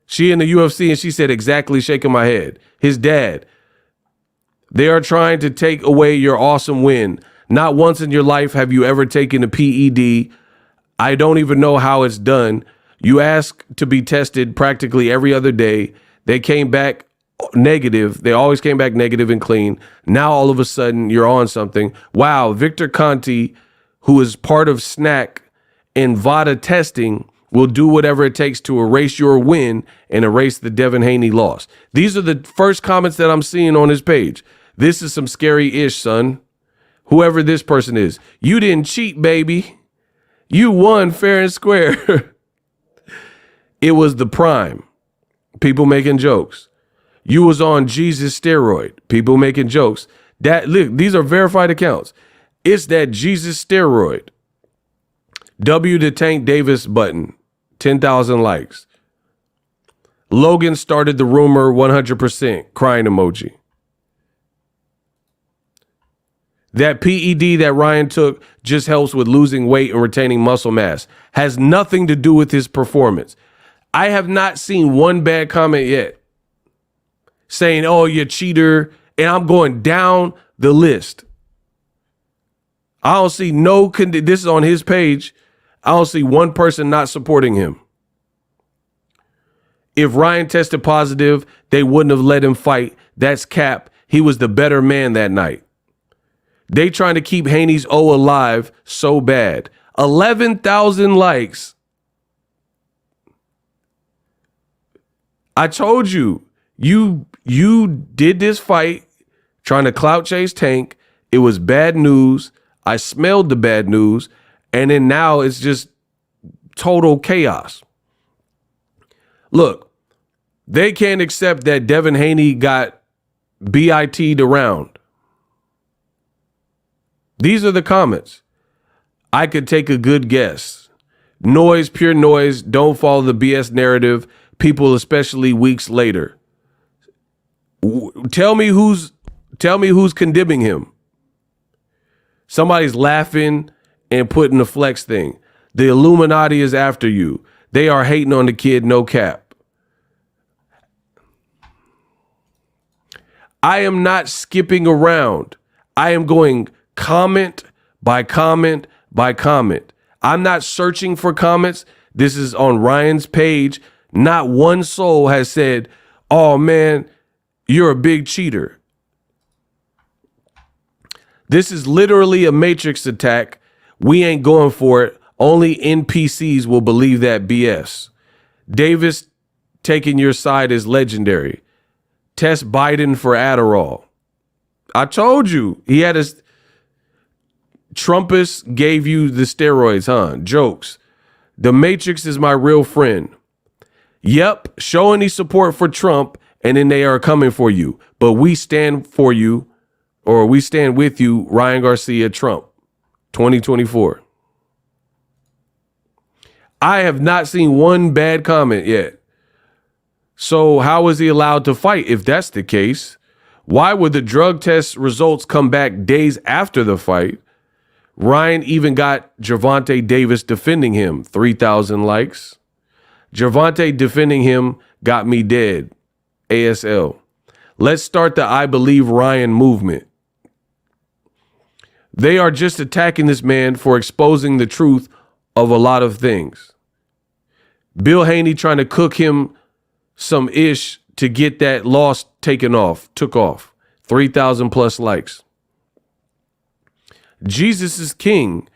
She in the UFC and she said exactly, shaking my head. His dad. They are trying to take away your awesome win. Not once in your life have you ever taken a PED. I don't even know how it's done. You ask to be tested practically every other day. They came back negative. They always came back negative and clean. Now all of a sudden you're on something. Wow, Victor Conti, who is part of SNAC and VADA testing, will do whatever it takes to erase your win and erase the Devin Haney loss. These are the first comments that I'm seeing on his page. This is some scary-ish, son. Whoever this person is. You didn't cheat, baby. You won fair and square. It was the prime. People making jokes. You was on Jesus steroid. People making jokes. That look, these are verified accounts. It's that Jesus steroid. W to Tank Davis button. 10,000 likes. Logan started the rumor 100%. Crying emoji. That PED that Ryan took just helps with losing weight and retaining muscle mass. Has nothing to do with his performance. I have not seen one bad comment yet saying, oh, you're a cheater. And I'm going down the list. I don't see this is on his page. I don't see one person not supporting him. If Ryan tested positive, they wouldn't have let him fight. That's cap. He was the better man that night. They trying to keep Haney's O alive so bad. 11,000 likes. I told you, you did this fight trying to clout chase Tank. It was bad news. I smelled the bad news. And then now it's just total chaos. Look, they can't accept that Devin Haney got BIT'd around. These are the comments. I could take a good guess. Noise, pure noise. Don't follow the BS narrative. People, especially weeks later. Tell me who's condemning him. Somebody's laughing and putting the flex thing. The Illuminati is after you. They are hating on the kid, no cap. I am not skipping around. I am going comment by comment by comment. I'm not searching for comments. This is on Ryan's page. Not one soul has said, oh man, you're a big cheater. This is literally a Matrix attack. We ain't going for it. Only NPCs will believe that BS. Davis taking your side is legendary. Test Biden for Adderall. I told you. He had his Trumpist gave you the steroids, huh? Jokes. The Matrix is my real friend. Yep, show any support for Trump and then they are coming for you. But we stand for you, or we stand with you, Ryan Garcia, Trump, 2024. I have not seen one bad comment yet. So how is he allowed to fight if that's the case? Why would the drug test results come back days after the fight? Ryan even got Gervonta Davis defending him. 3,000 likes. Gervonta defending him got me dead. ASL. Let's start the I Believe Ryan movement. They are just attacking this man for exposing the truth of a lot of things. Bill Haney trying to cook him some ish to get that loss took off. 3,000 plus likes. Jesus is king.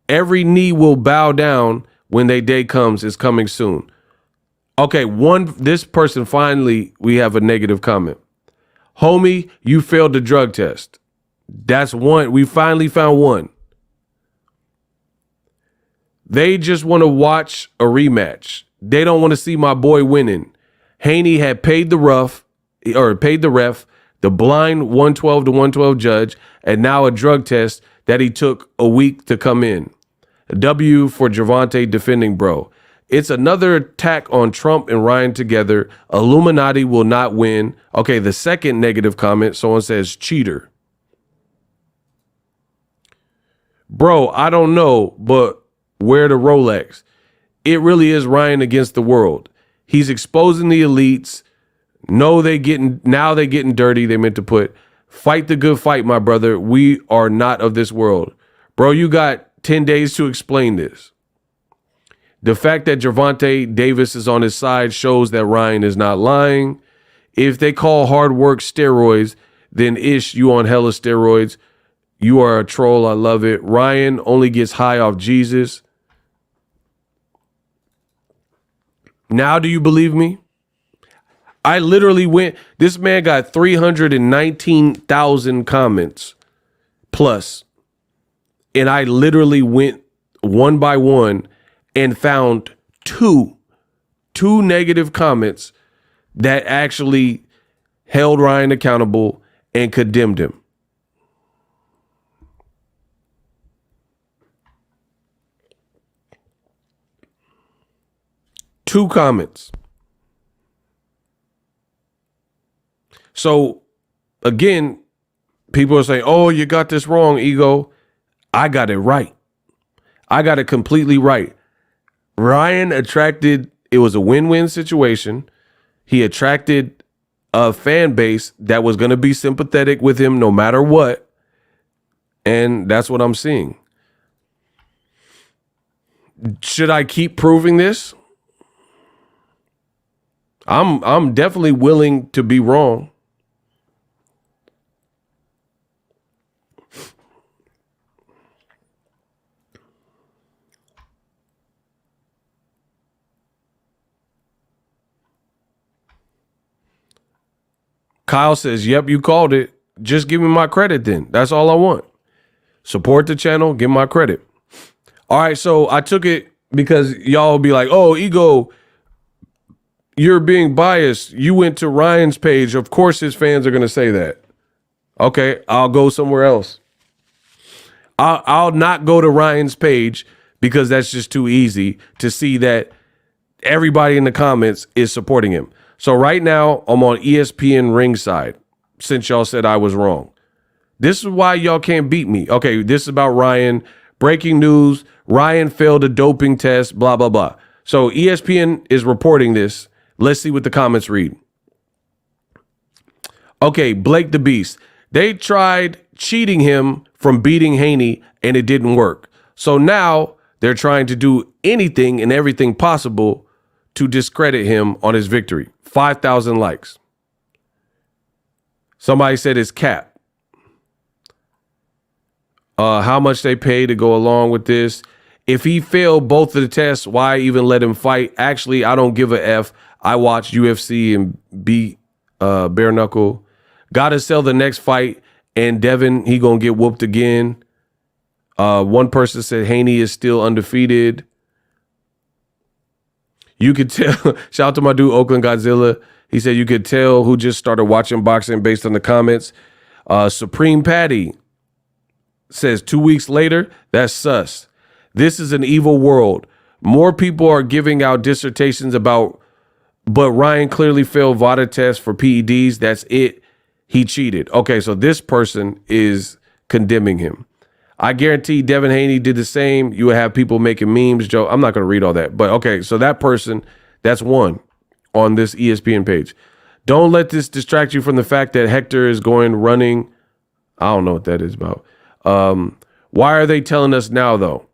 Every knee will bow down when their day comes. Is coming soon. Okay, this person finally, we have a negative comment. Homie, you failed the drug test. That's one. We finally found one. They just want to watch a rematch. They don't want to see my boy winning. Haney had paid the ref, the blind 112 to 112 judge, and now a drug test that he took a week to come in. W for Gervonta defending bro. It's another attack on Trump and Ryan together. Illuminati will not win. Okay, the second negative comment, someone says cheater. Bro, I don't know, but wear the Rolex. It really is Ryan against the world. He's exposing the elites. No, now they getting dirty. They meant to put, fight the good fight, my brother. We are not of this world. Bro, you got 10 days to explain this. The fact that Gervonta Davis is on his side shows that Ryan is not lying. If they call hard work steroids, then ish, you on hella steroids. You are a troll. I love it. Ryan only gets high off Jesus. Now do you believe me? I literally went, this man got 319,000 comments plus. And I literally went one by one and found two negative comments that actually held Ryan accountable and condemned him. Two comments. So again, people are saying, oh, you got this wrong, Ego. I got it right. I got it completely right. Ryan attracted, it was a win-win situation. He attracted a fan base that was going to be sympathetic with him no matter what. And that's what I'm seeing. Should I keep proving this? I'm definitely willing to be wrong. Kyle says, yep, you called it. Just give me my credit then. That's all I want. Support the channel, give my credit. All right, so I took it because y'all will be like, oh, Ego, you're being biased. You went to Ryan's page. Of course his fans are going to say that. Okay, I'll go somewhere else. I'll not go to Ryan's page because that's just too easy to see that everybody in the comments is supporting him. So right now, I'm on ESPN ringside, since y'all said I was wrong. This is why y'all can't beat me. Okay, this is about Ryan. Breaking news, Ryan failed a doping test, blah, blah, blah. So ESPN is reporting this. Let's see what the comments read. Okay, Blake the Beast. They tried cheating him from beating Haney, and it didn't work. So now they're trying to do anything and everything possible to discredit him on his victory. 5,000 likes. Somebody said it's cap. How much they pay to go along with this. If he failed both of the tests, why even let him fight? Actually, I don't give a F. I watch UFC and beat bare knuckle. Gotta sell the next fight. And Devin, he gonna get whooped again. One person said Haney is still undefeated. You could tell, shout out to my dude, Oakland Godzilla. He said you could tell who just started watching boxing based on the comments. Supreme Patty says 2 weeks later, that's sus. This is an evil world. More people are giving out dissertations about, but Ryan clearly failed VADA tests for PEDs. That's it. He cheated. Okay, so this person is condemning him. I guarantee Devin Haney did the same. You would have people making memes, Joe. I'm not going to read all that. But okay, so that person, that's one on this ESPN page. Don't let this distract you from the fact that Hector is going running. I don't know what that is about. Why are they telling us now, though?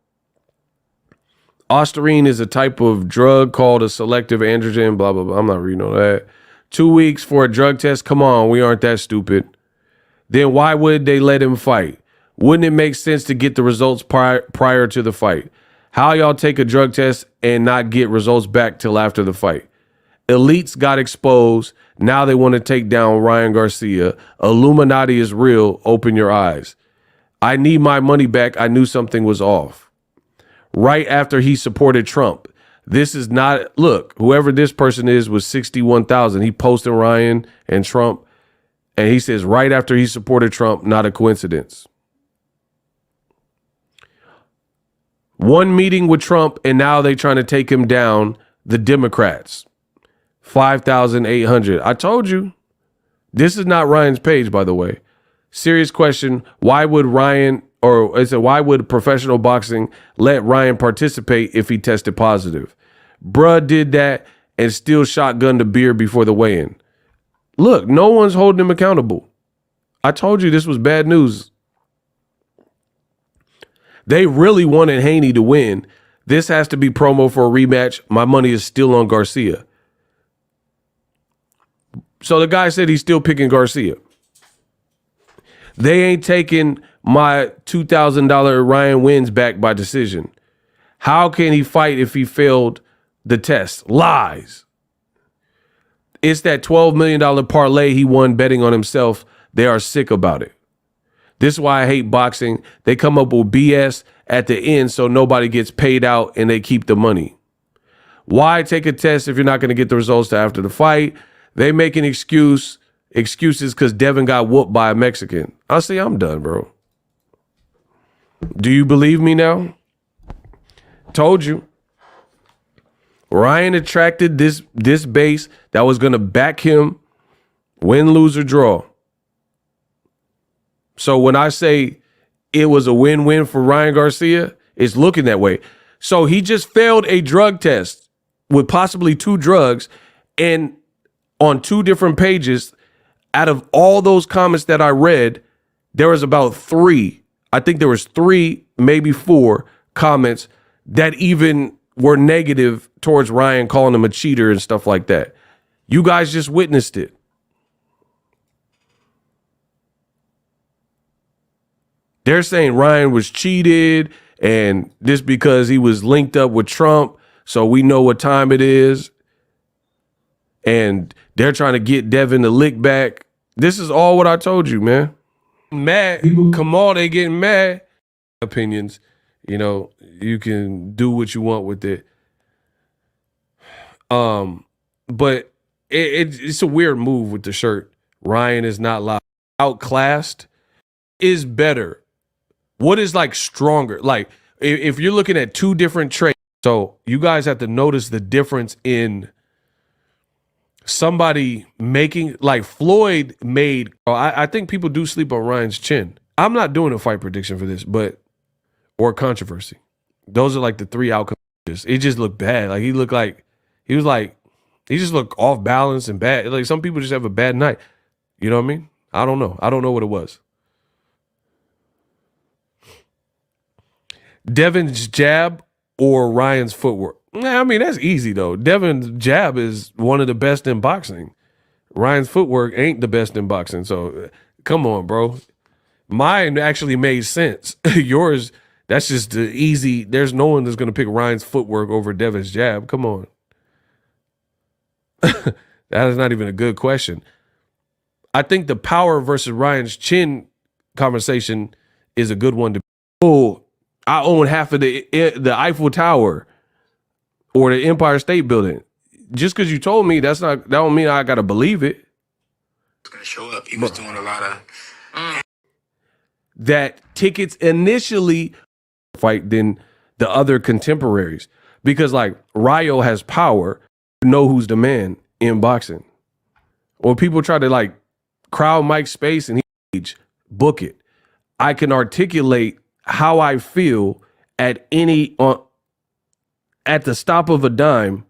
Ostarine is a type of drug called a selective androgen, blah, blah, blah. I'm not reading all that. 2 weeks for a drug test? Come on, we aren't that stupid. Then why would they let him fight? Wouldn't it make sense to get the results prior to the fight? How y'all take a drug test and not get results back till after the fight? Elites got exposed. Now they want to take down Ryan Garcia. Illuminati is real. Open your eyes. I need my money back. I knew something was off. Right after he supported Trump. This is not, look, whoever this person is was 61,000. He posted Ryan and Trump. And he says right after he supported Trump, not a coincidence. One meeting with Trump, and now they trying to take him down. The Democrats, 5,800. I told you. This is not Ryan's page, by the way. Serious question. Why would why would professional boxing let Ryan participate if he tested positive? Bruh did that and still shotgunned a beer before the weigh-in. Look, no one's holding him accountable. I told you this was bad news. They really wanted Haney to win. This has to be promo for a rematch. My money is still on Garcia. So the guy said he's still picking Garcia. They ain't taking my $2,000 Ryan wins back by decision. How can he fight if he failed the test? Lies. It's that $12 million parlay he won betting on himself. They are sick about it. This is why I hate boxing. They come up with BS at the end so nobody gets paid out and they keep the money. Why take a test if you're not going to get the results till after the fight? They make an excuses because Devin got whooped by a Mexican. I say I'm done, bro. Do you believe me now? Told you. Ryan attracted this base that was going to back him, win, lose, or draw. So when I say it was a win-win for Ryan Garcia, it's looking that way. So he just failed a drug test with possibly 2 drugs, and on 2 different pages, out of all those comments that I read, there was about 3. I think there was 3, maybe 4 comments that even were negative towards Ryan, calling him a cheater and stuff like that. You guys just witnessed it. They're saying Ryan was cheated and this because he was linked up with Trump, so we know what time it is. And they're trying to get Devin to lick back. This is all what I told you, man. Mad. Come on, they getting mad. Opinions. You know, you can do what you want with it. But it's a weird move with the shirt. Ryan is not loud. Outclassed is better. What is like stronger? Like if you're looking at 2 different traits, so you guys have to notice the difference in somebody making, like Floyd made. I think people do sleep on Ryan's chin. I'm not doing a fight prediction for this, or controversy. Those are like the 3 outcomes. It just looked bad. Like he just looked off balance and bad. Like some people just have a bad night. You know what I mean? I don't know. I don't know what it was. Devin's jab or Ryan's footwork? I mean, that's easy, though. Devin's jab is one of the best in boxing. Ryan's footwork ain't the best in boxing. So, come on, bro. Mine actually made sense. Yours, that's just the easy. There's no one that's going to pick Ryan's footwork over Devin's jab. Come on. That is not even a good question. I think the power versus Ryan's chin conversation is a good one to. Oh, I own half of the Eiffel Tower or the Empire State Building. Just because you told me, that don't mean I gotta believe it. It's gonna show up. He was doing a lot of that tickets initially fight than the other contemporaries, because like Rayo has power. You know who's the man in boxing. When people try to like crowd Mike's space and he book it, I can articulate how I feel at the stop of a dime,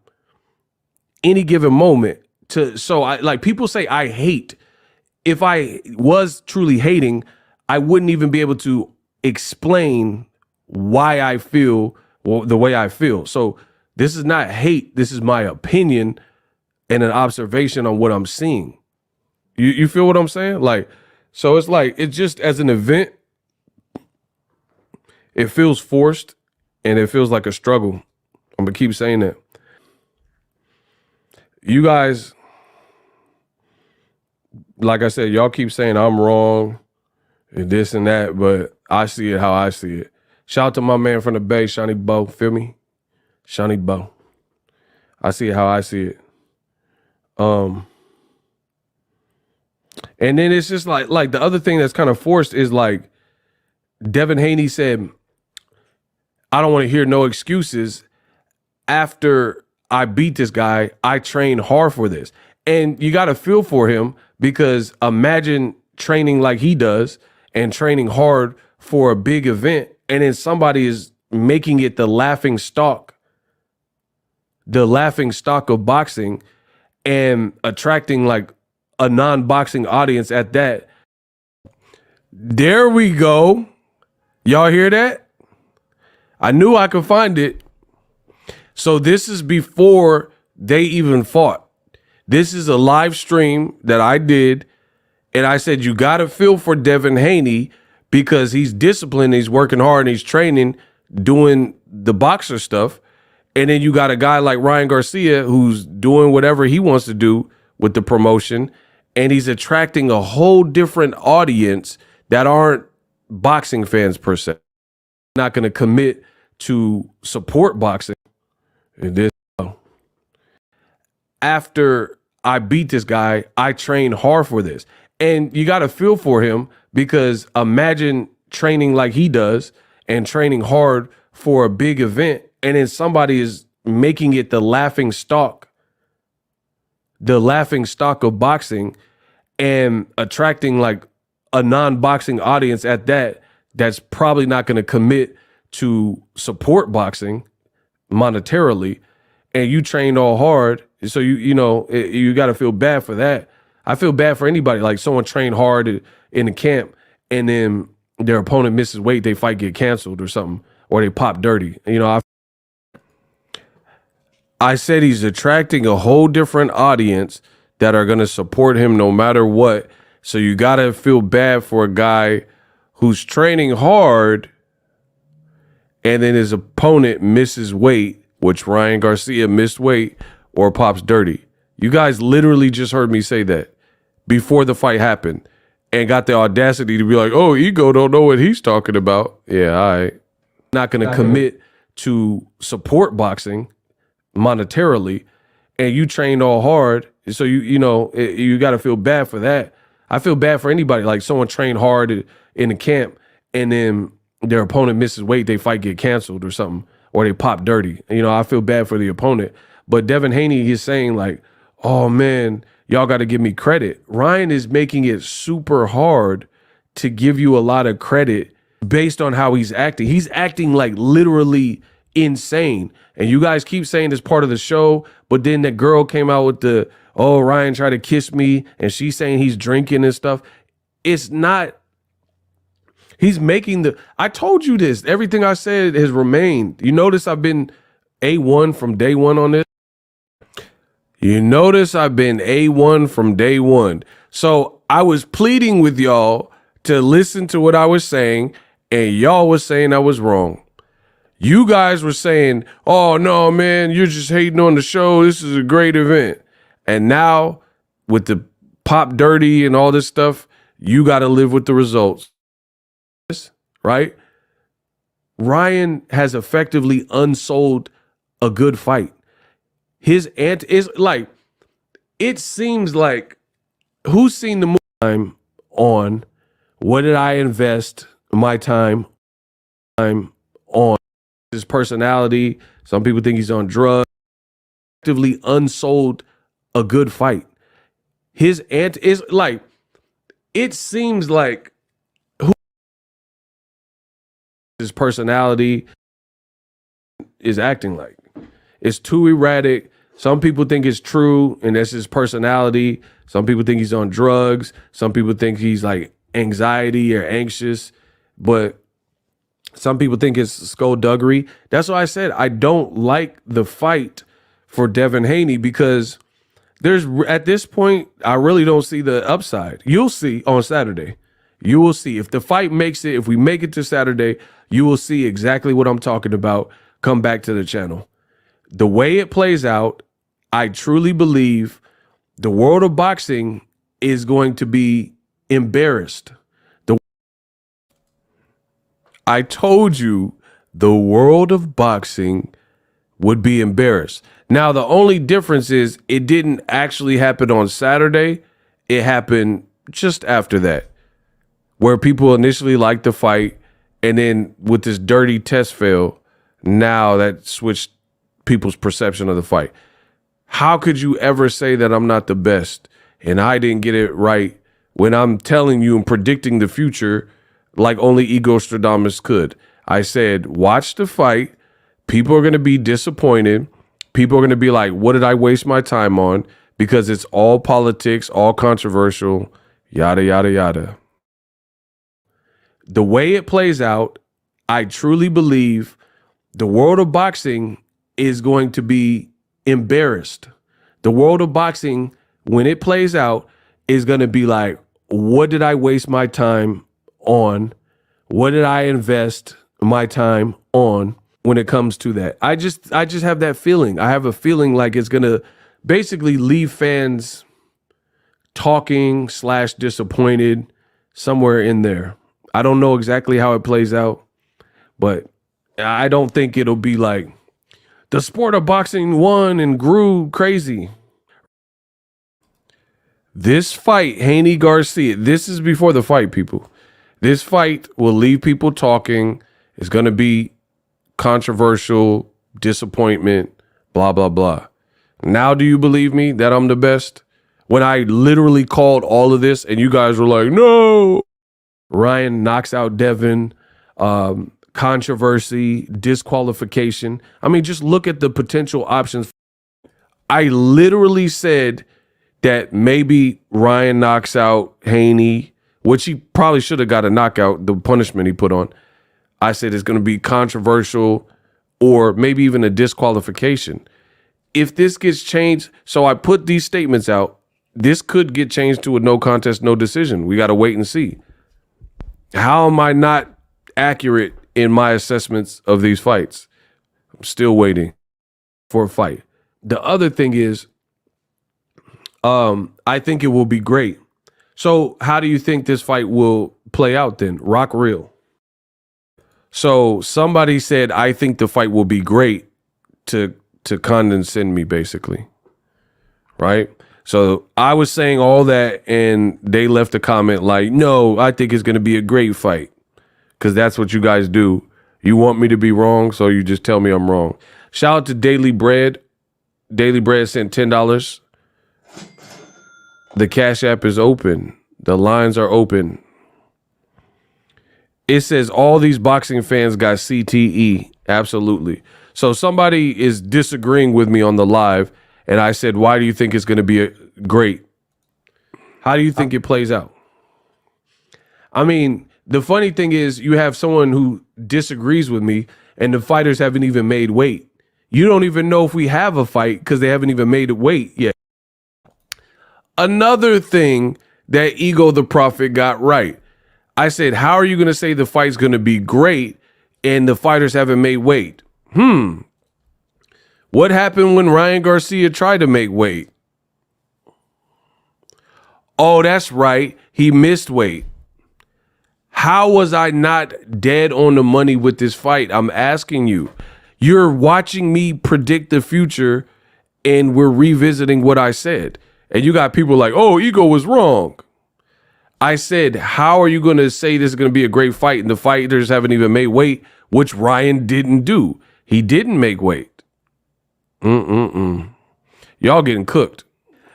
any given moment. So I like, people say I hate. If I was truly hating, I wouldn't even be able to explain why I feel the way I feel. So this is not hate. This is my opinion and an observation on what I'm seeing. You feel what I'm saying? Like, so it's like, it's just as an event, it feels forced and it feels like a struggle. I'm gonna keep saying that. You guys, like I said, y'all keep saying I'm wrong and this and that, but I see it how I see it. Shout out to my man from the Bay, Shawnee Bo. Feel me? Shawnee Bo. I see it how I see it. And then it's just like the other thing that's kind of forced is like Devin Haney said, I don't want to hear no excuses. After I beat this guy, I trained hard for this. And you got to feel for him, because imagine training like he does and training hard for a big event, and then somebody is making it the laughing stock of boxing, and attracting like a non-boxing audience at that. There we go. Y'all hear that? I knew I could find it. So this is before they even fought. This is a live stream that I did, and I said, you got to feel for Devin Haney, because he's disciplined, he's working hard, and he's training, doing the boxer stuff. And then you got a guy like Ryan Garcia who's doing whatever he wants to do with the promotion, and he's attracting a whole different audience that aren't boxing fans per se. Not going to commit to support boxing. This, after I beat this guy, I trained hard for this. And you got to feel for him, because imagine training like he does and training hard for a big event, and then somebody is making it the laughing stock of boxing, and attracting like a non-boxing audience at that, that's probably not going to commit to support boxing monetarily, and you trained all hard. So you got to feel bad for that. I feel bad for anybody, like someone trained hard in the camp, and then their opponent misses weight, they fight get canceled or something, or they pop dirty. I said he's attracting a whole different audience that are going to support him no matter what. So you got to feel bad for a guy who's training hard, and then his opponent misses weight, which Ryan Garcia missed weight, or pops dirty. You guys literally just heard me say that before the fight happened, and got the audacity to be like, oh, Ego don't know what he's talking about. Yeah, all right. Not going to commit to support boxing monetarily, and you trained all hard. So you got to feel bad for that. I feel bad for anybody, like someone trained hard in the camp, and then their opponent misses weight, they fight get canceled or something, or they pop dirty. I feel bad for the opponent. But Devin Haney, he's saying like, oh man, y'all got to give me credit. Ryan is making it super hard to give you a lot of credit based on how he's acting. He's acting like literally insane. And you guys keep saying it's part of the show, but then that girl came out with the, oh, Ryan tried to kiss me, and she's saying he's drinking and stuff. It's not. He's making the, I told you this. Everything I said has remained. You notice I've been A1 from day one on this. You notice I've been A1 from day one. So I was pleading with y'all to listen to what I was saying, and y'all was saying I was wrong. You guys were saying, oh, no, man, you're just hating on the show. This is a great event. And now with the pop dirty and all this stuff, you got to live with the results. Right? Ryan has effectively unsold a good fight. His is like, it seems like, who's seen the movie I'm on? What did I invest my time on? His personality. Some people think he's on drugs. Effectively unsold a good fight. His is like, it seems like, his personality is acting like. It's too erratic. Some people think it's true, and that's his personality. Some people think he's on drugs. Some people think he's like anxiety or anxious, but some people think it's skullduggery. That's why I said I don't like the fight for Devin Haney, because there's, at this point, I really don't see the upside. You'll see on Saturday. You will see. If the fight makes it, if we make it to Saturday, you will see exactly what I'm talking about. Come back to the channel. The way it plays out, I truly believe the world of boxing is going to be embarrassed. I told you the world of boxing would be embarrassed. Now, the only difference is it didn't actually happen on Saturday. It happened just after that, where people initially liked the fight, and then with this dirty test fail, now that switched people's perception of the fight. How could you ever say that I'm not the best and I didn't get it right when I'm telling you and predicting the future like only Ego Stradamus could? I said, watch the fight. People are going to be disappointed. People are going to be like, what did I waste my time on? Because it's all politics, all controversial, yada, yada, yada. The way it plays out, I truly believe the world of boxing is going to be embarrassed. The world of boxing, when it plays out, is going to be like, what did I waste my time on? What did I invest my time on when it comes to that? I just have that feeling. I have a feeling like it's going to basically leave fans talking / disappointed somewhere in there. I don't know exactly how it plays out, but I don't think it'll be like the sport of boxing won and grew crazy. This fight, Haney Garcia, this is before the fight, people. This fight will leave people talking. It's going to be controversial, disappointment, blah, blah, blah. Now, do you believe me that I'm the best? When I literally called all of this and you guys were like, no. Ryan knocks out Devin, controversy, disqualification. I mean, just look at the potential options. I literally said that maybe Ryan knocks out Haney, which he probably should have got a knockout, the punishment he put on. I said it's going to be controversial or maybe even a disqualification. If this gets changed, so I put these statements out, this could get changed to a no contest, no decision. We got to wait and see. How am I not accurate in my assessments of these fights? I'm still waiting for a fight. The other thing is, I think it will be great. So how do you think this fight will play out then? Rock real. So somebody said, I think the fight will be great to condescend me, basically. Right? So I was saying all that and they left a comment like, no, I think it's going to be a great fight. Because that's what you guys do. You want me to be wrong, so you just tell me I'm wrong. Shout out to Daily Bread. Daily Bread sent $10. The Cash App is open. The lines are open. It says all these boxing fans got CTE. Absolutely. So somebody is disagreeing with me on the live, and I said, why do you think it's going to be great? How do you think it plays out? I mean, the funny thing is you have someone who disagrees with me, and the fighters haven't even made weight. You don't even know if we have a fight because they haven't even made weight yet. Another thing that Ego the Prophet got right. I said, how are you going to say the fight's going to be great and the fighters haven't made weight? What happened when Ryan Garcia tried to make weight? Oh, that's right. He missed weight. How was I not dead on the money with this fight? I'm asking you. You're watching me predict the future and we're revisiting what I said. And you got people like, oh, Ego was wrong. I said, how are you going to say this is going to be a great fight and the fighters haven't even made weight, which Ryan didn't do. He didn't make weight. Y'all getting cooked.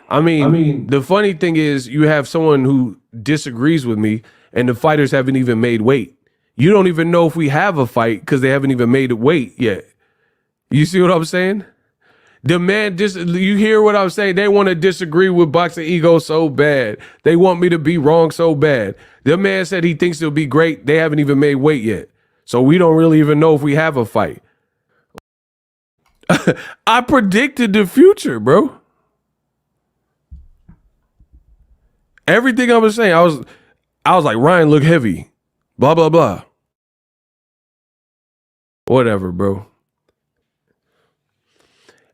I mean, the funny thing is you have someone who disagrees with me and the fighters haven't even made weight. You don't even know if we have a fight because they haven't even made weight yet. You see what I'm saying? The man, you hear what I'm saying? They want to disagree with Boxing Ego so bad. They want me to be wrong so bad. The man said he thinks it'll be great. They haven't even made weight yet. So we don't really even know if we have a fight. I predicted the future, bro. Everything I was saying, I was like, Ryan look heavy. Blah, blah, blah. Whatever, bro.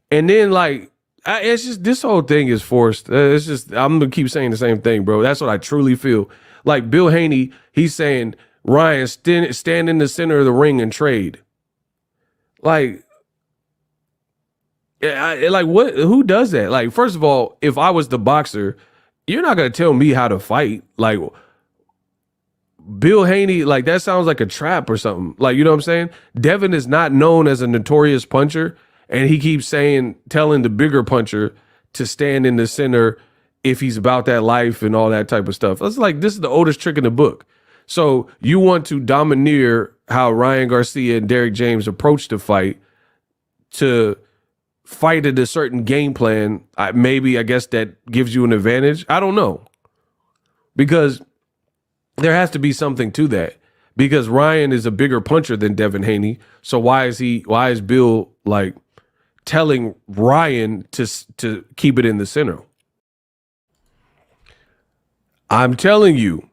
And then, like, it's just, this whole thing is forced. It's just, I'm going to keep saying the same thing, bro. That's what I truly feel. Like, Bill Haney, he's saying, Ryan, stand in the center of the ring and trade. Like, what? Who does that? Like, first of all, if I was the boxer, you're not going to tell me how to fight. Like, Bill Haney, like that sounds like a trap or something. Like, you know what I'm saying? Devin is not known as a notorious puncher, and he keeps telling the bigger puncher to stand in the center if he's about that life and all that type of stuff. It's like, this is the oldest trick in the book. So you want to domineer how Ryan Garcia and Derrick James approach the fight to fight at a certain game plan. Maybe, I guess that gives you an advantage. I don't know. Because there has to be something to that. Because Ryan is a bigger puncher than Devin Haney. So why is Bill like telling Ryan to keep it in the center? I'm telling you,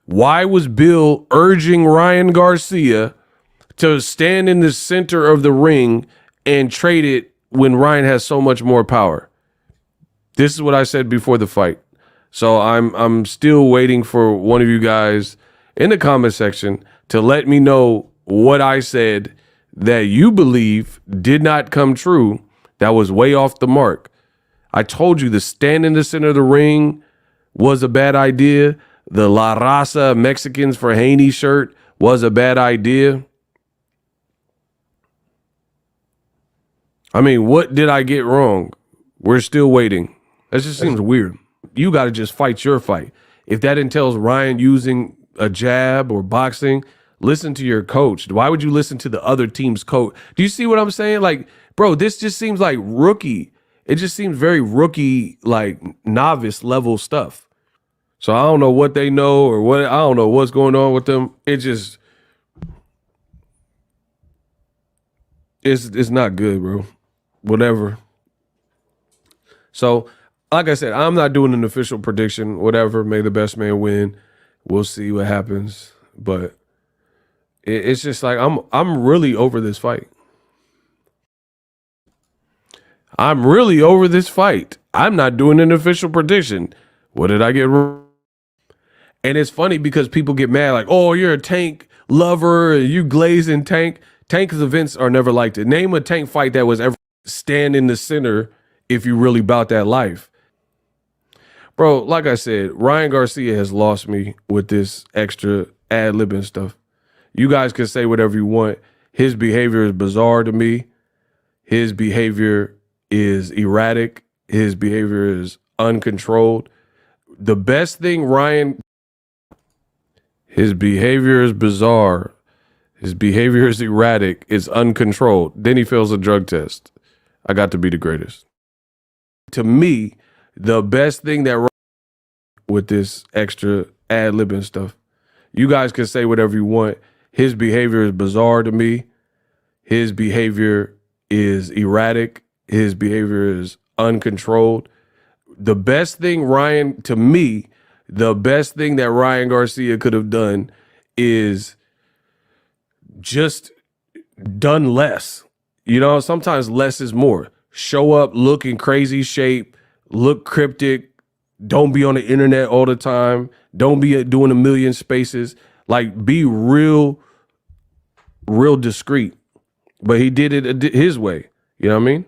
why was Bill urging Ryan Garcia to stand in the center of the ring and trade it when Ryan has so much more power? This is what I said before the fight. So I'm still waiting for one of you guys in the comment section to let me know what I said that you believe did not come true, that was way off the mark. I told you the stand in the center of the ring was a bad idea. The La Raza Mexicans for Haney shirt was a bad idea. I mean, what did I get wrong? We're still waiting. That just seems weird. You got to just fight your fight. If that entails Ryan using a jab or boxing, listen to your coach. Why would you listen to the other team's coach? Do you see what I'm saying? Like, bro, this just seems like rookie. It just seems very rookie, like novice level stuff. So I don't know what they know or what, I don't know what's going on with them. It just, it's not good, bro. Whatever. So, like I said, I'm not doing an official prediction. Whatever, may the best man win. We'll see what happens. But it's just like I'm really over this fight. I'm really over this fight. I'm not doing an official prediction. What did I get wrong? And it's funny because people get mad like, oh, you're a Tank lover, you glazing Tank. Tank's events are never like that. Name a Tank fight that was ever stand in the center if you really about that life. Bro, like I said, Ryan Garcia has lost me with this extra ad-libbing stuff. You guys can say whatever you want. His behavior is bizarre to me. His behavior is erratic. His behavior is uncontrolled. The best thing his behavior is bizarre. His behavior is erratic. It's uncontrolled. Then he fails a drug test. I got to be the greatest. To me, the best thing that with this extra ad-libbing stuff, you guys can say whatever you want. His behavior is bizarre to me. His behavior is erratic. His behavior is uncontrolled. The best thing the best thing that Ryan Garcia could have done is just done less. You know, sometimes less is more. Show up, look in crazy shape, look cryptic. Don't be on the internet all the time. Don't be doing a million spaces. Like, be real discreet. But he did it his way. You know what I mean?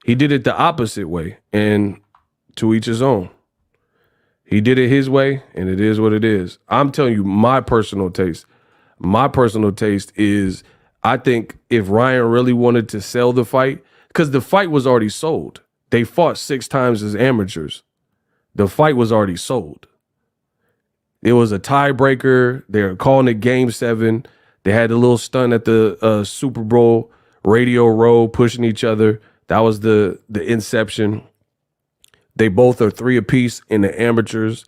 He did it the opposite way, and to each his own. He did it his way, and it is what it is. I'm telling you, my personal taste is, I think if Ryan really wanted to sell the fight, because the fight was already sold. They fought 6 times as amateurs. The fight was already sold. It was a tiebreaker. They were calling it Game 7. They had a little stunt at the Super Bowl Radio Row, pushing each other. That was the inception. They both are 3 apiece in the amateurs,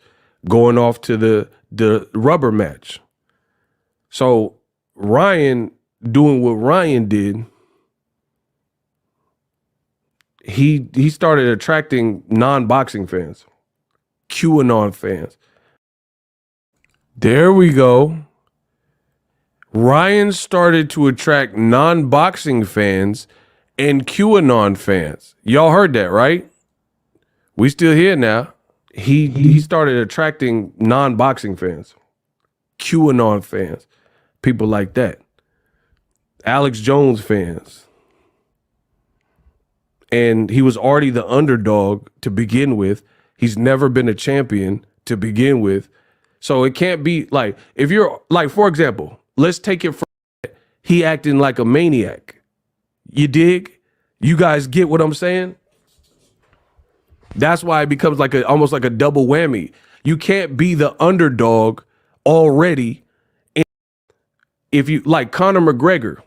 going off to the rubber match. So Ryan doing what Ryan did, he started attracting non-boxing fans, QAnon fans. There we go. Ryan started to attract non-boxing fans and QAnon fans. Y'all heard that, right? We still here now. He started attracting non-boxing fans, QAnon fans, people like that. Alex Jones fans. And he was already the underdog to begin with. He's never been a champion to begin with. So it can't be like, if you're like, for example, let's take it from he acting like a maniac. You dig? You guys get what I'm saying? That's why it becomes like almost like a double whammy. You can't be the underdog already. If you like Conor McGregor,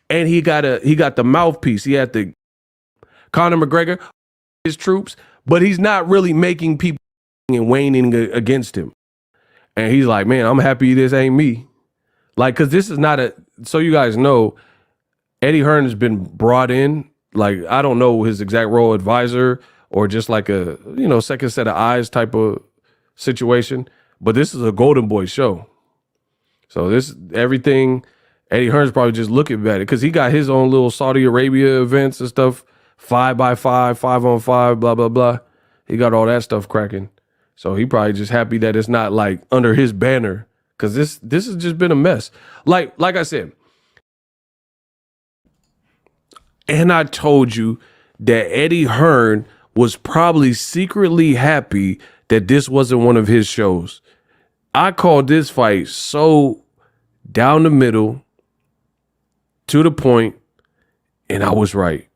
and he got the mouthpiece. He had the Conor McGregor, his troops, but he's not really making people and waning against him. And he's like, man, I'm happy this ain't me. Like, cause this is not so you guys know, Eddie Hearn has been brought in. Like, I don't know his exact role, advisor or just like a, second set of eyes type of situation. But this is a Golden Boy show. So everything, Eddie Hearn's probably just looking at it because he got his own little Saudi Arabia events and stuff, 5x5, 5-on-5, blah, blah, blah. He got all that stuff cracking. So he probably just happy that it's not like under his banner because this has just been a mess. Like I said, and I told you that Eddie Hearn was probably secretly happy that this wasn't one of his shows. I called this fight so down the middle, to the point, and I was right.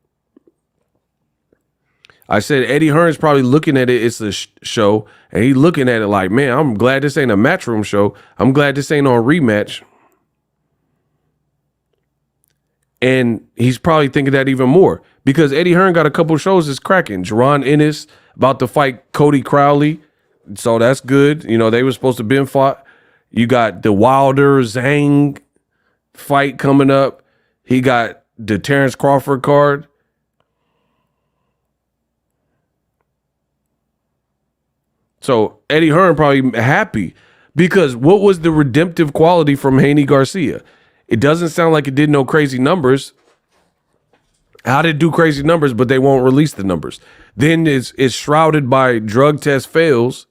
I said Eddie Hearn's probably looking at it, it's a show, and he's looking at it like, man, I'm glad this ain't a Matchroom show. I'm glad this ain't on Rematch. And he's probably thinking that even more because Eddie Hearn got a couple shows that's cracking. Jerron Ennis about to fight Cody Crowley. So that's good. They were supposed to been fought. You got the Wilder Zhang fight coming up. He got the Terrence Crawford card. So Eddie Hearn probably happy because what was the redemptive quality from Haney Garcia? It doesn't sound like it did no crazy numbers. How did it do crazy numbers, but they won't release the numbers? Then it's shrouded by drug test fails.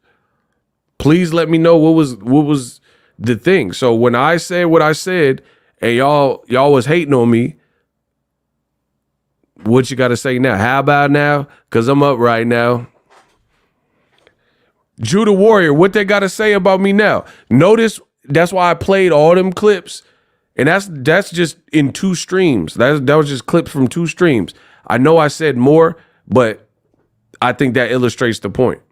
Please let me know what was the thing. So when I said what I said, and y'all was hating on me, what you got to say now? How about now? Because I'm up right now. Judah Warrior, what they got to say about me now? Notice that's why I played all them clips, and that's just in 2 streams. That was just clips from 2 streams. I know I said more, but I think that illustrates the point.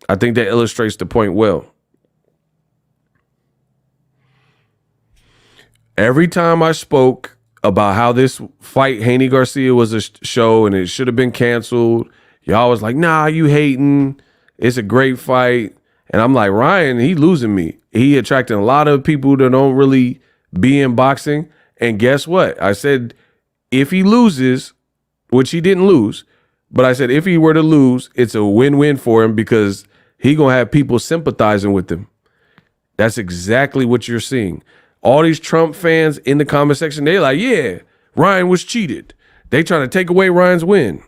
I think that illustrates the point well. Every time I spoke about how this fight, Haney Garcia, was a show and it should have been canceled, y'all was like, nah, you hating. It's a great fight. And I'm like, Ryan, he losing me. He attracting a lot of people that don't really be in boxing. And guess what? I said, if he loses, which he didn't lose, but I said, if he were to lose, it's a win-win for him because he going to have people sympathizing with him. That's exactly what you're seeing. All these Trump fans in the comment section, they're like, yeah, Ryan was cheated. They trying to take away Ryan's win.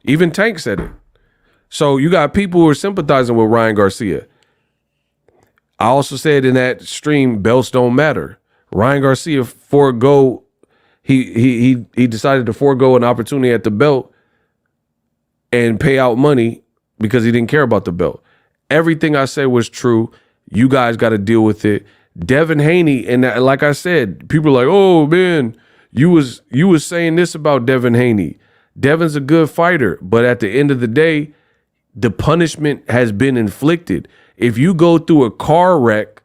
Even Tank said it. So you got people who are sympathizing with Ryan Garcia. I also said in that stream, belts don't matter. Ryan Garcia he decided to forego an opportunity at the belt and pay out money because he didn't care about the belt. Everything I said was true. You guys got to deal with it. Devin Haney, and like I said, people are like, oh man, you was saying this about Devin Haney. Devin's a good fighter, but at the end of the day, the punishment has been inflicted. If you go through a car wreck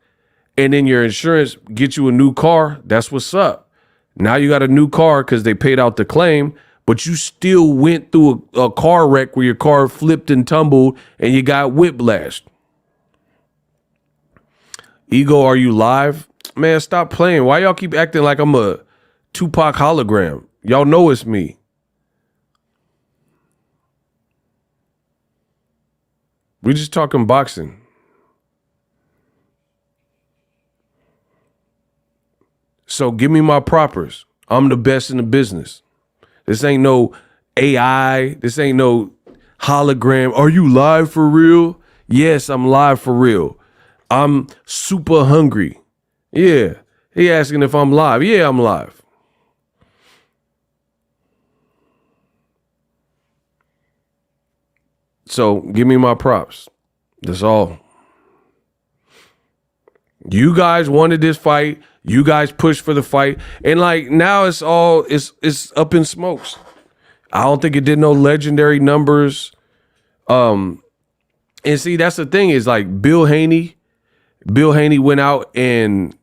and then your insurance gets you a new car, that's what's up. Now you got a new car because they paid out the claim, but you still went through a car wreck where your car flipped and tumbled and you got whiplashed. Ego, are you live? Man, stop playing. Why y'all keep acting like I'm a Tupac hologram? Y'all know it's me. We just talking boxing. So give me my propers. I'm the best in the business. This ain't no AI. This ain't no hologram. Are you live for real? Yes, I'm live for real. I'm super hungry. Yeah. He asking if I'm live. Yeah, I'm live. So give me my props. That's all. You guys wanted this fight. You guys pushed for the fight. And like now it's up in smokes. I don't think it did no legendary numbers. And see, that's the thing is like Bill Haney went out and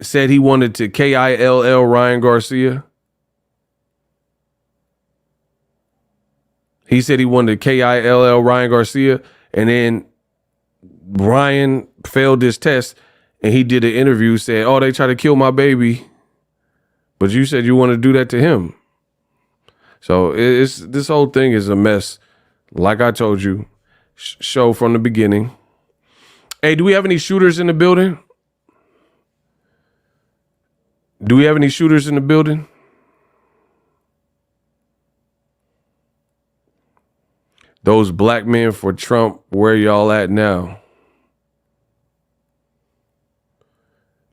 said he wanted to KILL Ryan Garcia. He said he wanted to KILL Ryan Garcia, and then Ryan failed this test, and he did an interview, said, oh, they tried to kill my baby, but you said you want to do that to him. So this whole thing is a mess. Like I told you, show from the beginning. Hey, do we have any shooters in the building? Do we have any shooters in the building? Those black men for Trump, where y'all at now?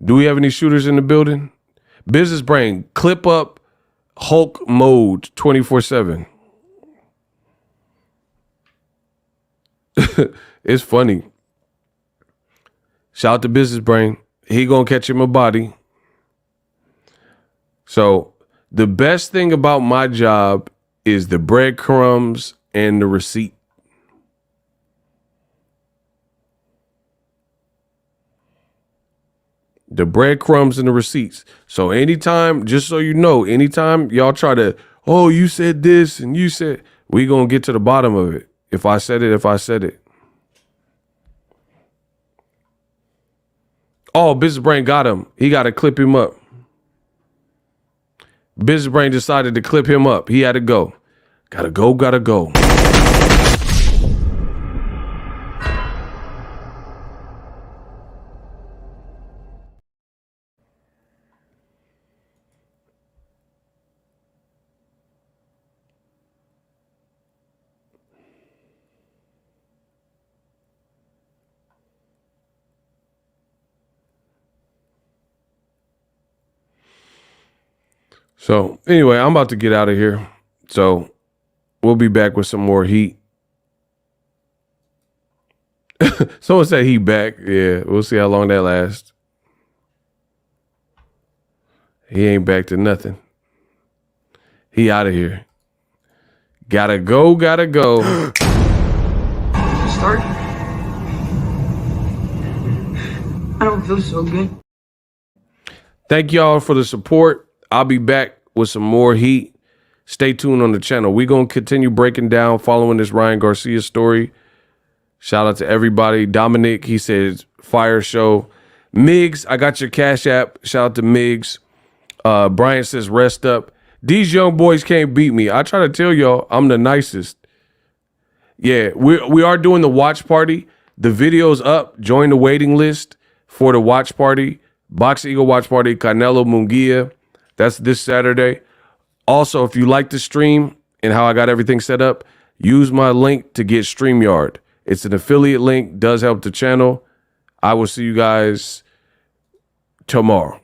Do we have any shooters in the building? Business Brain, clip up Hulk mode 24/7. It's funny. Shout out to Business Brain. He gonna catch him a body. So the best thing about my job is the breadcrumbs and the receipt. The breadcrumbs and the receipts. So anytime, just so you know, anytime y'all try to, oh, you said this and you said, we gonna get to the bottom of it. If I said it, I said it. Oh, Business Brain got him. He got to clip him up. Business Brain decided to clip him up. He had to go. Gotta go, gotta go. So anyway, I'm about to get out of here. So we'll be back with some more heat. Someone said he back. Yeah, we'll see how long that lasts. He ain't back to nothing. He out of here. Gotta go, gotta go. Start? I don't feel so good. Thank y'all for the support. I'll be back with some more heat. Stay tuned on the channel. We're going to continue breaking down, following this Ryan Garcia story. Shout out to everybody. Dominic, he says, fire show. Migs, I got your Cash App. Shout out to Migs. Brian says, rest up. These young boys can't beat me. I try to tell y'all, I'm the nicest. Yeah, we are doing the watch party. The video's up. Join the waiting list for the watch party. BOXINGEGO watch party, Canelo Munguia. That's this Saturday. Also, if you like the stream and how I got everything set up, use my link to get StreamYard. It's an affiliate link, does help the channel. I will see you guys tomorrow.